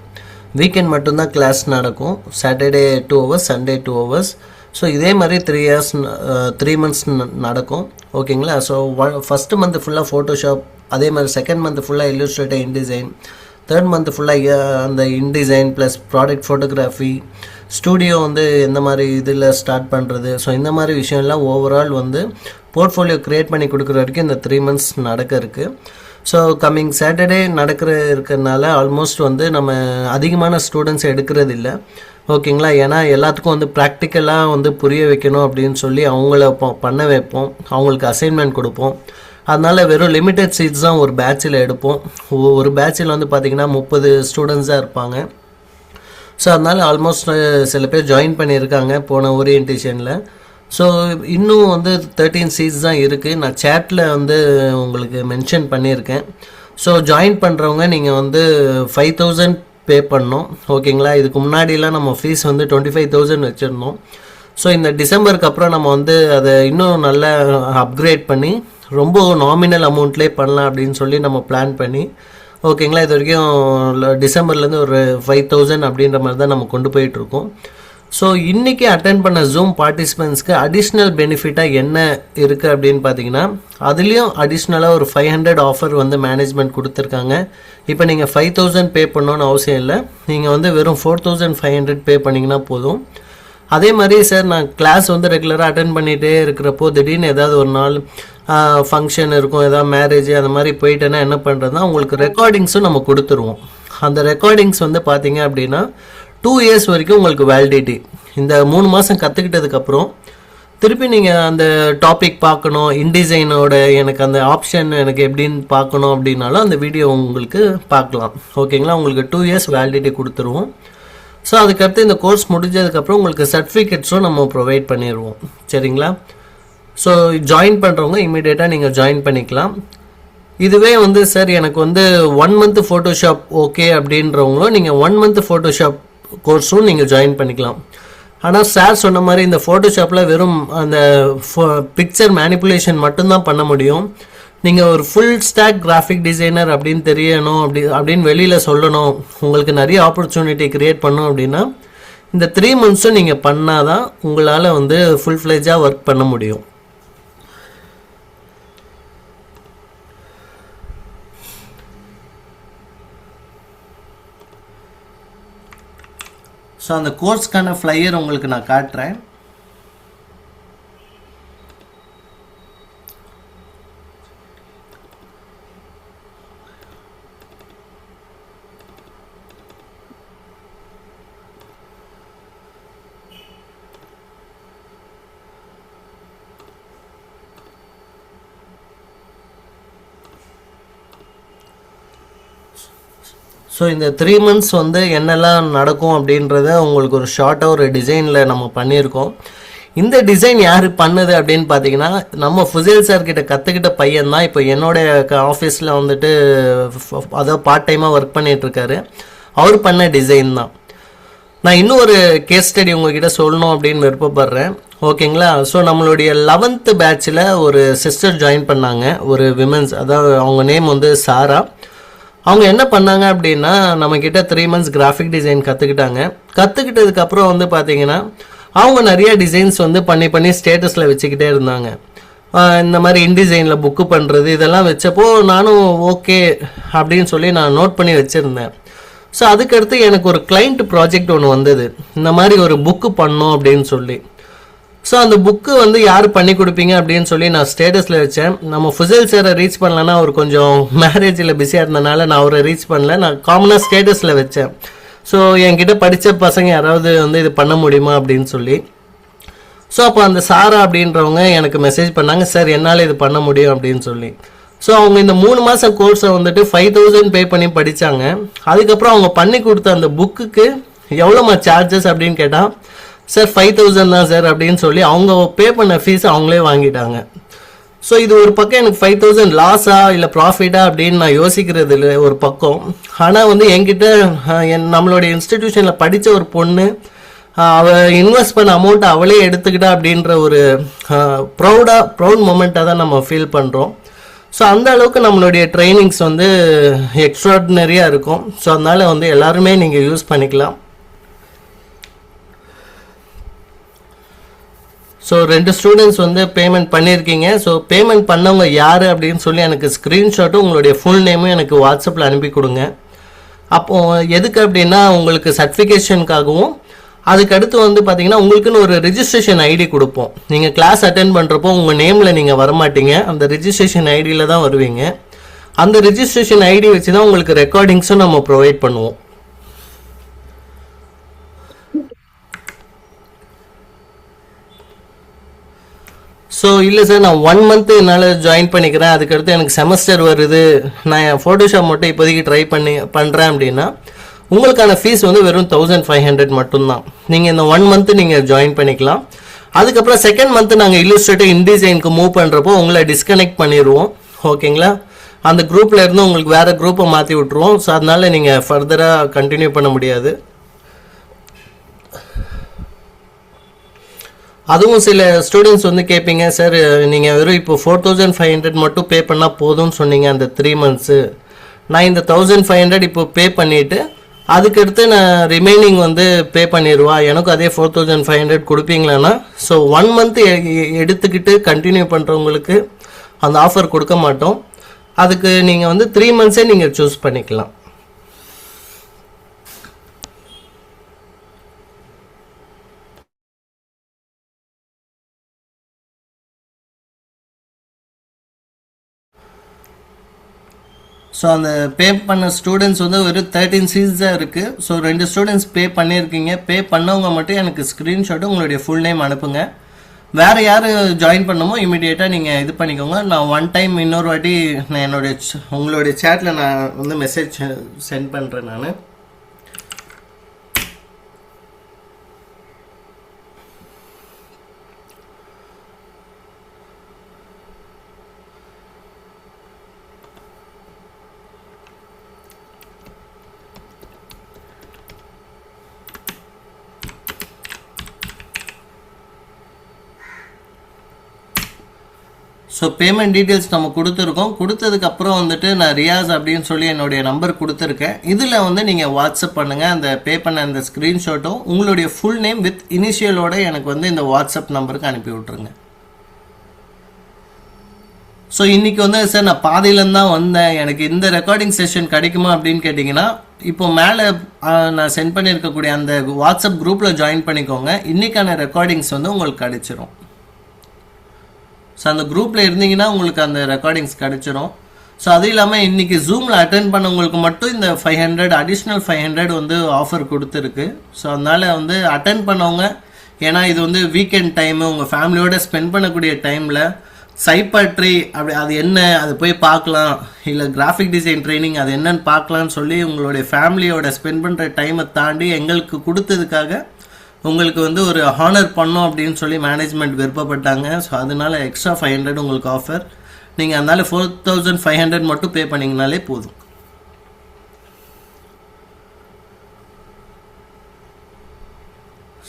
வீக்கெண்ட் மட்டும்தான் கிளாஸ் நடக்கும். Saturday 2 hours, Sunday 2 hours. So இதே மாதிரி 3 months நடக்கும். ஓகேங்களா? ஸோ ஃபஸ்ட்டு மந்த் ஃபுல்லாக ஃபோட்டோஷாப், அதே மாதிரி செகண்ட் மந்த் ஃபுல்லாக இல்லுஸ்ட்ரேட்டர், இன்டிசைன், தேர்ட் மந்த் ஃபுல்லாக அந்த InDesign plus product photography, studio வந்து எந்த மாதிரி இதில் ஸ்டார்ட் பண்ணுறது. ஸோ இந்த மாதிரி விஷயம்லாம் ஓவரால் வந்து போர்ட்ஃபோலியோ க்ரியேட் பண்ணி கொடுக்குற வரைக்கும் இந்த 3 months நடக்க இருக்குது. ஸோ கம்மிங் சாட்டர்டே இருக்கிறதுனால ஆல்மோஸ்ட் வந்து நம்ம அதிகமான ஸ்டூடெண்ட்ஸ் எடுக்கிறது இல்லை. ஓகேங்களா? ஏன்னா எல்லாத்துக்கும் வந்து ப்ராக்டிக்கலாக வந்து புரிய வைக்கணும் அப்படின்னு சொல்லி அவங்கள பண்ண வைப்போம், அவங்களுக்கு அசைன்மெண்ட் கொடுப்போம். அதனால் வெறும் லிமிட்டட் சீட்ஸ் தான் ஒரு பேட்சில் எடுப்போம். ஒரு பேட்சில் வந்து பார்த்திங்கன்னா 30 ஸ்டூடெண்ட்ஸ் தான் இருப்பாங்க. ஸோ அதனால் ஆல்மோஸ்ட் சில பேர் ஜாயின் பண்ணியிருக்காங்க போன ஓரியன்டேஷனில். ஸோ இன்னும் வந்து 13 சீட்ஸ் தான் இருக்குது. நான் சேட்டில் வந்து உங்களுக்கு மென்ஷன் பண்ணியிருக்கேன். ஸோ ஜாயின் பண்ணுறவங்க நீங்கள் வந்து 5000 பே பண்ணோம். ஓகேங்களா? இதுக்கு முன்னாடிலாம் நம்ம ஃபீஸ் வந்து 25,000 வச்சுருந்தோம். ஸோ இந்த டிசம்பருக்கு அப்புறம் நம்ம வந்து அதை இன்னும் நல்லா அப்கிரேட் பண்ணி ரொம்ப நாமினல் அமௌண்ட்லேயே பண்ணலாம் அப்படின்னு சொல்லி நம்ம பிளான் பண்ணி, ஓகேங்களா, இது வரைக்கும் டிசம்பர்லேருந்து ஒரு 5,000 அப்படின்ற மாதிரி தான் நம்ம கொண்டு போயிட்டுருக்கோம். ஸோ இன்றைக்கி அட்டென்ட் பண்ண ஜூம் பார்ட்டிசிபெண்ட்ஸ்க்கு அடிஷ்னல் பெனிஃபிட்டாக என்ன இருக்குது அப்படின்னு பார்த்தீங்கன்னா, அதுலேயும் அடிஷ்னலாக ஒரு 500 ஆஃபர் வந்து மேனேஜ்மெண்ட் கொடுத்துருக்காங்க. இப்போ நீங்கள் 5,000 பே பண்ணணுன்னு அவசியம் இல்லை. நீங்கள் வந்து வெறும் 4,500 பே பண்ணிங்கன்னா போதும். அதே மாதிரி சார், நான் கிளாஸ் வந்து ரெகுலராக அட்டென்ட் பண்ணிகிட்டே இருக்கிறப்போ திடீர்னு ஏதாவது ஒரு நாள் ஃபங்க்ஷன் இருக்கும், ஏதாவது மேரேஜ் அந்த மாதிரி போயிட்டேன்னா என்ன பண்ணுறதுனா, உங்களுக்கு ரெக்கார்டிங்ஸும் நம்ம கொடுத்துருவோம். அந்த ரெக்கார்டிங்ஸ் வந்து பார்த்தீங்க அப்படின்னா 2 years வரைக்கும் உங்களுக்கு வேலிடிட்டி. இந்த 3 மாதம் கற்றுக்கிட்டதுக்கப்புறம் திருப்பி நீங்கள் அந்த டாபிக் பார்க்கணும், இன்டிசைனோட எனக்கு அந்த ஆப்ஷன் எனக்கு எப்படின்னு பார்க்கணும் அப்படின்னாலும் அந்த வீடியோ உங்களுக்கு பார்க்கலாம். ஓகேங்களா? உங்களுக்கு 2 years வேலிடிட்டி கொடுத்துருவோம். ஸோ அதுக்கடுத்து இந்த கோர்ஸ் முடிஞ்சதுக்கப்புறம் உங்களுக்கு சர்டிஃபிகேட்ஸும் நம்ம ப்ரொவைட் பண்ணிடுவோம். சரிங்களா? ஸோ ஜாயின் பண்ணுறவங்க இமீடியட்டாக நீங்கள் ஜாயின் பண்ணிக்கலாம். இதுவே வந்து சார் எனக்கு வந்து 1 month ஃபோட்டோஷாப் ஓகே அப்படின்றவங்களும் நீங்கள் 1 month ஃபோட்டோஷாப் கோர்ஸும் நீங்கள் ஜாயின் பண்ணிக்கலாம். ஆனால் சார் சொன்ன மாதிரி இந்த ஃபோட்டோஷாப்பில் வெறும் அந்த பிக்சர் மேனிப்புலேஷன் மட்டும்தான் பண்ண முடியும். நீங்கள் ஒரு ஃபுல் ஸ்டாக் கிராஃபிக் டிசைனர் அப்படின்னு தெரியணும் அப்படின்னு வெளியில் சொல்லணும், உங்களுக்கு நிறைய ஆப்பர்ச்சுனிட்டி க்ரியேட் பண்ணணும் அப்படின்னா இந்த 3 months நீங்கள் பண்ணால் தான் உங்களால் வந்து ஃபுல் ஃப்ளெஜாக ஒர்க் பண்ண முடியும். ஸோ அந்த கோர்ஸ்க்கான ஃப்ளையர் உங்களுக்கு நான் காட்டுறேன். ஸோ இந்த 3 months வந்து என்னெல்லாம் நடக்கும் அப்படின்றத உங்களுக்கு ஒரு ஷார்ட்டாக ஒரு டிசைனில் நம்ம பண்ணியிருக்கோம். இந்த டிசைன் யார் பண்ணுது அப்படின்னு பார்த்தீங்கன்னா நம்ம ஃபுசேல் சார் கிட்ட கற்றுக்கிட்ட பையன் தான் இப்போ என்னோட ஆஃபீஸில் வந்துட்டு அதாவது பார்ட் டைமாக ஒர்க் பண்ணிட்டு இருக்காரு. அவர் பண்ண டிசைன் தான். நான் இன்னும் ஒரு கேஸ் ஸ்டடி உங்ககிட்ட சொல்லணும் அப்படின்னு விருப்பப்படுறேன். ஓகேங்களா? ஸோ நம்மளுடைய 11th பேட்சில் ஒரு சிஸ்டர் ஜாயின் பண்ணாங்க, ஒரு விமென்ஸ், அதாவது அவங்க நேம் வந்து சாரா. அவங்க என்ன பண்ணாங்க அப்படின்னா நம்மக்கிட்ட 3 months கிராஃபிக் டிசைன் கற்றுக்கிட்டாங்க. கற்றுக்கிட்டதுக்கப்புறம் வந்து பார்த்தீங்கன்னா அவங்க நிறைய டிசைன்ஸ் வந்து பண்ணி ஸ்டேட்டஸில் வச்சுக்கிட்டே இருந்தாங்க. இந்த மாதிரி இன்டிசைனில் புக்கு பண்ணுறது இதெல்லாம் வச்சப்போ நானும் ஓகே அப்படின்னு சொல்லி நான் நோட் பண்ணி வச்சுருந்தேன். ஸோ அதுக்கடுத்து எனக்கு ஒரு கிளைண்ட் ப்ராஜெக்ட் ஒன்று வந்தது, இந்த மாதிரி ஒரு புக்கு பண்ணோம் அப்படின்னு சொல்லி. ஸோ அந்த புக்கு வந்து யார் பண்ணி கொடுப்பீங்க அப்படின்னு சொல்லி நான் ஸ்டேட்டஸில் வச்சேன். நம்ம ஃபுசேல் சாரை ரீச் பண்ணலன்னா அவர் கொஞ்சம் மேரேஜில் பிஸியாக இருந்தனால நான் அவரை ரீச் பண்ணல. நான் காமனாக ஸ்டேட்டஸில் வச்சேன். ஸோ என்கிட்ட படித்த பசங்க யாராவது வந்து இது பண்ண முடியுமா அப்படின்னு சொல்லி. ஸோ அப்போ அந்த சாரா அப்படின்றவங்க எனக்கு மெசேஜ் பண்ணாங்க, சார் என்னால் இது பண்ண முடியும் அப்படின்னு சொல்லி. ஸோ அவங்க இந்த 3 மாதம் கோர்ஸை வந்துட்டு 5000 பே பண்ணி படித்தாங்க. அதுக்கப்புறம் அவங்க பண்ணி கொடுத்த அந்த புக்குக்கு எவ்வளோமா சார்ஜஸ் அப்படின்னு கேட்டால், சார் 5000 தான் சார் அப்படின்னு சொல்லி அவங்க பே பண்ண ஃபீஸ் அவங்களே வாங்கிட்டாங்க. ஸோ இது ஒரு பக்கம் எனக்கு 5000 லாஸா இல்லை ப்ராஃபிட்டா அப்படின்னு நான் யோசிக்கிறது இல்லை ஒரு பக்கம். ஆனால் வந்து என்கிட்ட நம்மளுடைய இன்ஸ்டிடியூஷனில் படித்த ஒரு பொண்ணு அவள் இன்வெஸ்ட் பண்ண அமௌண்ட்டை அவளே எடுத்துக்கிட்டா அப்படின்ற ஒரு ப்ரௌட் மொமெண்ட்டாக தான் நம்ம ஃபீல் பண்ணுறோம். ஸோ அந்த அளவுக்கு நம்மளுடைய ட்ரைனிங்ஸ் வந்து எக்ஸ்ட்ராடினரியாக இருக்கும். ஸோ அதனால் வந்து எல்லாருமே நீங்கள் யூஸ் பண்ணிக்கலாம். ஸோ 2 ஸ்டூடெண்ட்ஸ் வந்து பேமெண்ட் பண்ணியிருக்கீங்க. ஸோ பேமெண்ட் பண்ணவங்க யார் அப்படின்னு சொல்லி எனக்கு ஸ்க்ரீன்ஷாட்டும் உங்களுடைய ஃபுல் நேமும் எனக்கு வாட்ஸ்அப்பில் அனுப்பி கொடுங்க. அப்போது எதுக்கு அப்படின்னா உங்களுக்கு சர்டிஃபிகேஷனுக்காகவும், அதுக்கடுத்து வந்து பார்த்தீங்கன்னா உங்களுக்குன்னு ஒரு ரிஜிஸ்ட்ரேஷன் ஐடி கொடுப்போம். நீங்கள் கிளாஸ் அட்டென்ட் பண்ணுறப்போ உங்கள் நேமில் நீங்கள் வரமாட்டீங்க, அந்த ரிஜிஸ்ட்ரேஷன் ஐடியில் தான் வருவீங்க. அந்த ரிஜிஸ்ட்ரேஷன் ஐடி வச்சு தான் உங்களுக்கு ரெக்கார்டிங்ஸும் நம்ம ப்ரொவைட் பண்ணுவோம். ஸோ இல்லை சார் நான் 1 month என்னால் ஜாயின் பண்ணிக்கிறேன், அதுக்கடுத்து எனக்கு செமஸ்டர் வருது, நான் ஃபோட்டோஷாப் மட்டும் இப்போதைக்கு ட்ரை பண்ணுறேன் அப்படின்னா உங்களுக்கான ஃபீஸ் வந்து வெறும் 1500 மட்டும்தான். நீங்கள் இந்த 1 month நீங்கள் ஜாயின் பண்ணிக்கலாம். அதுக்கப்புறம் 2nd month நாங்கள் இல்லுஸ்ட்ரேட்டர் இன்டிசைனுக்கு மூவ் பண்ணுறப்போ உங்களை டிஸ்கனெக்ட் பண்ணிடுவோம். ஓகேங்களா? அந்த குரூப்பில் இருந்து உங்களுக்கு வேறு குரூப்பை மாற்றி விட்ருவோம். ஸோ அதனால் நீங்கள் ஃபர்தராக கண்டினியூ பண்ண முடியாது. அதுவும் சில ஸ்டூடெண்ட்ஸ் வந்து கேட்பீங்க, சார் நீங்கள் வெறும் இப்போ 4500 மட்டும் பே பண்ணால் போதும்னு சொன்னீங்க அந்த 3 months. நான் இந்த 1500 இப்போ பே பண்ணிவிட்டு அதுக்கடுத்து நான் ரிமைனிங் வந்து பே பண்ணிடுவா, எனக்கும் அதே 4500 கொடுப்பீங்களான்னா, ஸோ 1 month எடுத்துக்கிட்டு கண்டினியூ பண்ணுறவங்களுக்கு அந்த ஆஃபர் கொடுக்க மாட்டோம். அதுக்கு நீங்கள் வந்து 3 months நீங்கள் சூஸ் பண்ணிக்கலாம். ஸோ அந்த பே பண்ண ஸ்டூடெண்ட்ஸ் வந்து ஒரு 13 seats தான் இருக்குது. ஸோ 2 ஸ்டூடெண்ட்ஸ் பே பண்ணியிருக்கீங்க. பே பண்ணவங்க மட்டும் எனக்கு ஸ்க்ரீன்ஷாட்டு உங்களுடைய ஃபுல் நேம் அனுப்புங்க. வேறு யார் ஜாயின் பண்ணமோ இமீடியட்டாக நீங்கள் இது பண்ணிக்கோங்க. நான் 1 time இன்னொரு வாட்டி நான் உங்களுடைய சேட்டில் நான் வந்து மெசேஜ் சென்ட் பண்ணுறேன் நான். ஸோ பேமெண்ட் டீட்டெயில்ஸ் நம்ம கொடுத்துருக்கோம். கொடுத்ததுக்கப்புறம் வந்துட்டு நான் ரியாஸ் அப்படின்னு சொல்லி என்னுடைய நம்பர் கொடுத்துருக்கேன். இதில் வந்து நீங்கள் வாட்ஸ்அப் பண்ணுங்கள். அந்த பே பண்ண அந்த ஸ்க்ரீன்ஷாட்டும் உங்களுடைய ஃபுல் நேம் வித் இனிஷியலோட எனக்கு வந்து இந்த வாட்ஸ்அப் நம்பருக்கு அனுப்பி விட்ருங்க. ஸோ இன்றைக்கி வந்து சார் நான் பாதியிலேருந்து தான் வந்தேன், எனக்கு இந்த ரெக்கார்டிங் செஷன் கிடைக்குமா அப்படின்னு கேட்டிங்கன்னா, இப்போ மேலே நான் சென்ட் பண்ணியிருக்கக்கூடிய அந்த வாட்ஸ்அப் குரூப்பில் ஜாயின் பண்ணிக்கோங்க. இன்றைக்கான ரெக்கார்டிங்ஸ் வந்து உங்களுக்கு கிடைச்சிரும். ஸோ அந்த குரூப்பில் இருந்தீங்கன்னா உங்களுக்கு அந்த ரெக்கார்டிங்ஸ் கிடச்சிரும். ஸோ அதுவும் இல்லாமல் இன்றைக்கி ஜூமில் அட்டென்ட் பண்ணவங்களுக்கு மட்டும் இந்த 500 அடிஷ்னல் 500 வந்து ஆஃபர் கொடுத்துருக்கு. ஸோ அதனால் வந்து அட்டென்ட் பண்ணவங்க, ஏன்னா இது வந்து வீக்கெண்ட் டைமு, உங்கள் ஃபேமிலியோட ஸ்பெண்ட் பண்ணக்கூடிய டைமில் சைப்பாட்ரி அப்படி அது என்ன அது போய் பார்க்கலாம், இல்லை கிராஃபிக் டிசைன் ட்ரைனிங் அது என்னன்னு பார்க்கலான்னு சொல்லி உங்களுடைய ஃபேமிலியோட ஸ்பெண்ட் பண்ணுற டைமை தாண்டி எங்களுக்கு கொடுத்ததுக்காக உங்களுக்கு வந்து ஒரு ஹானர் பண்ணோம் அப்படின்னு சொல்லி மேனேஜ்மெண்ட் விருப்பப்பட்டாங்க. ஸோ அதனால எக்ஸ்ட்ரா 500 உங்களுக்கு ஆஃபர். நீங்கள் அதனால 4500 மட்டும் பே பண்ணிங்கனாலே போதும்.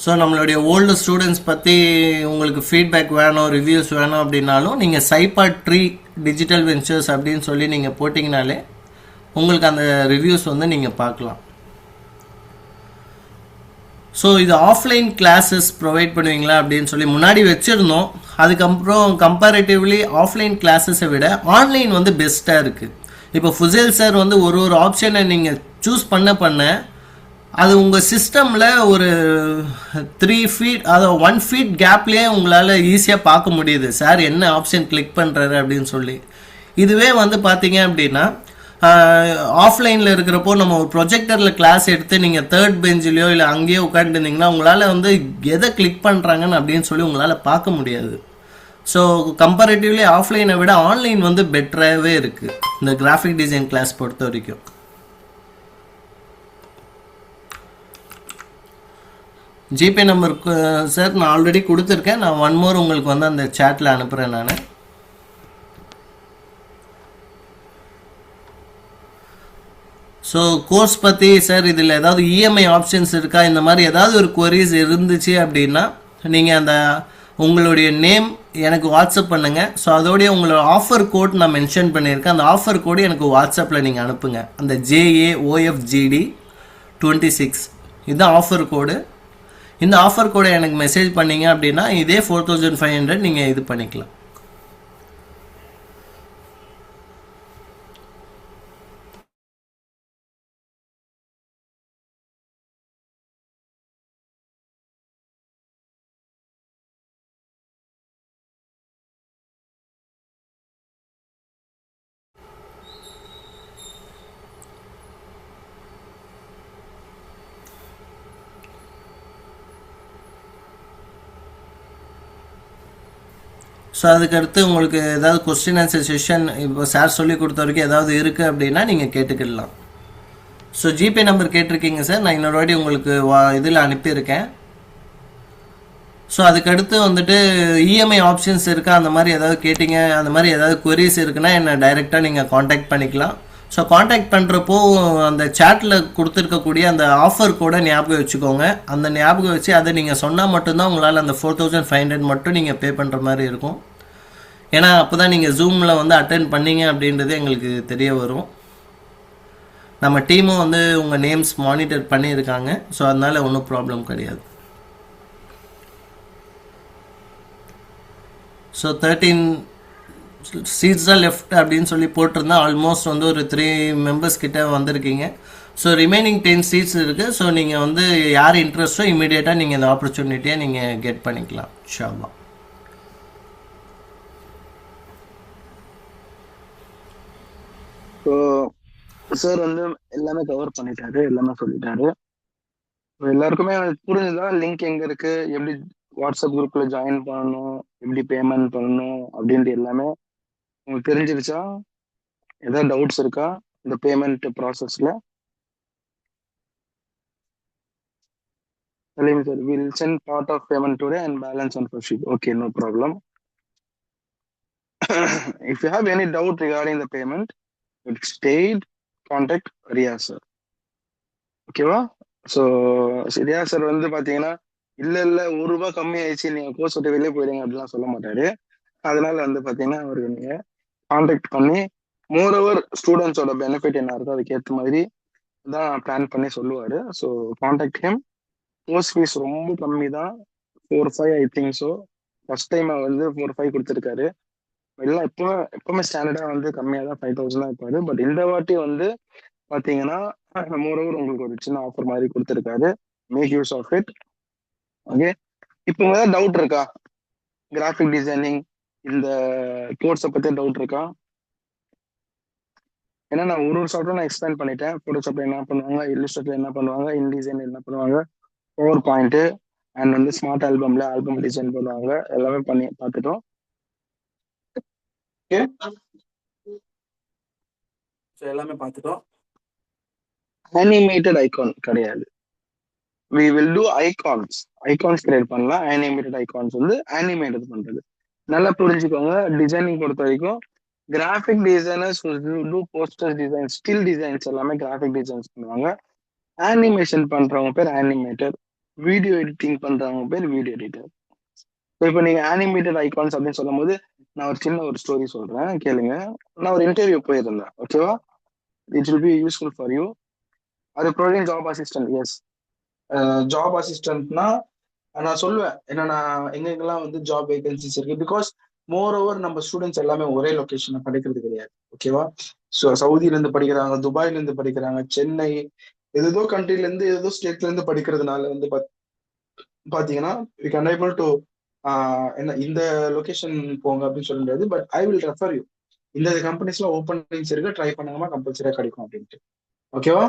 ஸோ நம்மளுடைய ஓல்டு ஸ்டூடெண்ட்ஸ் பற்றி உங்களுக்கு ஃபீட்பேக் வேணும், ரிவ்யூஸ் வேணும் அப்படின்னாலும் நீங்கள் சைபாட் ட்ரீ டிஜிட்டல் வெஞ்சர்ஸ் அப்படின்னு சொல்லி நீங்கள் போட்டிங்கனாலே உங்களுக்கு அந்த ரிவ்யூஸ் வந்து நீங்கள் பார்க்கலாம். ஸோ இது ஆஃப்லைன் கிளாஸஸ் ப்ரொவைட் பண்ணுவீங்களா அப்படின்னு சொல்லி முன்னாடி வச்சுருந்தோம். அதுக்கப்புறம் கம்பேரிட்டிவ்லி ஆஃப்லைன் கிளாஸஸை விட ஆன்லைன் வந்து பெஸ்ட்டாக இருக்குது. இப்போ ஃபுசேல் சார் வந்து ஒரு ஆப்ஷனை நீங்கள் சூஸ் பண்ண அது உங்கள் சிஸ்டமில் ஒரு 3 ஃபீட் அதாவது 1 ஃபீட் கேப்லேயே உங்களால் ஈஸியாக பார்க்க முடியுது சார் என்ன ஆப்ஷன் கிளிக் பண்ணுறாரு அப்படின்னு சொல்லி. இதுவே வந்து பார்த்தீங்க அப்படின்னா ஆஃப்லைனில் இருக்கிறப்போ நம்ம ஒரு ப்ரொஜெக்டரில் கிளாஸ் எடுத்து நீங்கள் தேர்ட் பெஞ்சிலையோ இல்லை அங்கேயோ உட்காந்துருந்தீங்கன்னா உங்களால் வந்து எதை கிளிக் பண்ணுறாங்கன்னு அப்படின்னு சொல்லி உங்களால் பார்க்க முடியாது. ஸோ கம்பேரிட்டிவ்லி ஆஃப்லைனை விட ஆன்லைன் வந்து பெட்டராகவே இருக்குது இந்த கிராஃபிக் டிசைன் கிளாஸ் பொறுத்த வரைக்கும். ஜிபே நம்பருக்கு சார் நான் ஆல்ரெடி கொடுத்துருக்கேன். நான் 1 more உங்களுக்கு வந்து அந்த சேட்டில் அனுப்புகிறேன் நான். ஸோ கோர்ஸ் பற்றி சார் இதில் ஏதாவது இஎம்ஐ ஆப்ஷன்ஸ் இருக்கா, இந்த மாதிரி ஏதாவது ஒரு queries இருந்துச்சு அப்படின்னா நீங்கள் அந்த உங்களுடைய நேம் எனக்கு வாட்ஸ்அப் பண்ணுங்கள். ஸோ அதோடைய உங்களோட ஆஃபர் கோட் நான் மென்ஷன் பண்ணியிருக்கேன். அந்த ஆஃபர் கோடு எனக்கு வாட்ஸ்அப்பில் நீங்கள் அனுப்புங்க. அந்த JAOFGD 26 இதுதான் ஆஃபர் கோடு. இந்த ஆஃபர் கோடை எனக்கு மெசேஜ் பண்ணிங்க அப்படின்னா இதே 4500 நீங்கள் இது பண்ணிக்கலாம். ஸோ அதுக்கடுத்து உங்களுக்கு ஏதாவது கொஸ்டின் ஆன்சர் செஷன் இப்போ சார் சொல்லி கொடுத்த வரைக்கும் ஏதாவது இருக்குது அப்படின்னா நீங்கள் கேட்டுக்கிடலாம். ஸோ ஜிபே நம்பர் கேட்டிருக்கீங்க சார், நான் இன்னொரு வாட்டி உங்களுக்கு இதில் அனுப்பியிருக்கேன். ஸோ அதுக்கடுத்து வந்துட்டு இஎம்ஐ ஆப்ஷன்ஸ் இருக்கா அந்த மாதிரி ஏதாவது கேட்டிங்க, அந்த மாதிரி ஏதாவது queries இருக்குன்னா என்னை டைரெக்டாக நீங்கள் காண்டாக்ட் பண்ணிக்கலாம். ஸோ காண்டாக்ட் பண்ணுறப்போ அந்த சேட்டில் கொடுத்துருக்கக்கூடிய அந்த ஆஃபர் கூட ஞாபகம் வச்சுக்கோங்க. அந்த ஞாபகம் வச்சு அதை நீங்கள் சொன்னால் மட்டும்தான் உங்களால் அந்த 4500 மட்டும் நீங்கள் பே பண்ணுற மாதிரி இருக்கும். ஏன்னா அப்போ தான் நீங்கள் ஜூமில் வந்து அட்டென்ட் பண்ணீங்க அப்படின்றது எங்களுக்கு தெரிய வரும். நம்ம டீமும் வந்து உங்கள் நேம்ஸ் மானிட்டர் பண்ணியிருக்காங்க. ஸோ அதனால் ஒன்றும் ப்ராப்ளம் கிடையாது. ஸோ 13 சீட்ஸ் தான் லெஃப்ட் அப்படின்னு சொல்லி போட்டிருந்தா ஆல்மோஸ்ட் வந்து ஒரு 3 members கிட்ட வந்திருக்கீங்க. ஸோ ரிமைனிங் 10 seats இருக்குது. ஸோ நீங்கள் வந்து யார் இன்ட்ரெஸ்ட்டோ இமீடியட்டாக நீங்கள் இந்த ஆப்பர்ச்சுனிட்டியை நீங்கள் கெட் பண்ணிக்கலாம். இன்ஷால்லா. ஸோ சார் வந்து எல்லாமே கவர் பண்ணிட்டாரு, எல்லாமே சொல்லிட்டாரு. எல்லாருக்குமே புரிஞ்சுதா லிங்க் எங்க இருக்கு, எப்படி வாட்ஸ்அப் குரூப்ல ஜாயின் பண்ணணும், எப்படி பேமெண்ட் பண்ணணும் அப்படின்ட்டு எல்லாமே உங்களுக்கு தெரிஞ்சிருச்சா? ஏதாவது டவுட்ஸ் இருக்கா இந்த பேமெண்ட் ப்ராசஸ்ல? Salim sir, we'll send part of payment today and balance on proceed. Okay, no problem. If you have any doubt regarding the payment, it's paid, contact Ria sir. ஓகேவா? So Riya sir வந்து பாத்தீங்கன்னா இல்ல ₹1 கம்மி ஆயிடுச்சு நீங்க course விட்டு வெளியே போயிடுங்க அப்படிலாம் சொல்ல மாட்டாரு. அதனால வந்து பாத்தீங்கன்னா அவருக்கு நீங்க கான்டாக்ட் பண்ணி மோரோவர் ஸ்டூடெண்ட்ஸோட பெனிஃபிட் என்ன இருக்கோ அதுக்கேற்ற மாதிரி தான் பிளான் பண்ணி சொல்லுவாரு. So contact him. Course fees ரொம்ப கம்மி தான், 4-5 I think. So first time வந்து 4-5 கொடுத்துருக்காரு. எல்லாம் எப்பவுமே ஸ்டாண்டர்டா வந்து கம்மியாக தான் 5000 தான் இருப்பாரு. பட் இந்த வாட்டி வந்து பாத்தீங்கன்னா மோரோவர் உங்களுக்கு ஒரு சின்ன ஆஃபர் மாதிரி கொடுத்துருக்காரு. Make use of it. Okay, இப்போ ஏதாவது டவுட் இருக்கா? கிராஃபிக் டிசைனிங் இந்த கோர்ஸை பத்தி டவுட் இருக்கா? ஏன்னா நான் ஒரு சாஃப்ட்வேர் நான் எக்ஸ்பிளைன் பண்ணிட்டேன். ஃபோட்டோஷாப்ல என்ன பண்ணுவாங்க, இல்லுஸ்ட்ரேட்டர்ல என்ன பண்ணுவாங்க, இன்டிசைன் என்ன பண்ணுவாங்க, பவர் பாயிண்ட் அண்ட் வந்து ஸ்மார்ட் ஆல்பம்ல ஆல்பம் டிசைன் பண்ணுவாங்க, எல்லாமே பண்ணி பார்த்துட்டோம். ஓகே, எல்லாமே பார்த்துட்டோம். அனிமேட்டட் ஐகான் கிடையாது. we will do icons create பண்ணலாம். அனிமேட்டட் ஐகான்ஸ் வந்து அனிமேட்டட் பண்றது நல்லா புரிஞ்சுக்கோங்க. டிசைனிங் பொறுத்த வரைக்கும் graphic designers do poster design, still designs எல்லாமே கிராஃபிக் டிசைன்ஸ் பண்ணுவாங்க. அனிமேஷன் பண்றவங்க பேர் அனிமேட்டர், வீடியோ எடிட்டிங் பண்றவங்க பேர் வீடியோ எடிட்டர். இப்போ நீங்க அனிமேட்டட் ஐகான்ஸ் அப்படின்னு சொல்லும் போது நான் ஒரு சின்ன ஒரு ஸ்டோரி சொல்றேன் கேளுங்க. நான் ஒரு இன்டர்வியூ போயிருந்தேன், ஓகேவா? It will be useful for you. அது ப்ரொவைடிங் ஜாப் அசிஸ்டன்ட். எஸ், ஜாப் அசிஸ்டன்ட்னா நான் சொல்லுவேன் என்னன்னா எங்கெங்கெல்லாம் வந்து ஜாப் வேகன்சிஸ் இருக்கு. பிகாஸ் மோர் ஓவர் நம்ம ஸ்டூடெண்ட்ஸ் எல்லாமே ஒரே லொகேஷன்ல படிக்கிறது கிடையாது, ஓகேவா? ஸோ சவுதியில இருந்து படிக்கிறாங்க, துபாயில இருந்து படிக்கிறாங்க, சென்னை, ஏதோ கண்ட்ரில இருந்து ஏதோ ஸ்டேட்ல இருந்து படிக்கிறதுனால வந்து பாத்தீங்கன்னா வி கேன் ஏபிள் டு என்ன இந்த லொகேஷன் போங்க அப்படின்னு சொல்ல முடியாது. But I will refer you, இந்த கம்பெனிஸ்ல ஓப்பனிங்ஸ் இருக்கு, ட்ரை பண்ணாம கம்பல்சரியா கிடைக்கும் அப்படின்ட்டு, ஓகேவா?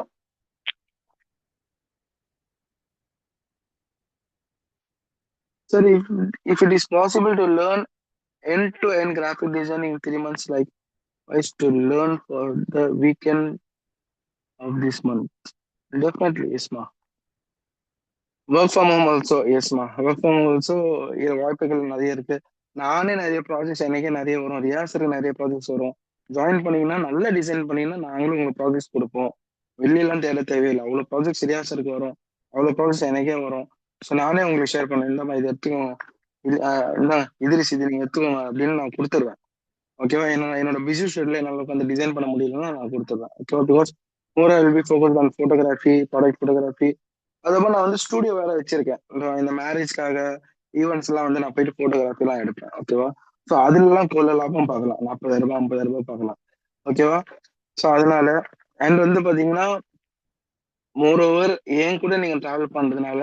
Sir, if it is possible to learn end-to-end graphic design in 3 months, like is to learn for the weekend of this month. Definitely, yes, ma. Work from home also, yes, ma. Work from home also வாய்ப்புகள் நிறைய இருக்கு. நானே நிறைய projects எனக்கே நிறைய வரும், ரியாஸருக்கு நிறைய projects வரும். ஜாயின் பண்ணீங்கன்னா நல்ல டிசைன் பண்ணீங்கன்னா நாங்களும் உங்களுக்கு ப்ராஜெக்ட்ஸ் கொடுப்போம். வெளியெல்லாம் தேட தேவையில்லை, அவ்வளோ ப்ராஜெக்ட்ஸ் ரியாஸருக்கு வரும், அவ்வளோ ப்ராஜெக்ட்ஸ் எனக்கே வரும். ஸோ நானே உங்களுக்கு ஷேர் பண்ணேன், இந்த மாதிரி இதை எடுத்துக்கோங்க, இந்த இதிரிஸ் இது நீங்க எடுத்துக்கோங்க அப்படின்னு நான் கொடுத்துருவேன், ஓகேவா? என்னோட பிஸி ஷெட்யூல்ல என்னால உட்காந்து டிசைன் பண்ண முடியலன்னா நான் கொடுத்துருவேன், ஓகேவா? Because more I will be focused on photography, product photography. அதுக்கப்புறம் நான் வந்து ஸ்டூடியோ வேற வச்சிருக்கேன். இந்த மேரேஜ்க்காக ஈவெண்ட்ஸ் எல்லாம் வந்து நான் போயிட்டு ஃபோட்டோகிராஃபி எல்லாம் எடுப்பேன், ஓகேவா? ஸோ அதுல எல்லாம் கொள்ள லாபம் பார்க்கலாம், 40,000 50,000 பார்க்கலாம், ஓகேவா? ஸோ அதனால அண்ட் வந்து பாத்தீங்கன்னா மோர் ஓவர் என் கூட நீங்க டிராவல் பண்றதுனால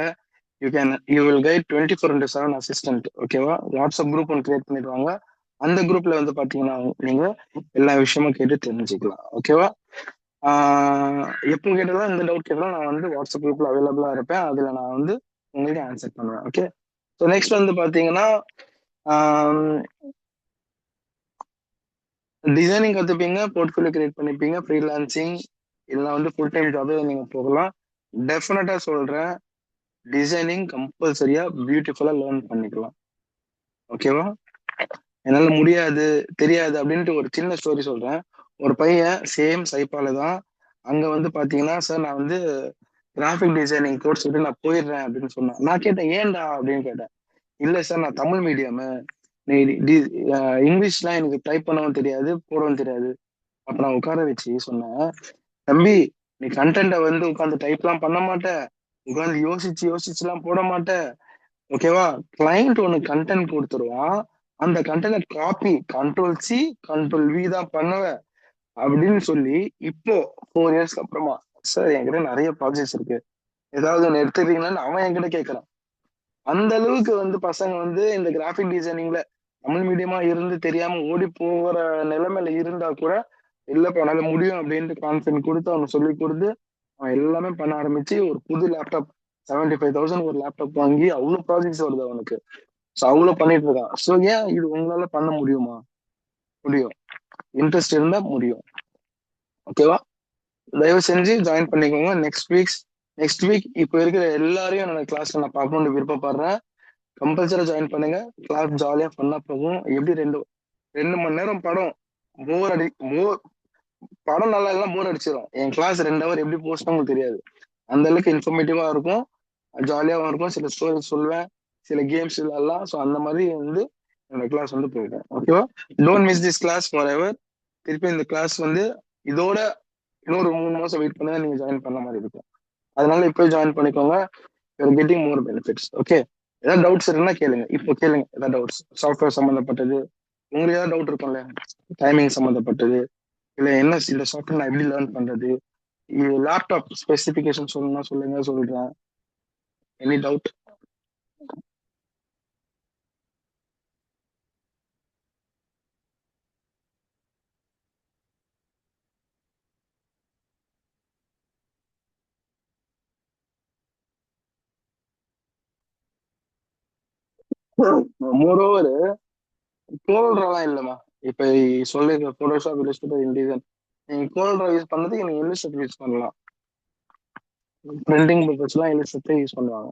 யூ வில் கைட் 24/7 அசிஸ்டன்ட், ஓகேவா? வாட்ஸ்அப் குரூப் ஒன்று கிரியேட் பண்ணிடுவாங்க. அந்த குரூப்ல வந்து பாத்தீங்கன்னா நீங்க எல்லா விஷயமும் கேட்டு தெரிஞ்சுக்கலாம், ஓகேவா? எப்போ கேட்டாலும் இந்த டவுட் கேட்டாலும் நான் வந்து வாட்ஸ்அப் குரூப்ல அவைலபிளா இருப்பேன். அதுல நான் வந்து உங்களுக்கு ஆன்சர் பண்ணுவேன், ஓகே? ஸோ நெக்ஸ்ட் வந்து பாத்தீங்கன்னா டிசைனிங் கத்துப்பீங்க, போர்ட்ஃபோலியோ கிரியேட் பண்ணிப்பீங்க, ஃப்ரீலான்சிங் இல்லைன்னா வந்து ஃபுல் டைம் ஜாபே நீங்க போகலாம். டெஃபினட்டா சொல்றேன், டிசைனிங் கம்பல்சரியா பியூட்டிஃபுல்லா லேர்ன் பண்ணிக்கலாம், ஓகேவா? என்னால முடியாது தெரியாது அப்படின்ட்டு ஒரு சின்ன ஸ்டோரி சொல்றேன். ஒரு பையன் சேம் சைப்பால தான் அங்க வந்து பாத்தீங்கன்னா, சார் நான் வந்து கிராஃபிக் டிசைனிங் கோர்ஸ் விட்டு நான் போயிடுறேன் அப்படின்னு சொன்னான். நான் கேட்டேன் ஏன்டா அப்படின்னு கேட்டேன். இல்ல சார், நான் தமிழ் மீடியம், இங்கிலீஷ்லாம் எனக்கு டைப் பண்ணவும் தெரியாது, போடவும் தெரியாது. அப்ப நான் உட்கார வச்சு சொன்னேன், தம்பி நீ கண்டென்ட்டை வந்து உட்காந்து டைப்லாம் பண்ண மாட்ட, உட்காந்து யோசிச்சுலாம் போட மாட்ட, ஓகேவா? கிளைண்ட் உனக்கு கண்டென்ட் கொடுத்துருவான், அந்த கண்டென்ட் காப்பி கண்ட்ரோல்-C கண்ட்ரோல்-V தான் பண்ணுவ அப்படின்னு சொல்லி இப்போ 4 இயர்ஸ்க்கு அப்புறமா சார் என்கிட்ட நிறைய ப்ராஜெக்ட்ஸ் இருக்கு, ஏதாவது ஒன்று எடுத்துக்கிறீங்களான்னு அவன் என்கிட்ட கேட்கறான். அந்த அளவுக்கு வந்து பசங்க வந்து இந்த கிராஃபிக் டிசைனிங்ல தமிழ் மீடியமா இருந்து தெரியாம ஓடி போகிற நிலைமையில இருந்தா கூட இல்லப்பா என்னால முடியும் அப்படின்ட்டு கான்ஃபிடன்ட் கொடுத்து அவனுக்கு சொல்லி கொடுத்து அவன் எல்லாமே பண்ண ஆரம்பிச்சு ஒரு புது லேப்டாப் 75,000 ஒரு லேப்டாப் வாங்கி அவ்வளவு ப்ராஜெக்ட்ஸ் வருது அவனுக்கு. ஸோ அவ்வளவு பண்ணிட்டு இருக்கான். ஸோ ஏன் இது உங்களால பண்ண முடியுமா? முடியும், இன்ட்ரெஸ்ட் இருந்தா முடியும், ஓகேவா? தயவு செஞ்சு ஜாயின் பண்ணிக்கோங்க. நெக்ஸ்ட் வீக் இப்போ இருக்கிற எல்லாரையும் என்னோட கிளாஸ்ல நான் பார்க்கணும்னு விருப்பப்படுறேன். கம்பல்சரா ஜாயின் பண்ணுங்க. கிளாஸ் ஜாலியா ஃபன்னா போகும். எப்படி 2 மணி நேரம் படம் படம் நல்லா எல்லாம் போர் அடிச்சிடும். என் கிளாஸ் 2 ஹவர் எப்படி போஸ்ட் உங்களுக்கு தெரியாது, அந்த அளவுக்கு இன்ஃபர்மேட்டிவா இருக்கும், ஜாலியாவும் இருக்கும். சில ஸ்டோரி சொல்லுவேன், சில கேம்ஸ் எல்லாம். ஸோ அந்த மாதிரி வந்து என்னோட கிளாஸ் வந்து போயிட்டேன், ஓகேவா? Don't miss this class forever. திருப்பி இந்த கிளாஸ் வந்து இதோட இன்னொரு 3 மாசம் வெயிட் பண்ணி நீங்க ஜாயின் பண்ண மாதிரி இருக்கும். அதனால இப்போ ஜாயின் பண்ணிக்கோங்க. You're getting more benefits, okay? ஏதாவது டவுட்ஸ் இருக்குன்னா கேளுங்க, இப்போ கேளுங்க. ஏதாவது டவுட்ஸ் சாஃப்ட்வேர் சம்மந்தப்பட்டது உங்களுக்கு ஏதாவது டவுட் இருக்கும்ல, டைமிங் சம்மந்தப்பட்டது, இல்லை என்ன இந்த சாஃப்ட்வேர் நான் எப்படி லேர்ன் பண்றது, லேப்டாப் ஸ்பெசிஃபிகேஷன் சொல்லணும்னா சொல்லுங்க, சொல்றேன். Any doubt? மோரோவர் கோல்ட்ரெல்லாம் இல்லைம்மா. இப்ப சொல்லிருக்க போட்டோஷாப், இல்லஸ்ட்ரேட்டர், இன்டிசைன் நீங்க கோல்ட்ரா யூஸ் பண்ணதுக்கு நீங்க இல்லஸ்ட்ரேட்டர் யூஸ் பண்ணலாம். பிரிண்டிங் பர்பஸ்லாம் இல்லஸ்ட்ரேட்டர் யூஸ் பண்ணுவாங்க.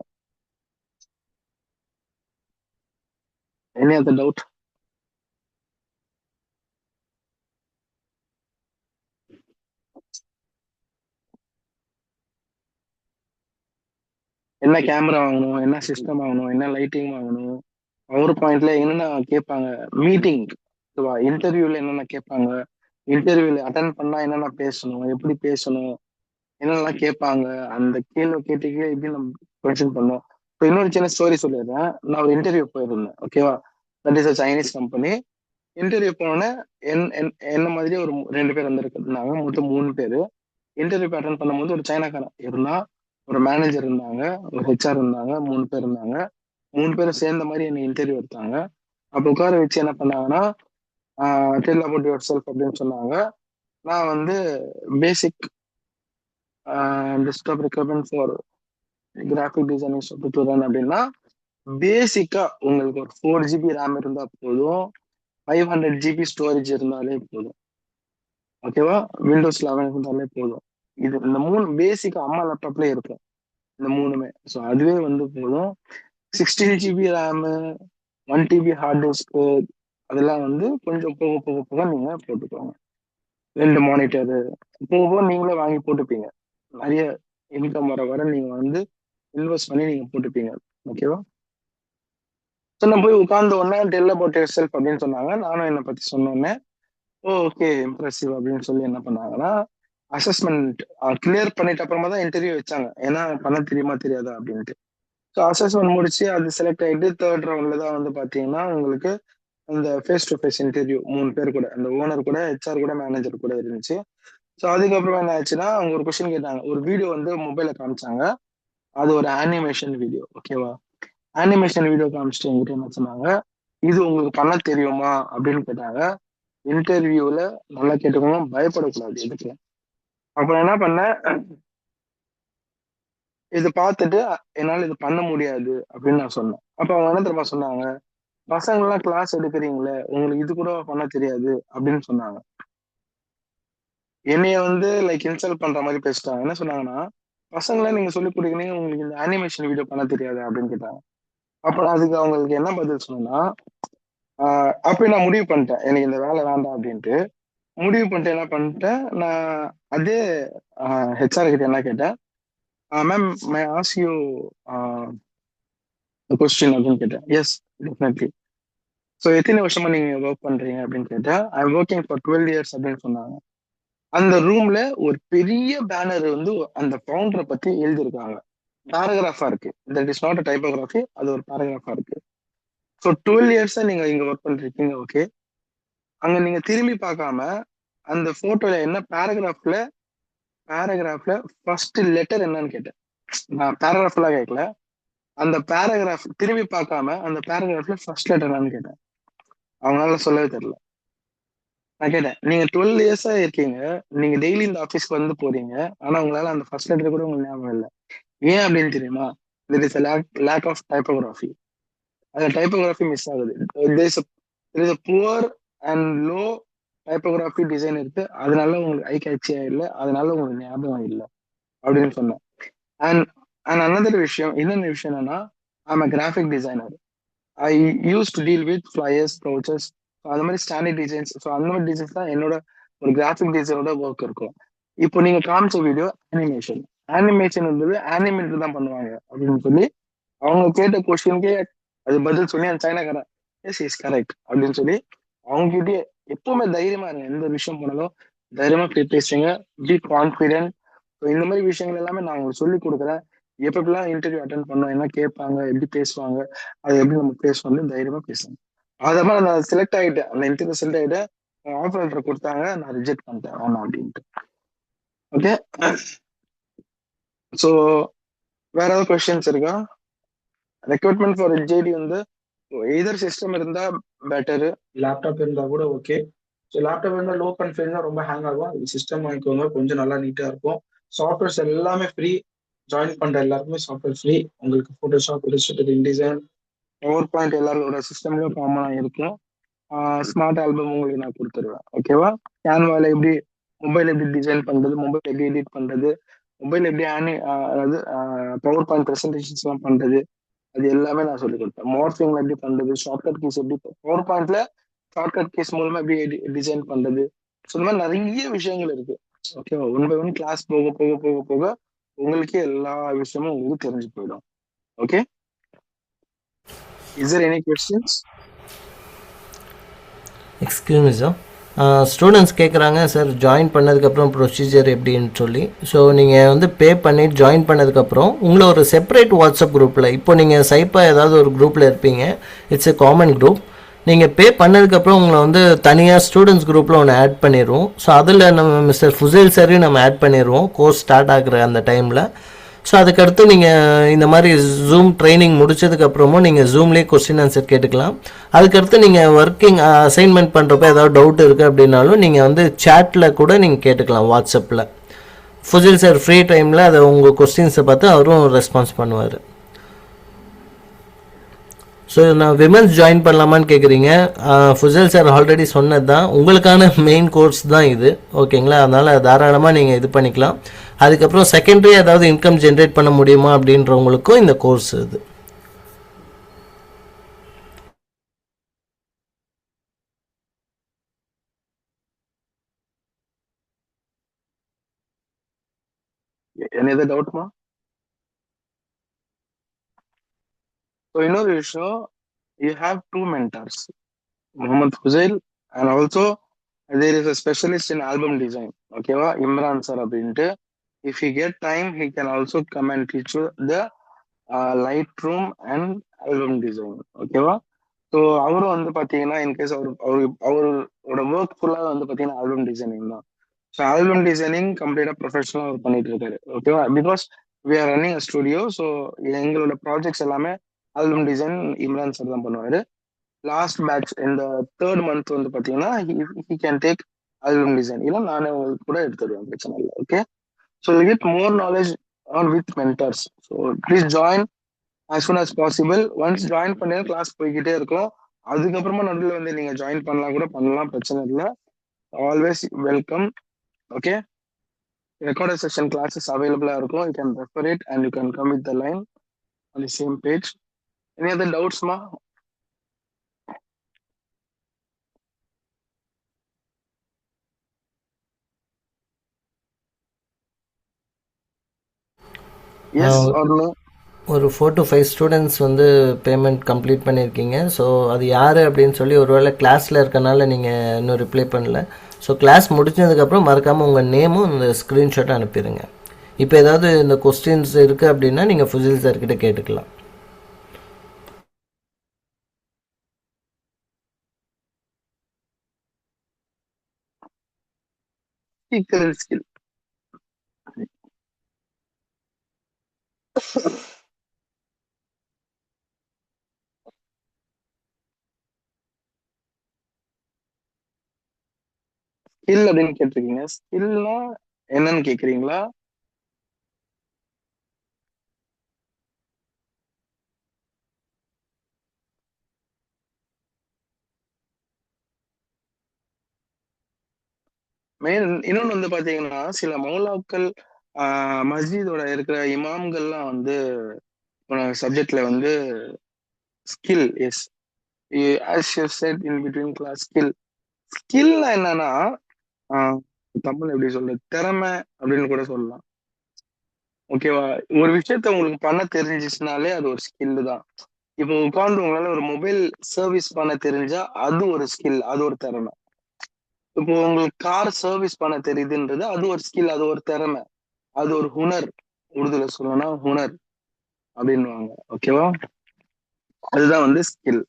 Any other doubt? என்ன கேமரா வாங்கணும், என்ன சிஸ்டம் வாங்கணும், என்ன லைட்டிங் வாங்கணும், பவர் பாயிண்ட்ல என்னென்ன கேட்பாங்க, மீட்டிங் இன்டர்வியூல என்னென்ன கேட்பாங்க, இன்டர்வியூல அட்டன் பண்ணா என்னென்ன பேசணும், எப்படி பேசணும், என்னென்னலாம் கேட்பாங்க, அந்த கேள்வி கேட்டுக்கே எப்படி நம்ம கொஸ்டின் பண்ணோம். இப்போ இன்னொரு சின்ன ஸ்டோரி சொல்லிடுறேன். நான் ஒரு இன்டர்வியூ போயிருந்தேன், ஓகேவா? That is a Chinese company. Interview போனோன்னே என்ன மாதிரி ஒரு 2 பேர் வந்திருந்தாங்க, மொத்தம் 3 பேர். இன்டர்வியூ அட்டன் பண்ணும்போது ஒரு சைனாக்காரன் இருந்தான், ஒரு மேனேஜர் இருந்தாங்க, ஒரு ஹெச்ஆர் இருந்தாங்க, 3 பேர் இருந்தாங்க. 3 பேரும் சேர்ந்த மாதிரி என்னை இன்டர்வியூ எடுத்தாங்க. அப்போ உட்கார வச்சு என்ன பண்ணாங்கன்னா, டெல் அபவுட் யுவர் செல்ஃப் அப்படின்னு சொன்னாங்க. நான் வந்து basic desktop requirement for graphic designing சொல்லிட்டு அப்படின்னா, பேசிக்கா உங்களுக்கு ஒரு 4 GB ரேம் இருந்தா போதும், 500 GB ஸ்டோரேஜ் இருந்தாலே போதும், ஓகேவா? விண்டோஸ் 11 இருந்தாலே போதும். இந்த 3 பேசிக்கா அம்மா லேப்டாப்ல இருக்கும், இந்த 3மே. ஸோ அதுவே வந்து போதும். 16 GB RAM, 1 TB hard disk, அதெல்லாம் வந்து கொஞ்சம் போக போக போக நீங்க போட்டுக்கோங்க. 2 மானிட்டரு போக போக நீங்களே வாங்கி போட்டுப்பீங்க. நிறைய இன்கம் வர வர நீங்க வந்து இன்வெஸ்ட் பண்ணி நீங்க போட்டுப்பீங்க, ஓகேவா? ஸோ நான் போய் உட்கார்ந்த உடனே டெல் அபவுட் யுவர் செல்ஃப் அப்படின்னு சொன்னாங்க. நானும் என்னை பத்தி சொன்னோன்னே, ஓகே இம்ப்ரெசிவ் அப்படின்னு சொல்லி என்ன பண்ணாங்கன்னா, அசஸ்மெண்ட் கிளியர் பண்ணிட்ட அப்புறமா தான் இன்டர்வியூ வச்சாங்க. ஏன்னா பண்ண தெரியுமா தெரியாதா அப்படின்ட்டு. ஸோ அசஸ்மெண்ட் முடிச்சு அது செலக்ட் ஆகிட்டு 3rd ரவுண்ட்ல தான் வந்து பாத்தீங்கன்னா உங்களுக்கு அந்த ஃபேஸ் டு ஃபேஸ் இன்டர்வியூ 3 பேர் கூட, அந்த ஓனர் கூட, ஹெச்ஆர் கூட, மேனேஜர் கூட இருந்துச்சு. ஸோ அதுக்கப்புறமா என்ன ஆச்சுன்னா, அவங்க ஒரு கொஸ்டின் கேட்டாங்க. ஒரு வீடியோ வந்து மொபைல்ல காமிச்சாங்க. அது ஒரு அனிமேஷன் வீடியோ, ஓகேவா? அனிமேஷன் வீடியோ காமிச்சிட்டு என்கிட்ட என்ன சொன்னாங்க, இது உங்களுக்கு பண்ண தெரியுமா அப்படின்னு கேட்டாங்க. இன்டர்வியூல நல்லா கேட்டுக்கோங்க, பயப்படக்கூடாது எதுக்கு. அப்புறம் என்ன பண்ணேன், இது பார்த்துட்டு என்னால இது பண்ண முடியாது அப்படின்னு நான் சொன்னேன். அப்ப அவங்க என்ன தெரியுமா சொன்னாங்க, பசங்க எல்லாம் கிளாஸ் எடுக்கிறீங்களே, உங்களுக்கு இது கூட பண்ண தெரியாது அப்படின்னு சொன்னாங்க. என்னைய வந்து லைக் இன்சல்ட் பண்ற மாதிரி பேசிட்டாங்க. என்ன சொன்னாங்கன்னா, பசங்களை நீங்க சொல்லி கொடுக்குறீங்க, உங்களுக்கு இந்த அனிமேஷன் வீடியோ பண்ண தெரியாது அப்படின்னு கேட்டாங்க. அப்புறம் அதுக்கு அவங்களுக்கு என்ன பதில் சொன்னா, அப்ப நான் முடிவு பண்ணிட்டேன் எனக்கு இந்த வேலை வேண்டாம் அப்படின்ட்டு. முடிவு பண்ணிட்டு என்ன பண்ணிட்டேன், நான் அதே ஹெச்ஆர் கிட்ட என்ன கேட்டேன், ma'am my ask you question அப்படின்னு கேட்டேன். Yes definitely. ஸோ எத்தனை வருஷமா நீங்க ஒர்க் பண்றீங்க அப்படின்னு கேட்டேன். I am working for 12 years அப்படின்னு சொன்னாங்க. அந்த ரூம்ல ஒரு பெரிய பேனர் வந்து அந்த ஃபவுண்டரை பத்தி எழுதியிருக்காங்க. பேராகிராஃபா இருக்கு. That is not a typography, அது ஒரு பேராகிராஃபா இருக்கு. ஸோ 12 இயர்ஸா நீங்க இங்க ஒர்க் பண்ணிருக்கீங்க, ஓகே. அங்க நீங்க திரும்பி பார்க்காம அந்த போட்டோல என்ன பேராகிராஃப்ல ஃபர்ஸ்ட் லெட்டர் என்னன்னு கேட்டேன். நான் பேராகிராஃப்லாம் கேட்கல, அந்த பேராகிராஃப் திரும்பி பார்க்காம அந்த பேராகிராஃப்ல ஃபர்ஸ்ட் லெட்டர் என்னன்னு கேட்டேன். அவங்களால சொல்லவே தெரியல. நான் கேட்டேன், நீங்க 12 இயர்ஸா இருக்கீங்க, நீங்க டெய்லி இந்த ஆஃபீஸ்க்கு வந்து போறீங்க, ஆனா உங்களால அந்த ஃபர்ஸ்ட் லெட்டர் கூட உங்களுக்கு ஞாபகம் இல்லை. ஏன் அப்படின்னு தெரியுமா? There is lack of typography. அந்த டைப்போகிராஃபி மிஸ் ஆகுது. Poor and low typography design இருக்கு, அதனால உங்களுக்கு ஐ கேட்சியா இல்லை, அதனால உங்களுக்கு ஞாபகம் இல்லை அப்படின்னு சொன்னேன். அண்ட் அண்ட் அனதர் விஷயம், இன்னொரு விஷயம் என்னன்னா, I'm a graphic designer. I use to deal with flyers, brochures, அந்த மாதிரி ஸ்டாண்டர்ட் டிசைன்ஸ். ஸோ அந்த மாதிரி டிசைன்ஸ் தான் என்னோட ஒரு கிராஃபிக் டிசைனோட ஒர்க் இருக்கும். இப்போ நீங்க காமிச்ச வீடியோ அனிமேஷன், அனிமேஷன் வந்து அனிமேட்டர் தான் பண்ணுவாங்க அப்படின்னு சொல்லி அவங்க கேட்ட கொஸ்டினுக்கே அது பதில் சொல்லி அந்த சைனாக்காரன் எஸ் இஸ் கரெக்ட் அப்படின்னு சொல்லி அவங்க கிட்டே எப்பவுமே தைரியமா இருங்க. எந்த விஷயம் பண்ணாலும் தைரியமா பேசுங்க, பி கான்ஃபிடென்ட். இந்த மாதிரி விஷயங்கள் எல்லாமே நான் உங்களுக்கு சொல்லி கொடுக்குறேன். எப்பப்பெல்லாம் இன்டர்வியூ அட்டன் பண்ணோம், என்ன கேட்பாங்க, எப்படி பேசுவாங்க, அது எப்படி நம்ம பேசணும், தைரியமா பேசுங்க. அது மாதிரி நான் செலக்ட் ஆகிட்டேன், அந்த இன்டர்வியூ செலக்ட் ஆகிட்டேன். ஆஃபர் லெட்டர் கொடுத்தாங்க, நான் ரிஜெக்ட் பண்ணிட்டேன் வேணாம் அப்படின்ட்டு. ஓகே, ஸோ வேற ஏதாவது கொஸ்டின்ஸ் இருக்கா? ரெக்ரூட்மெண்ட் ஃபார் ஜேடி வந்து எதர் சிஸ்டம் இருந்தா பெட்டரு, லேப்டாப் இருந்தா கூட ஓகே. ஸோ லேப்டாப் இருந்தால் லோ கன்ஃபிகரேஷன் தான் ரொம்ப ஹேங் ஆகும். அது சிஸ்டம் வாங்கிக்கோங்க, கொஞ்சம் நல்லா நீட்டாக இருக்கும். சாஃப்ட்வேர்ஸ் எல்லாமே ஃப்ரீ, ஜாயின் பண்ற எல்லாருக்குமே சாஃப்ட்வேர் ஃப்ரீ. உங்களுக்கு Photoshop, illustrator, InDesign, power point எல்லாரோட சிஸ்டம்லயும் காமனாக இருக்கும். ஸ்மார்ட் ஆல்பம் உங்களுக்கு நான் கொடுத்துருவேன், ஓகேவா? கேன்வால எப்படி மொபைல் எப்படி டிசைன் பண்றது, மொபைல் எப்படி எடிட் பண்றது, மொபைல் எப்படி அதாவது பவர் பாயிண்ட் ப்ரெசன்டேஷன்ஸ் எல்லாம் பண்றது, அது எல்லாமே நான் சொல்லிக் கொடுத்தேன். மார்ஃபிங்ல எப்படி பண்றது, ஷார்ட்கட் கீஸ் எப்படி பவர் பாயிண்ட்ல ஷார்ட்கட் கீஸ் மூலமா எப்படி டிசைன் பண்றது, ஸோ இந்த மாதிரி நிறைய விஷயங்கள் இருக்கு. ஓகேவா? ஒன் பை ஒன் கிளாஸ் போக போக போக போக உங்களுக்கே எல்லா விஷயமும் உங்களுக்கு தெரிஞ்சு போயிடும். Okay, is there any questions? Excuse sir, students கேட்குறாங்க சார் ஜாயின் பண்ணதுக்கப்புறம் ப்ரொசீஜர் எப்படின்னு சொல்லி. ஸோ நீங்கள் வந்து பே பண்ணி ஜாயின் பண்ணதுக்கப்புறம் உங்களை ஒரு செப்பரேட் வாட்ஸ்அப் குரூப்பில், இப்போ நீங்கள் சைப்பாக ஏதாவது ஒரு குரூப்பில் இருப்பீங்க, இட்ஸ் எ காமன் குரூப். நீங்கள் பே பண்ணதுக்கப்புறம் உங்களை வந்து தனியாக ஸ்டூடெண்ட்ஸ் குரூப்பில் ஒன்று ஆட் பண்ணிடுவோம். ஸோ அதில் நம்ம மிஸ்டர் ஃபுசைல் சாரையும் நம்ம ஆட் பண்ணிடுவோம் கோர்ஸ் ஸ்டார்ட் ஆகுற அந்த டைமில். ஸோ அதுக்கடுத்து நீங்கள் இந்த மாதிரி ஜூம் ட்ரைனிங் முடிச்சதுக்கப்புறமும் நீங்கள் ஜூம்லேயே கொஸ்டின் ஆன்சர் கேட்டுக்கலாம். அதுக்கடுத்து நீங்கள் ஒர்க்கிங் அசைன்மெண்ட் பண்ணுறப்ப ஏதாவது டவுட் இருக்குது அப்படின்னாலும் நீங்கள் வந்து சேட்டில் கூட நீங்கள் கேட்டுக்கலாம் வாட்ஸ்அப்பில். ஃபுசில் சார் ஃப்ரீ டைமில் அதை உங்கள் கொஸ்டின்ஸை பார்த்து அவரும் ரெஸ்பான்ஸ் பண்ணுவார். ஸோ நான் விமென்ஸ் ஜாயின் பண்ணலாமான்னு கேட்குறீங்க. ஃபுசல் சார் ஆல்ரெடி சொன்னது தான், உங்களுக்கான மெயின் கோர்ஸ் தான் இது. ஓகேங்களா? அதனால் தாராளமாக நீங்கள் இது பண்ணிக்கலாம். அதுக்கப்புறம் செகண்டரி ஏதாவது இன்கம் ஜென்ரேட் பண்ண முடியுமா அப்படின்றவங்களுக்கும் இந்த கோர்ஸ் இது. Any other doubt, ma? So இன்னொரு விஷயம், you have two mentors, Muhammad Fuzail, and also there is a specialist in album design. ஓகேவா? இம்ரான் சார் அப்படின்ட்டு. If he get time, he can also come and teach you the Lightroom and album design. ஓகேவா? So அவரும் வந்து பார்த்தீங்கன்னா in case அவரோட work ஃபுல்லாக வந்து பார்த்தீங்கன்னா ஆல்பம் டிசைனிங் தான். ஸோ ஆல்பம் டிசைனிங் கம்ப்ளீட்டாக ப்ரொஃபஷனலாக அவர் பண்ணிட்டு இருக்காரு. ஓகேவா? Because we are running a studio. So எங்களோட ப்ராஜெக்ட்ஸ் எல்லாமே ஆல்பம் டிசைன் இம்ரான் சார் தான் பண்ணுவார். லாஸ்ட் பேட்ச் இந்த 3rd month வந்து பார்த்தீங்கன்னா he can take album design. இல்லை நானே உங்களுக்கு கூட எடுத்துடுவேன், பிரச்சனை இல்லை. Okay, so you get more knowledge on with mentors. So please join as soon as possible. Once join பண்ணி கிளாஸ் போய்கிட்டே இருக்கும். அதுக்கப்புறமா நடுவில் வந்து நீங்க ஜாயின் பண்ணலாம், பிரச்சனை இல்லை. Always welcome. Okay, recorded session classes அவைலபிளா இருக்கும். You can refer it and you can come with the line on the same page. Any other doubts மா? Yes or no? ஒரு 4 to 5 ஸ்டூடெண்ட்ஸ் வந்து பேமெண்ட் கம்ப்ளீட் பண்ணியிருக்கீங்க. So அது யார் அப்படின்னு சொல்லி ஒருவேளை கிளாஸில் இருக்கனால நீங்கள் இன்னும் ரிப்ளை பண்ணல. ஸோ கிளாஸ் முடிச்சதுக்கப்புறம் மறக்காமல் உங்கள் நேமும் இந்த ஸ்க்ரீன்ஷாட்டை அனுப்பிடுங்க. இப்போ ஏதாவது இந்த கொஸ்டின்ஸ் இருக்குது அப்படின்னா நீங்கள் ஃபுசில் சார்கிட்ட கேட்டுக்கலாம். ஸ்கில் ஸ்கில் அப்படின்னு கேட்டிருக்கீங்க. ஸ்கில்னா என்னன்னு கேக்குறீங்களா? இன்னொன்னு வந்து பாத்தீங்கன்னா சில மௌலாக்கள் மஸ்ஜிதோட இருக்கிற இமாம்கள்லாம் வந்து சப்ஜெக்ட்ல வந்து skill yes as you said in between class ஸ்கில்னா என்னன்னா தமிழ் எப்படி சொல்றது, திறமை அப்படின்னு கூட சொல்லலாம். ஓகேவா? ஒரு விஷயத்த உங்களுக்கு பண்ண தெரிஞ்சிச்சுனாலே அது ஒரு ஸ்கில் தான். இப்போ உட்கார்ந்து உங்களால ஒரு மொபைல் சர்வீஸ் பண்ண தெரிஞ்சா அது ஒரு ஸ்கில், அது ஒரு திறமை. இப்போ உங்களுக்கு கார் சர்வீஸ் பண்ண தெரியுதுன்றது அது ஒரு ஸ்கில், அது ஒரு திறமை, அது ஒரு ஹுனர். உருதுல சொல்லணும்னா ஹுனர் அப்படின்னுவாங்க. ஓகேவா? அதுதான் வந்து ஸ்கில்.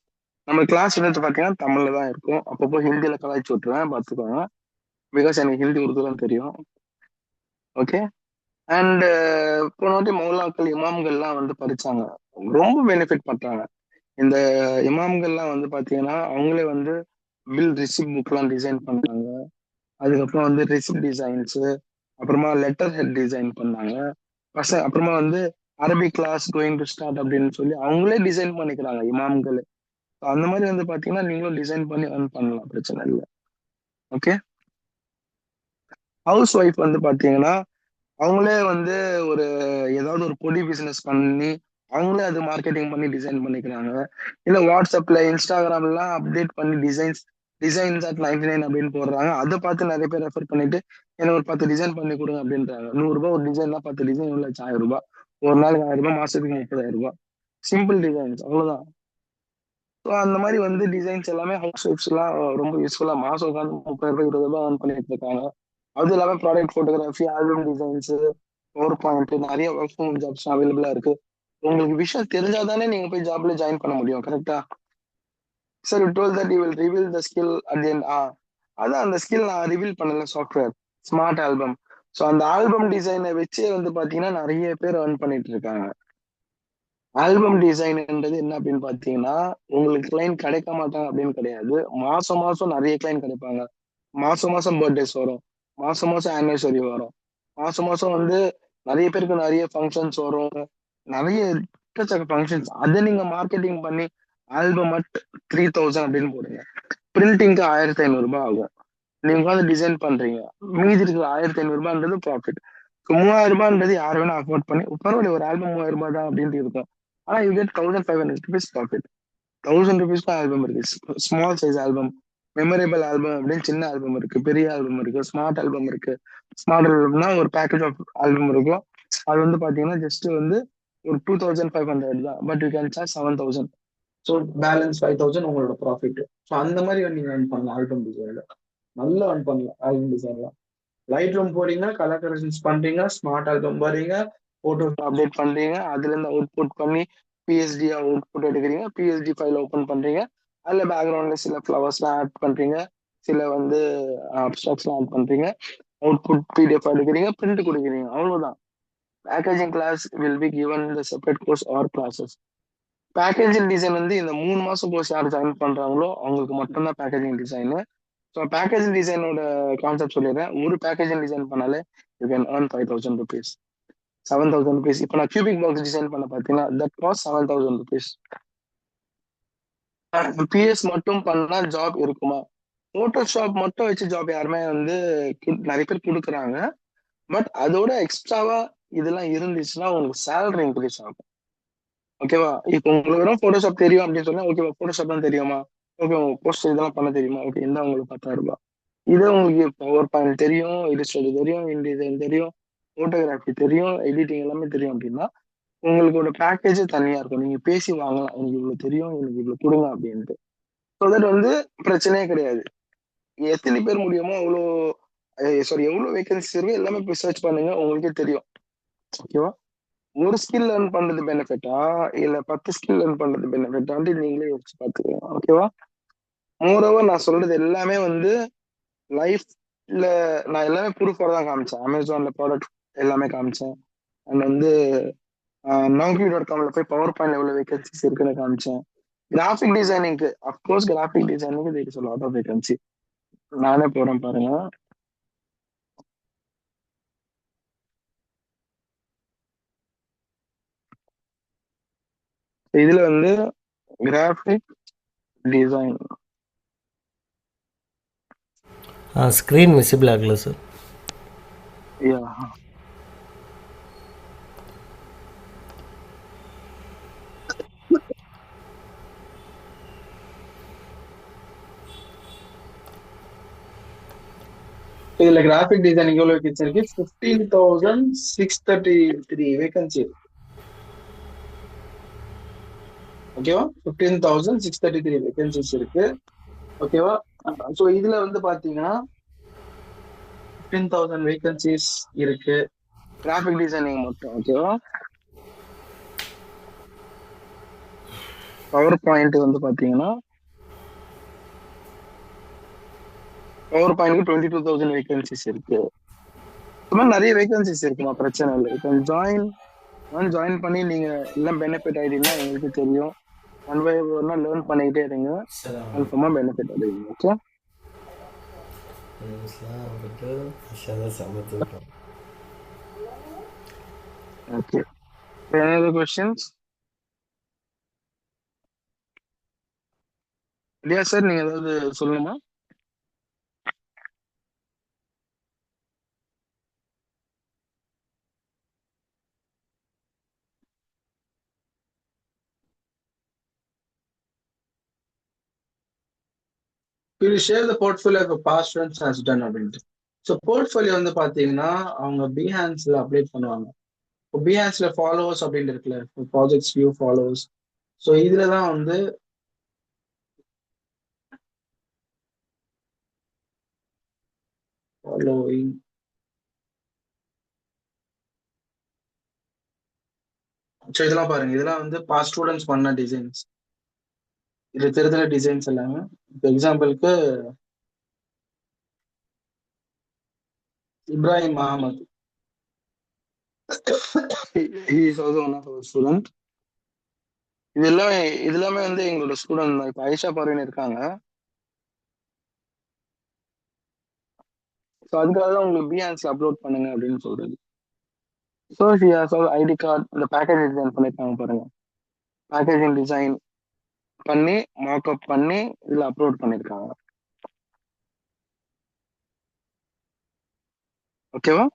நம்ம கிளாஸ் எடுத்து பார்த்தீங்கன்னா தமிழ்ல தான் இருக்கும். அப்பப்போ ஹிந்தியில கலாய்ச்சி விட்டுருவேன், பார்த்துக்கோங்க. பிகாஸ் எனக்கு ஹிந்தி உருதுலாம் தெரியும். ஓகே, அண்ட் போன வாட்டி மௌலாக்கள் இமாம்கள்லாம் வந்து படிச்சாங்க, ரொம்ப பெனிஃபிட் பண்றாங்க. இந்த இமாம்கள்லாம் வந்து பாத்தீங்கன்னா அவங்களே வந்து பில் ரிசிப்ட் புக்லாம் டிசைன் பண்ணாங்க. அதுக்கப்புறம் வந்து ரிசிப்ட் டிசைன்ஸ், அப்புறமா லெட்டர் ஹெட் டிசைன் பண்ணாங்க. அப்புறமா வந்து Arabic class going to start அப்படின்னு சொல்லி அவங்களே டிசைன் பண்ணிக்கிறாங்க இமாம்கள். அந்த மாதிரி வந்து பாத்தீங்கன்னா நீங்களும் டிசைன் பண்ணி earn பண்ணலாம், பிரச்சனை இல்லை. ஓகே, ஹவுஸ் ஒய்ஃப் வந்து பாத்தீங்கன்னா அவங்களே வந்து ஒரு ஏதாவது ஒரு பொடி பிசினஸ் பண்ணி அவங்களே அது மார்க்கெட்டிங் பண்ணி டிசைன் பண்ணிக்கிறாங்க. இல்ல வாட்ஸ்அப்ல இன்ஸ்டாகிராம்லாம் அப்டேட் பண்ணி டிசைன்ஸ் அட் 99 அப்படின்னு போடுறாங்க. அதை பார்த்து நிறைய பேர் ரெஃபர் பண்ணிட்டு எனக்கு ஒரு 10 டிசைன் பண்ணி கொடுங்க அப்படின்றாங்க. 100 ரூபாய் ஒரு டிசைன்னா 10 டிசைன் உள்ள 1000 ரூபாய். ஒரு நாளைக்கு 1000 ரூபாய், மாசத்துக்கு 30,000 ரூபாய். சிம்பிள் டிசைன்ஸ் அவ்வளவுதான். ஸோ அந்த மாதிரி வந்து டிசைன்ஸ் எல்லாமே ஹவுஸ் ஒய்ஃப்ஸ் எல்லாம் ரொம்ப யூஸ்ஃபுல்லா மாசம் உட்காந்து 30,000 ரூபாய் 20,000 earn பண்ணிட்டு இருக்காங்க. அது இல்லாம product photography, album designs, power point நிறைய ஒர்க் ஃப்ரம் ஜாப்ஸ் அவைலபிளா இருக்கு. உங்களுக்கு விஷயம் தெரிஞ்சாதானே நீங்க போய் ஜாப்ல ஜாயின் பண்ண முடியும். கரெக்டா? Sir you told that you will reveal the skill at the end. அதான் அந்த ஸ்கில் நான் ரிவீல் பண்ணல. Software smart album. ஸோ அந்த ஆல்பம் டிசைனை வச்சே வந்து பாத்தீங்கன்னா நிறைய பேர் earn பண்ணிட்டு இருக்காங்க. ஆல்பம் டிசைன்ன்றது என்ன அப்படின்னு பாத்தீங்கன்னா, உங்களுக்கு கிளைண்ட் கிடைக்க மாட்டாங்க அப்படின்னு கிடையாது. மாசம் மாசம் நிறைய கிளைண்ட் கிடைப்பாங்க. மாசம் மாசம் பர்த்டேஸ் வரும். மாசம் மாசம் ஆனிவர்சரி வரும். மாசம் மாசம் வந்து நிறைய பேருக்கு நிறைய ஃபங்க்ஷன்ஸ் வரும். நிறைய எக்கச்சக்க ஃபங்க்ஷன்ஸ். அதை நீங்க மார்க்கெட்டிங் பண்ணி ஆல்பம் அட் 3000 அப்படின்னு போடுங்க. பிரிண்டிங்க்கு 1500 ரூபாய் ஆகும். நீங்க உட்காந்து டிசைன் பண்றீங்க. மீதி இருக்கிற 1500 ரூபான்றது ப்ராஃபிட். 3000 ரூபான்றது யார் வேணா அஃபோர்ட் பண்ணி பரவாயில்ல, ஒரு ஆல்பம் 3000 ரூபாய் தான் அப்படின்ட்டு இருக்கும். ஆனா you get 1500 rupees profit. 1000 rupees album இருக்கு. Small size album, memorable album அப்படின்னு சின்ன ஆல்பம் இருக்கு, பெரிய ஆல்பம் இருக்கு, ஸ்மார்ட் ஆல்பம் இருக்கு. ஸ்மார்ட் ஆல்பம்னா ஒரு பேக்கேஜ் ஆஃப் ஆல்பம் இருக்கும். அது வந்து பாத்தீங்கன்னா ஜஸ்ட் வந்து ஒரு 2500 தான். But you can charge 7000. So balance 5000 உங்களோட ப்ராஃபிட். ஸோ அந்த மாதிரி நீங்க earn பண்ணலாம் ஆல்பம் டிசைன்ல. நல்லா earn பண்ணலாம் ஆல்பம் டிசைன்ல. லைட் ரூம் போறீங்க, கலர் கரெக்ஷன்ஸ் பண்றீங்க, ஸ்மார்ட் ஆல்பம் போறீங்க, போட்டோ அப்டேட் பண்றீங்க. அதுல இருந்து அவுட்புட் பண்ணி பிஎஸ்டி அவுட்புட் எடுக்கிறீங்க. பிஎஸ்டி ஃபைல் ஓபன் பண்றீங்க. அதுல பேக்ரவுண்ட்ல சில ஃபிளவர்ஸ்லாம் ஆட் பண்றீங்க. சில வந்து அப்ஸ்ட்ராக்ட்ஸ்லாம் ஆட் பண்றீங்க. அவுட்புட் பிடிஎஃப் எடுக்கிறீங்க, பிரிண்ட் கொடுக்குறீங்க. அவ்வளவுதான். Packaging class will be given the separate course or classes. Packaging design வந்து இந்த 3 மாசம் கோர்ஸ் யார் ஜாயின் பண்றாங்களோ அவங்களுக்கு மட்டும்தான் பேக்கேஜிங் டிசைன். ஸோ பேக்கேஜிங் டிசைனோட கான்செப்ட் சொல்லிடுறேன். ஒரு பேக்கேஜிங் டிசைன் பண்ணாலே you can earn 5000 rupees, 7000 rupees. இப்போ நான் கியூபிக் பாக்ஸ் டிசைன் பண்ண பார்த்தீங்கன்னா தட் காஸ்ட் 7000 rupees. பிஎஸ் மட்டும் பண்ணா ஜாப் இருக்குமா? போட்டோஷாப் மட்டும் வச்சு ஜாப் யாருமே வந்து நிறைய பேர் கொடுக்குறாங்க. பட் அதோட எக்ஸ்ட்ராவா இதெல்லாம் இருந்துச்சுன்னா உங்களுக்கு சேலரி இன்க்ரீஸ் ஆகும். ஓகேவா? இப்போ உங்களுக்கு வெறும் போட்டோஷாப் தெரியும் அப்படின்னு சொன்னா ஓகேவா, போட்டோஷாப் தான் தெரியுமா? ஓகே, உங்களுக்கு போஸ்டர் இதெல்லாம் பண்ண தெரியுமா? ஓகே, இந்த உங்களுக்கு 10,000 ரூபாய். இதே உங்களுக்கு பவர் பாயிண்ட் தெரியும், இல்லஸ்ட்ரேட்டர் தெரியும், இன்டிசைன் தெரியும், போட்டோகிராஃபி தெரியும், எடிட்டிங் எல்லாமே தெரியும் அப்படின்னா உங்களுக்கோட பேக்கேஜ் தனியா இருக்கும். நீங்க பேசி வாங்கலாம், எனக்கு இவ்வளவு தெரியும், எனக்கு இவ்வளவு கொடுங்க அப்படின்ட்டு. ஸோ தட் வந்து பிரச்சனையே கிடையாது. எத்தனை பேர் முடியுமோ அவ்வளோ, சாரி, எவ்வளவு வேகன்சிஸ் இருக்கு எல்லாமே போய் சர்ச் பண்ணுங்க, உங்களுக்கே தெரியும். ஓகேவா? ஒரு ஸ்கில் லேர்ன் பண்றது பெனிஃபிட்டா இல்ல 10 ஸ்கில் லேர்ன் பண்றது பெனிஃபிட்டான்ட்டு நீங்களே யோசிச்சு பார்த்துக்கலாம். ஓகேவா? மோரோவர் நான் சொல்றது எல்லாமே வந்து லைஃப்ல நான் எல்லாமே ப்ரூஃபோட தான் காமிச்சேன். அமேசான்ல ப்ராடக்ட் எல்லாமே காமிச்சேன். அண்ட் வந்து Naukri.comல போய் பவர் பாயிண்ட் எவ்வளவு வேகன்சிஸ் இருக்குன்னு காமிச்சேன். கிராஃபிக் டிசைனிங்க்கு அப்கோர்ஸ் கிராஃபிக் டிசைனிங்க்கு there is a lot of vacancy. நானே போறேன் பாருங்க. இதுல வந்து கிராஃபிக் டிசைன் ஸ்க்ரீன் விசிபிள் ஆகல சார். யா இதுல கிராஃபிக் டிசைனிங் எவ்வளவு வேகன்சி இருக்கு? 15,633 வேகன்சி. ஓகேவா? 15,633 வேகன்சிஸ் இருக்கு. ஓகேவா? ஸோ இதுல வந்து பாத்தீங்கன்னா 15,000 வேகன்சிஸ் இருக்கு கிராஃபிக் டிசைனிங் மட்டும். ஓகேவா? பவர் பாயிண்ட் வந்து பாத்தீங்கன்னா பவர் பாயிண்ட்க்கு 22,000 வேகன்சிஸ் இருக்கு. இந்த மாதிரி நிறைய வேகன்சிஸ் இருக்குமா, பிரச்சனை இல்லை. இப்போ ஜாயின் பண்ணி நீங்க எல்லாம் பெனிஃபிட் ஆயிட்டீங்கன்னா எங்களுக்கு தெரியும். ஒன் பை ஒன்னா லேர்ன் பண்ணிக்கிட்டே இருங்க, கன்ஃபார்மா பெனிஃபிட் அடைவீங்க. Okay, okay. Any other questions? இல்லையா சார், நீங்க ஏதாவது சொல்லணுமா? Will share the portfolio of past friends has done அப்படின்ட்டு. ஸோ போர்ட்ஃபோலியோ வந்து பார்த்தீங்கன்னா அவங்க பிஹான்ஸ்ல அப்டேட் பண்ணுவாங்க. இப்போ பிஹான்ஸ்ல ஃபாலோவர்ஸ் அப்படின்னு இருக்குல்ல, ப்ராஜெக்ட்ஸ் வியூ ஃபாலோவர்ஸ். ஸோ இதுல தான் வந்து ஃபாலோவிங். ஸோ இதெல்லாம் பாருங்க, இதெல்லாம் வந்து பாஸ்ட் ஸ்டூடெண்ட்ஸ் பண்ண டிசைன்ஸ். இது தெரிஞ்ச டிசைன்ஸ் எல்லாமே. இப்போ எக்ஸாம்பிளுக்கு Ibrahim Ahmed. he is also one of our student. இது எல்லாமே வந்து எங்களோட ஸ்டூடெண்ட் தான். இப்போ ஐஷா பர்வீன் இருக்காங்க. ஸோ அதுக்காக தான் உங்களுக்கு பிஹான்ஸ்ல அப்லோட் பண்ணுங்க அப்படின்னு சொல்றது. ஸோ ஐடி கார்டு இந்த பேக்கேஜ் டிசைன் பண்ணிருக்காங்க பாருங்க. பேக்கேஜிங் டிசைன் பண்ணி மார்க்அப் பண்ணி இதுல அப்லோட் பண்ணிருக்காங்க. ஓகேவா?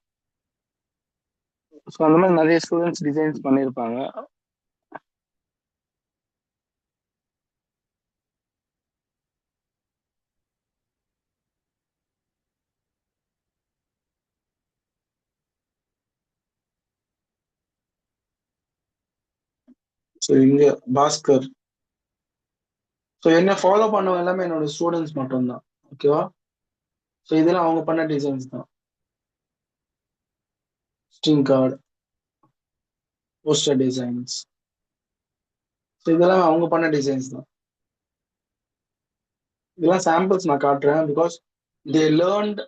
ஸோ அந்த மாதிரி நிறைய ஸ்டூடெண்ட்ஸ் டிசைன்ஸ் பண்ணியிருப்பாங்க. ஸோ இங்க பாஸ்கர். ஸோ என்ன ஃபாலோ பண்ணவங்க எல்லாமே என்னோட ஸ்டூடெண்ட்ஸ் மட்டும்தான். ஓகேவா? ஸோ இதெல்லாம் அவங்க பண்ண டிசைன்ஸ் தான். Sting card, poster designs. So இதெல்லாம் அவங்க பண்ண டிசைன்ஸ் தான். இதெல்லாம் சாம்பிள்ஸ் நான் காட்டுறேன். பிகாஸ் தே லேர்ன்ட்,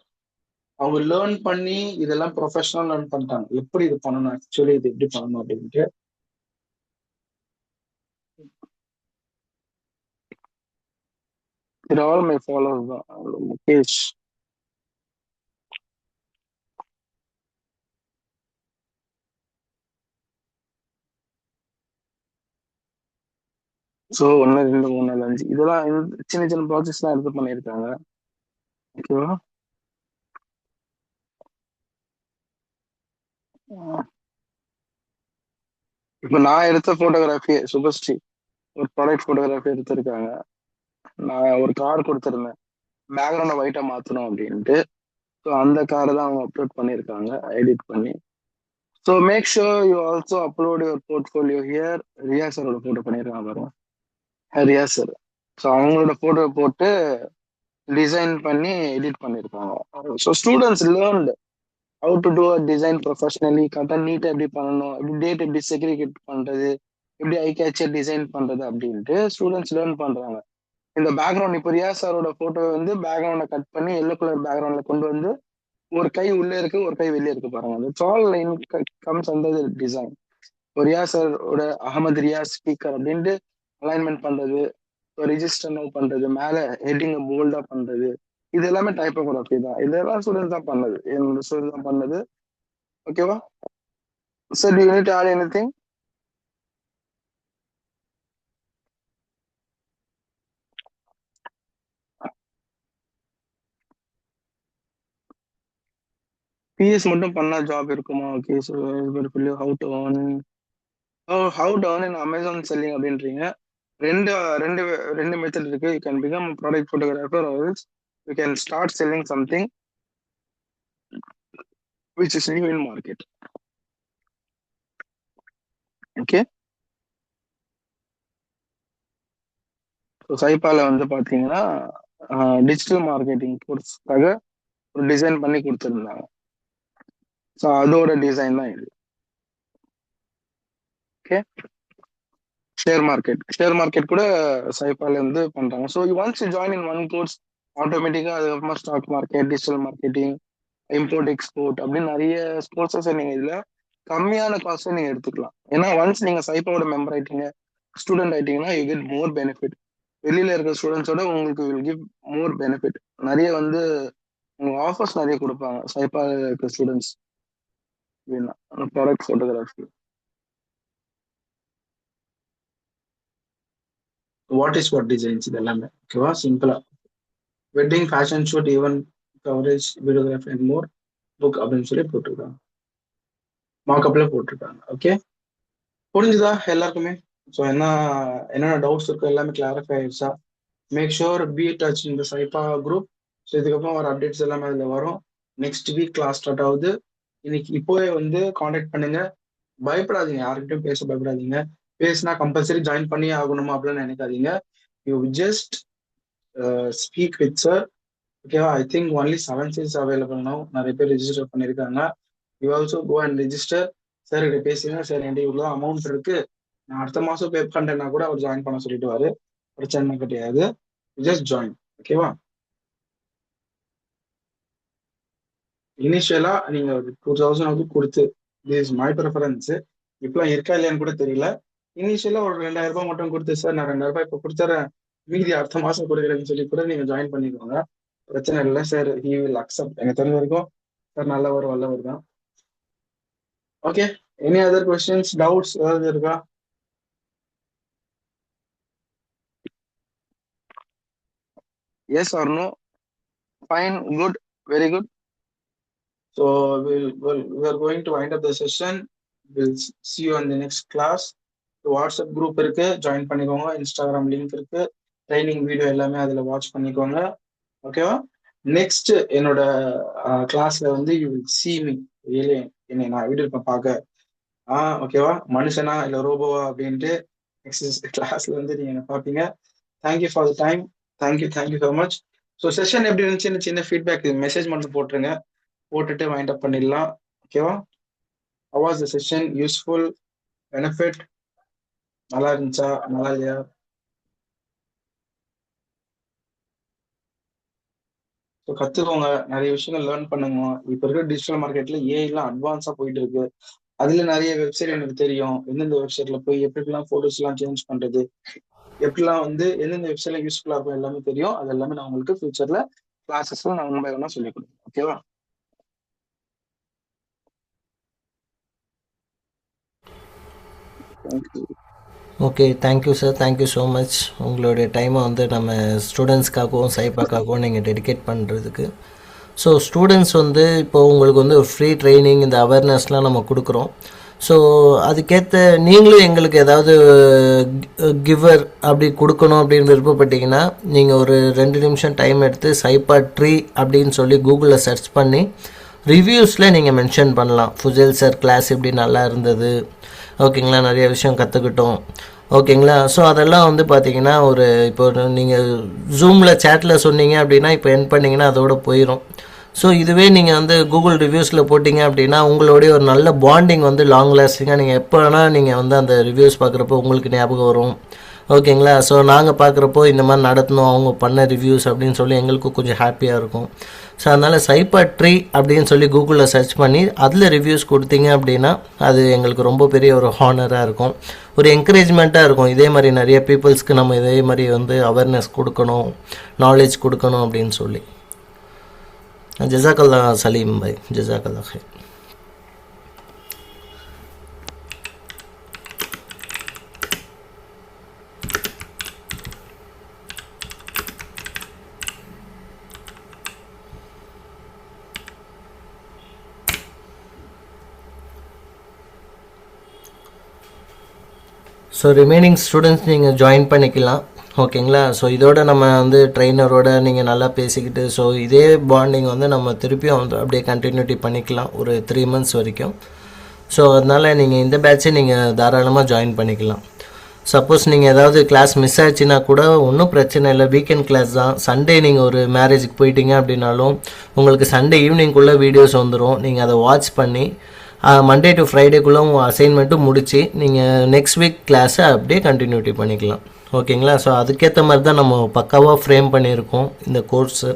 அவங்க லேர்ன் பண்ணி இதெல்லாம் ப்ரொஃபஷனல் லேர்ன் பண்ணிட்டாங்க. எப்படி இது பண்ணணும், ஆக்சுவலி இது எப்படி பண்ணணும் அப்படின்ட்டு. இது ஆல் மை ஃபாலோவர்ஸ் தான். முகேஷ், ஸோ 1 2 3 4 5 இதெல்லாம் சின்ன சின்ன ப்ராஜெக்ட்ஸ்லாம் எடுத்து பண்ணியிருக்காங்க. ஓகேவா? இப்போ நான் எடுத்த ஃபோட்டோகிராஃபி சுபஸ்ரீ ஒரு ப்ராடக்ட் ஃபோட்டோகிராஃபி எடுத்திருக்காங்க. நான் ஒரு கார் கொடுத்துருந்தேன், பேக்ரவுண்டை ஒயிட்டா மாற்றணும் அப்படின்ட்டு. ஸோ அந்த காரை தான் அவங்க அப்லோட் பண்ணியிருக்காங்க எடிட் பண்ணி. So make sure you also upload your portfolio here. Riya சாரோட ஃபோட்டோ பண்ணியிருக்காங்க பாருங்க, ரியா சார். ஸோ அவங்களோட ஃபோட்டோ போட்டு டிசைன் பண்ணி எடிட் பண்ணியிருக்காங்க. So students learned how to do a design professionally. கரெக்டாக நீட்டாக எப்படி பண்ணணும், எப்படி டேட் எப்படி செக்ரிகேட் பண்ணுறது, எப்படி ஐ கேட்சர் டிசைன் பண்ணுறது அப்படின்ட்டு ஸ்டூடெண்ட்ஸ் லேர்ன் பண்ணுறாங்க. இந்த பேக்ரவுண்ட் இப்போ ரியா சாரோட ஃபோட்டோ வந்து பேக்ரவுண்டை கட் பண்ணி எல்லோ கலர் பேக்ரவுண்டில் கொண்டு வந்து ஒரு கை உள்ளே இருக்கு ஒரு கை வெளியே இருக்கு பாருங்க. It's all line comes under design. Riya சாரோட அகமது ரியாஸ் ஸ்பீக்கர் அப்படின்ட்டு அலைன்மெண்ட் பண்றது, ரிஜிஸ்டர் நோ பண்றது, மேல ஹெட்டிங் போல்டா பண்றது, இது எல்லாமே டைப்போகிராஃபி தான். இதெல்லாம் ஸ்டூடெண்ட் தான் பண்ணது, என்னோட ஸ்டூடெண்ட் தான் பண்ணது. ஓகேவா sir? You need add anything? PS மட்டும் பண்ணா ஜாப் இருக்குமா? Okay, so how to earn in Amazon selling அப்படின்றீங்க. ரெண்டு ரெண்டு ரெண்டு மெத்தட் இருக்கு. You can become product photographer or else you can start selling something which is new in market. Okay, so சைப்பால வந்து பார்த்தீங்கன்னா டிஜிட்டல் மார்க்கெட்டிங் கோர்ஸ்க்காக ஒரு டிசைன் பண்ணி கொடுத்துருந்தாங்க. ஸோ அதோட டிசைன் தான் இது. ஓகே, ஷேர் மார்க்கெட் கூட சைப்பால இருந்து பண்றாங்க. So once you join in one course ஆட்டோமேட்டிக்காக அதுக்கப்புறமா stock market, digital marketing, import export அப்படின்னு நிறைய கோர்சஸ் நீங்க இதுல கம்மியான காஸ்ட்ல நீங்க எடுத்துக்கலாம். ஏன்னா ஒன்ஸ் நீங்க சைப்பாவோட மெம்பர் ஆயிட்டீங்க, ஸ்டூடெண்ட் ஆயிட்டீங்கன்னா யூ கெட் மோர் பெனிஃபிட். வெளியில இருக்கிற ஸ்டூடெண்ட்ஸோட உங்களுக்கு வில் கிவ் மோர் பெனிஃபிட். நிறைய வந்து உங்களுக்கு ஆஃபர்ஸ் நிறைய கொடுப்பாங்க சைப்பா இருக்கிற ஸ்டூடெண்ட்ஸ் அப்படின்னா product photography. What is what designs இது எல்லாமே. ஓகேவா? சிம்பிளா wedding, fashion shoot, event coverage, videography and more book அப்படின்னு சொல்லி போட்டிருக்காங்க. மார்க்அப்ல போட்டிருக்காங்க. ஓகே, புரிஞ்சுதா எல்லாருக்குமே? ஸோ என்னென்ன டவுட்ஸ் இருக்கோ எல்லாமே கிளாரிஃபை ஆயிடுச்சா? மேக் ஷூர் பி டச் இந்த சைபா குரூப். ஸோ இதுக்கப்புறம் வர அப்டேட்ஸ் எல்லாமே அதில் வரும். நெக்ஸ்ட் வீக் கிளாஸ் ஸ்டார்ட் ஆகுது. இன்னைக்கு இப்போவே வந்து காண்டாக்ட் பண்ணுங்க. பயப்படாதீங்க, யாருக்கிட்டையும் பேச பயப்படாதீங்க. பேசினா கம்பல்சரி ஜாயின் பண்ணி ஆகணுமா அப்படின்னு நினைக்காதீங்க. You just speak with sir. ஓகேவா? I think only 7 seats available no. நிறைய பேர் ரெஜிஸ்டர் பண்ணியிருக்காங்க. You also go and register. Sir கிட்ட பேசுங்க, சார் என்கிட்ட இவ்வளோ அமௌண்ட் இருக்கு, நான் அடுத்த மாசம் பே பண்றேன்னா கூட அவர் ஜாயின் பண்ண சொல்லிடுவாரு. பிரச்சனை கிடையாது. Just join. ஓகேவா? இனிஷியலா நீங்க ஒரு 2000 வந்து கொடுத்து, திஸ் மை ப்ரிஃபரன்ஸ், இப்பெல்லாம் இருக்கா இல்லையான்னு கூட தெரியல. இனிஷியலா ஒரு 2000 ரூபாய் மட்டும் கொடுத்து, சார் நான் 2000 ரூபாய் இப்போ கொடுத்துறேன், மீதி அடுத்த மாசம் கொடுக்குறேன்னு சொல்லி கூட நீங்க ஜாயின் பண்ணிக்கோங்க. பிரச்சனை இல்லை சார். He will accept. எனக்கு தெரிஞ்ச வரைக்கும் சார் நல்லவர் வல்லவர் தான். Okay, any other questions, doubts ஏதாவது இருக்கா? Yes or no? Fine, good, very good. So we are going to wind up the session. We'll see you in the next class. WhatsApp group இருக்கு, join பண்ணிக்கோங்க. Instagram link இருக்கு. Training video எல்லாமே அதுல watch பண்ணிக்கோங்க. ஓகேவா? Next என்னோட கிளாஸ்ல வந்து you will see me. Really என்னை நான் வீடியோ இருப்பேன் பார்க்க. ஓகேவா? மனுஷனா இல்லை ரோபோவா அப்படின்ட்டு நெக்ஸ்ட் கிளாஸ்ல வந்து நீங்க என்ன பார்ப்பீங்க. Thank you for the time. Thank you so much. So session எப்படி இருந்துச்சுன்னு சின்ன ஃபீட்பேக் மெசேஜ் மட்டும் போட்டுருங்க. போட்டுட்டு வைண்ட் அப் பண்ணிடலாம். ஓகேவா? how was the session? Useful? Benefit? நல்லா இருந்துச்சா, நல்லா இல்லையா? ஸோ கத்துக்கோங்க, நிறைய விஷயங்கள் லேர்ன் பண்ணுங்க. இப்போ இருக்கிற டிஜிட்டல் மார்க்கெட்ல ஏஐலாம் அட்வான்ஸா போயிட்டு இருக்கு. அதுல நிறைய வெப்சைட் எனக்கு தெரியும். எந்தெந்த வெப்சைட்ல போய் எப்படிலாம் போட்டோஸ் எல்லாம் சேஞ்ச் பண்றது, எப்படிலாம் வந்து எந்தெந்த வெப்சைட்ல யூஸ்ஃபுல்லா இருக்கும் எல்லாமே தெரியும். அது எல்லாமே நான் உங்களுக்கு ஃபியூச்சர்ல கிளாஸஸ்ல நான் ஒன் பை ஒன்னா சொல்லிக் கொடுப்பேன். ஓகேவா? Okay, thank you sir, thank you so much. உங்களுடைய டைமை வந்து நம்ம ஸ்டூடெண்ட்ஸ்க்காகவும் சைபாக்காகவும் நீங்கள் டெடிகேட் பண்ணுறதுக்கு. ஸோ ஸ்டூடெண்ட்ஸ் வந்து இப்போது உங்களுக்கு வந்து ஒரு ஃப்ரீ ட்ரைனிங், இந்த அவேர்னஸ்லாம் நம்ம கொடுக்குறோம். ஸோ அதுக்கேற்ற நீங்களும் எங்களுக்கு ஏதாவது கிவர் அப்படி கொடுக்கணும் அப்படின்னு விருப்பப்பட்டீங்கன்னா நீங்கள் ஒரு 2 நிமிஷம் டைம் எடுத்து சைபா ட்ரீ அப்படின்னு சொல்லி கூகுளில் சர்ச் பண்ணி ரிவ்யூஸில் நீங்கள் மென்ஷன் பண்ணலாம். ஃபுசேல் சார் கிளாஸ் இப்படி நல்லா இருந்தது, ஓகேங்களா, நிறைய விஷயம் கற்றுக்கிட்டோம், ஓகேங்களா. ஸோ அதெல்லாம் வந்து பார்த்தீங்கன்னா ஒரு இப்போ நீங்கள் ஜூமில் சேட்டில் சொன்னீங்க அப்படின்னா இப்போ என் பண்ணிங்கன்னா அதோட போயிடும். ஸோ இதுவே நீங்கள் வந்து கூகுள் ரிவ்யூஸில் போட்டிங்க அப்படின்னா உங்களுடைய ஒரு நல்ல பாண்டிங் வந்து லாங் லாஸ்டிங்காக நீங்கள் எப்போ வேணால் நீங்கள் வந்து அந்த ரிவ்யூஸ் பார்க்குறப்போ உங்களுக்கு ஞாபகம் வரும், ஓகேங்களா. ஸோ நாங்கள் பார்க்குறப்போ இந்த மாதிரி நடத்தணும் அவங்க பண்ண ரிவ்யூஸ் அப்படின்னு சொல்லி எங்களுக்கும் கொஞ்சம் ஹாப்பியாக இருக்கும். ஸோ அதனால் சைபா ட்ரீ அப்படின்னு சொல்லி கூகுளில் சர்ச் பண்ணி அதில் ரிவ்யூஸ் கொடுத்தீங்க அப்படின்னா அது எங்களுக்கு ரொம்ப பெரிய ஒரு ஹானராக இருக்கும், ஒரு என்கரேஜ்மெண்ட்டாக இருக்கும். இதே மாதிரி நிறைய பீப்புள்ஸ்க்கு நம்ம இதே மாதிரி வந்து அவேர்னஸ் கொடுக்கணும், நாலேஜ் கொடுக்கணும் அப்படின்னு சொல்லி. ஜஸாக்கல்லா சலீம் பாய், ஜஸாக்கல்லா ஹைர். ஸோ ரிமைனிங் ஸ்டூடெண்ட்ஸ் நீங்கள் ஜாயின் பண்ணிக்கலாம், ஓகேங்களா. ஸோ இதோட நம்ம வந்து ட்ரெயினரோட நீங்கள் நல்லா பேசிக்கிட்டு ஸோ இதே பாண்டிங் வந்து நம்ம திருப்பியும் வந்து அப்படியே கண்டினியூட்டி பண்ணிக்கலாம் ஒரு 3 months வரைக்கும். ஸோ அதனால் நீங்கள் இந்த பேட்சை நீங்கள் தாராளமாக ஜாயின் பண்ணிக்கலாம். சப்போஸ் நீங்கள் ஏதாவது கிளாஸ் மிஸ் ஆச்சுன்னா கூட ஒன்றும் பிரச்சனை இல்லை, வீக்கெண்ட் கிளாஸ் தான். சண்டே நீங்கள் ஒரு மேரேஜுக்கு போயிட்டீங்க அப்படின்னாலும் உங்களுக்கு சண்டே ஈவினிங்குள்ளே வீடியோஸ் வந்துடும். நீங்கள் அதை வாட்ச் பண்ணி மண்டே டு ஃப்ரைடேக்குள்ளே உங்கள் அசைன்மெண்ட்டும் முடித்து நீங்கள் நெக்ஸ்ட் வீக் கிளாஸை அப்படியே கண்டினியூட்டி பண்ணிக்கலாம், ஓகேங்களா. ஸோ அதுக்கேற்ற மாதிரி தான் நம்ம பக்காவாக ஃப்ரேம் பண்ணியிருக்கோம் இந்த கோர்ஸு.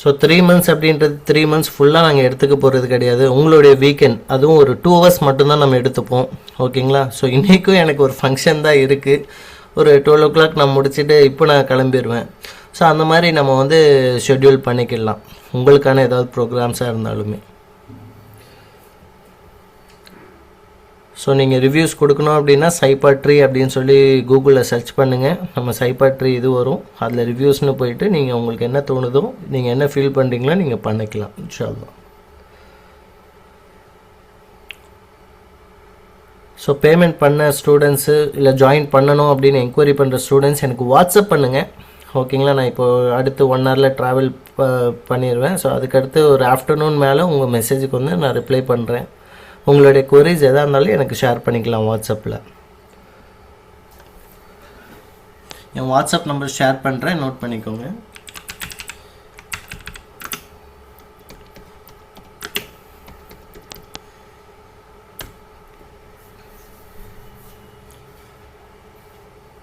ஸோ 3 months அப்படின்றது 3 months ஃபுல்லாக நாங்கள் எடுத்துக்க போகிறது கிடையாது. உங்களுடைய வீக்கெண்ட் அதுவும் ஒரு 2 hours மட்டும்தான் நம்ம எடுத்துப்போம், ஓகேங்களா. ஸோ இன்றைக்கும் எனக்கு ஒரு ஃபங்க்ஷன் தான் இருக்குது, ஒரு 12 o'clock நான் முடிச்சுட்டு இப்போ நான் கிளம்பிடுவேன். ஸோ அந்த மாதிரி நம்ம வந்து ஷெட்யூல் பண்ணிக்கலாம் உங்களுக்கான ஏதாவது ப்ரோக்ராம்ஸாக இருந்தாலுமே. ஸோ நீங்கள் ரிவ்யூஸ் கொடுக்கணும் அப்படின்னா சைபா ட்ரீ அப்படின்னு சொல்லி கூகுளில் சர்ச் பண்ணுங்கள். நம்ம சைபா ட்ரீ இது வரும், அதில் ரிவ்யூஸ்னு போயிட்டு நீங்கள் உங்களுக்கு என்ன தோணுதோ நீங்கள் என்ன ஃபீல் பண்ணுறீங்களோ நீங்கள் பண்ணிக்கலாம் இன்ஷா அல்லாஹ். ஸோ ஸோ பேமெண்ட் பண்ண ஸ்டூடெண்ட்ஸு இல்லை ஜாயின் பண்ணணும் அப்படின்னு என்கொயரி பண்ணுற ஸ்டூடெண்ட்ஸ் எனக்கு வாட்ஸ்அப் பண்ணுங்கள். ஓகேங்களா? நான் இப்போது அடுத்து 1 ஹவரில் ட்ராவல் பண்ணிடுவேன். ஸோ அதுக்கடுத்து ஒரு ஆஃப்டர்நூன் மேலே உங்கள் மெசேஜுக்கு வந்து நான் ரிப்ளை பண்ணுறேன். உங்களுடைய queries எதாக இருந்தாலும் எனக்கு ஷேர் பண்ணிக்கலாம் வாட்ஸ்அப்பில். என் வாட்ஸ்அப் நம்பர் ஷேர் பண்ணுறேன், நோட் பண்ணிக்கோங்க.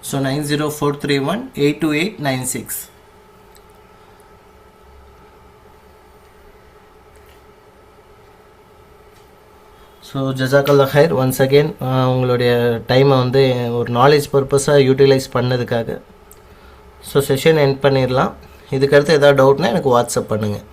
ஸோ 9043182896. ஸோ ஜஸாக்கல்லா ஹைர் ஒன்ஸ் அகெயின் உங்களுடைய டைமை வந்து ஒரு நாலேஜ் பர்பஸாக யூட்டிலைஸ் பண்ணதுக்காக. ஸோ செஷன் எண்ட் பண்ணிடலாம். இதுக்கடுத்து எதாவது டவுட்னா எனக்கு வாட்ஸ்அப் பண்ணுங்கள்.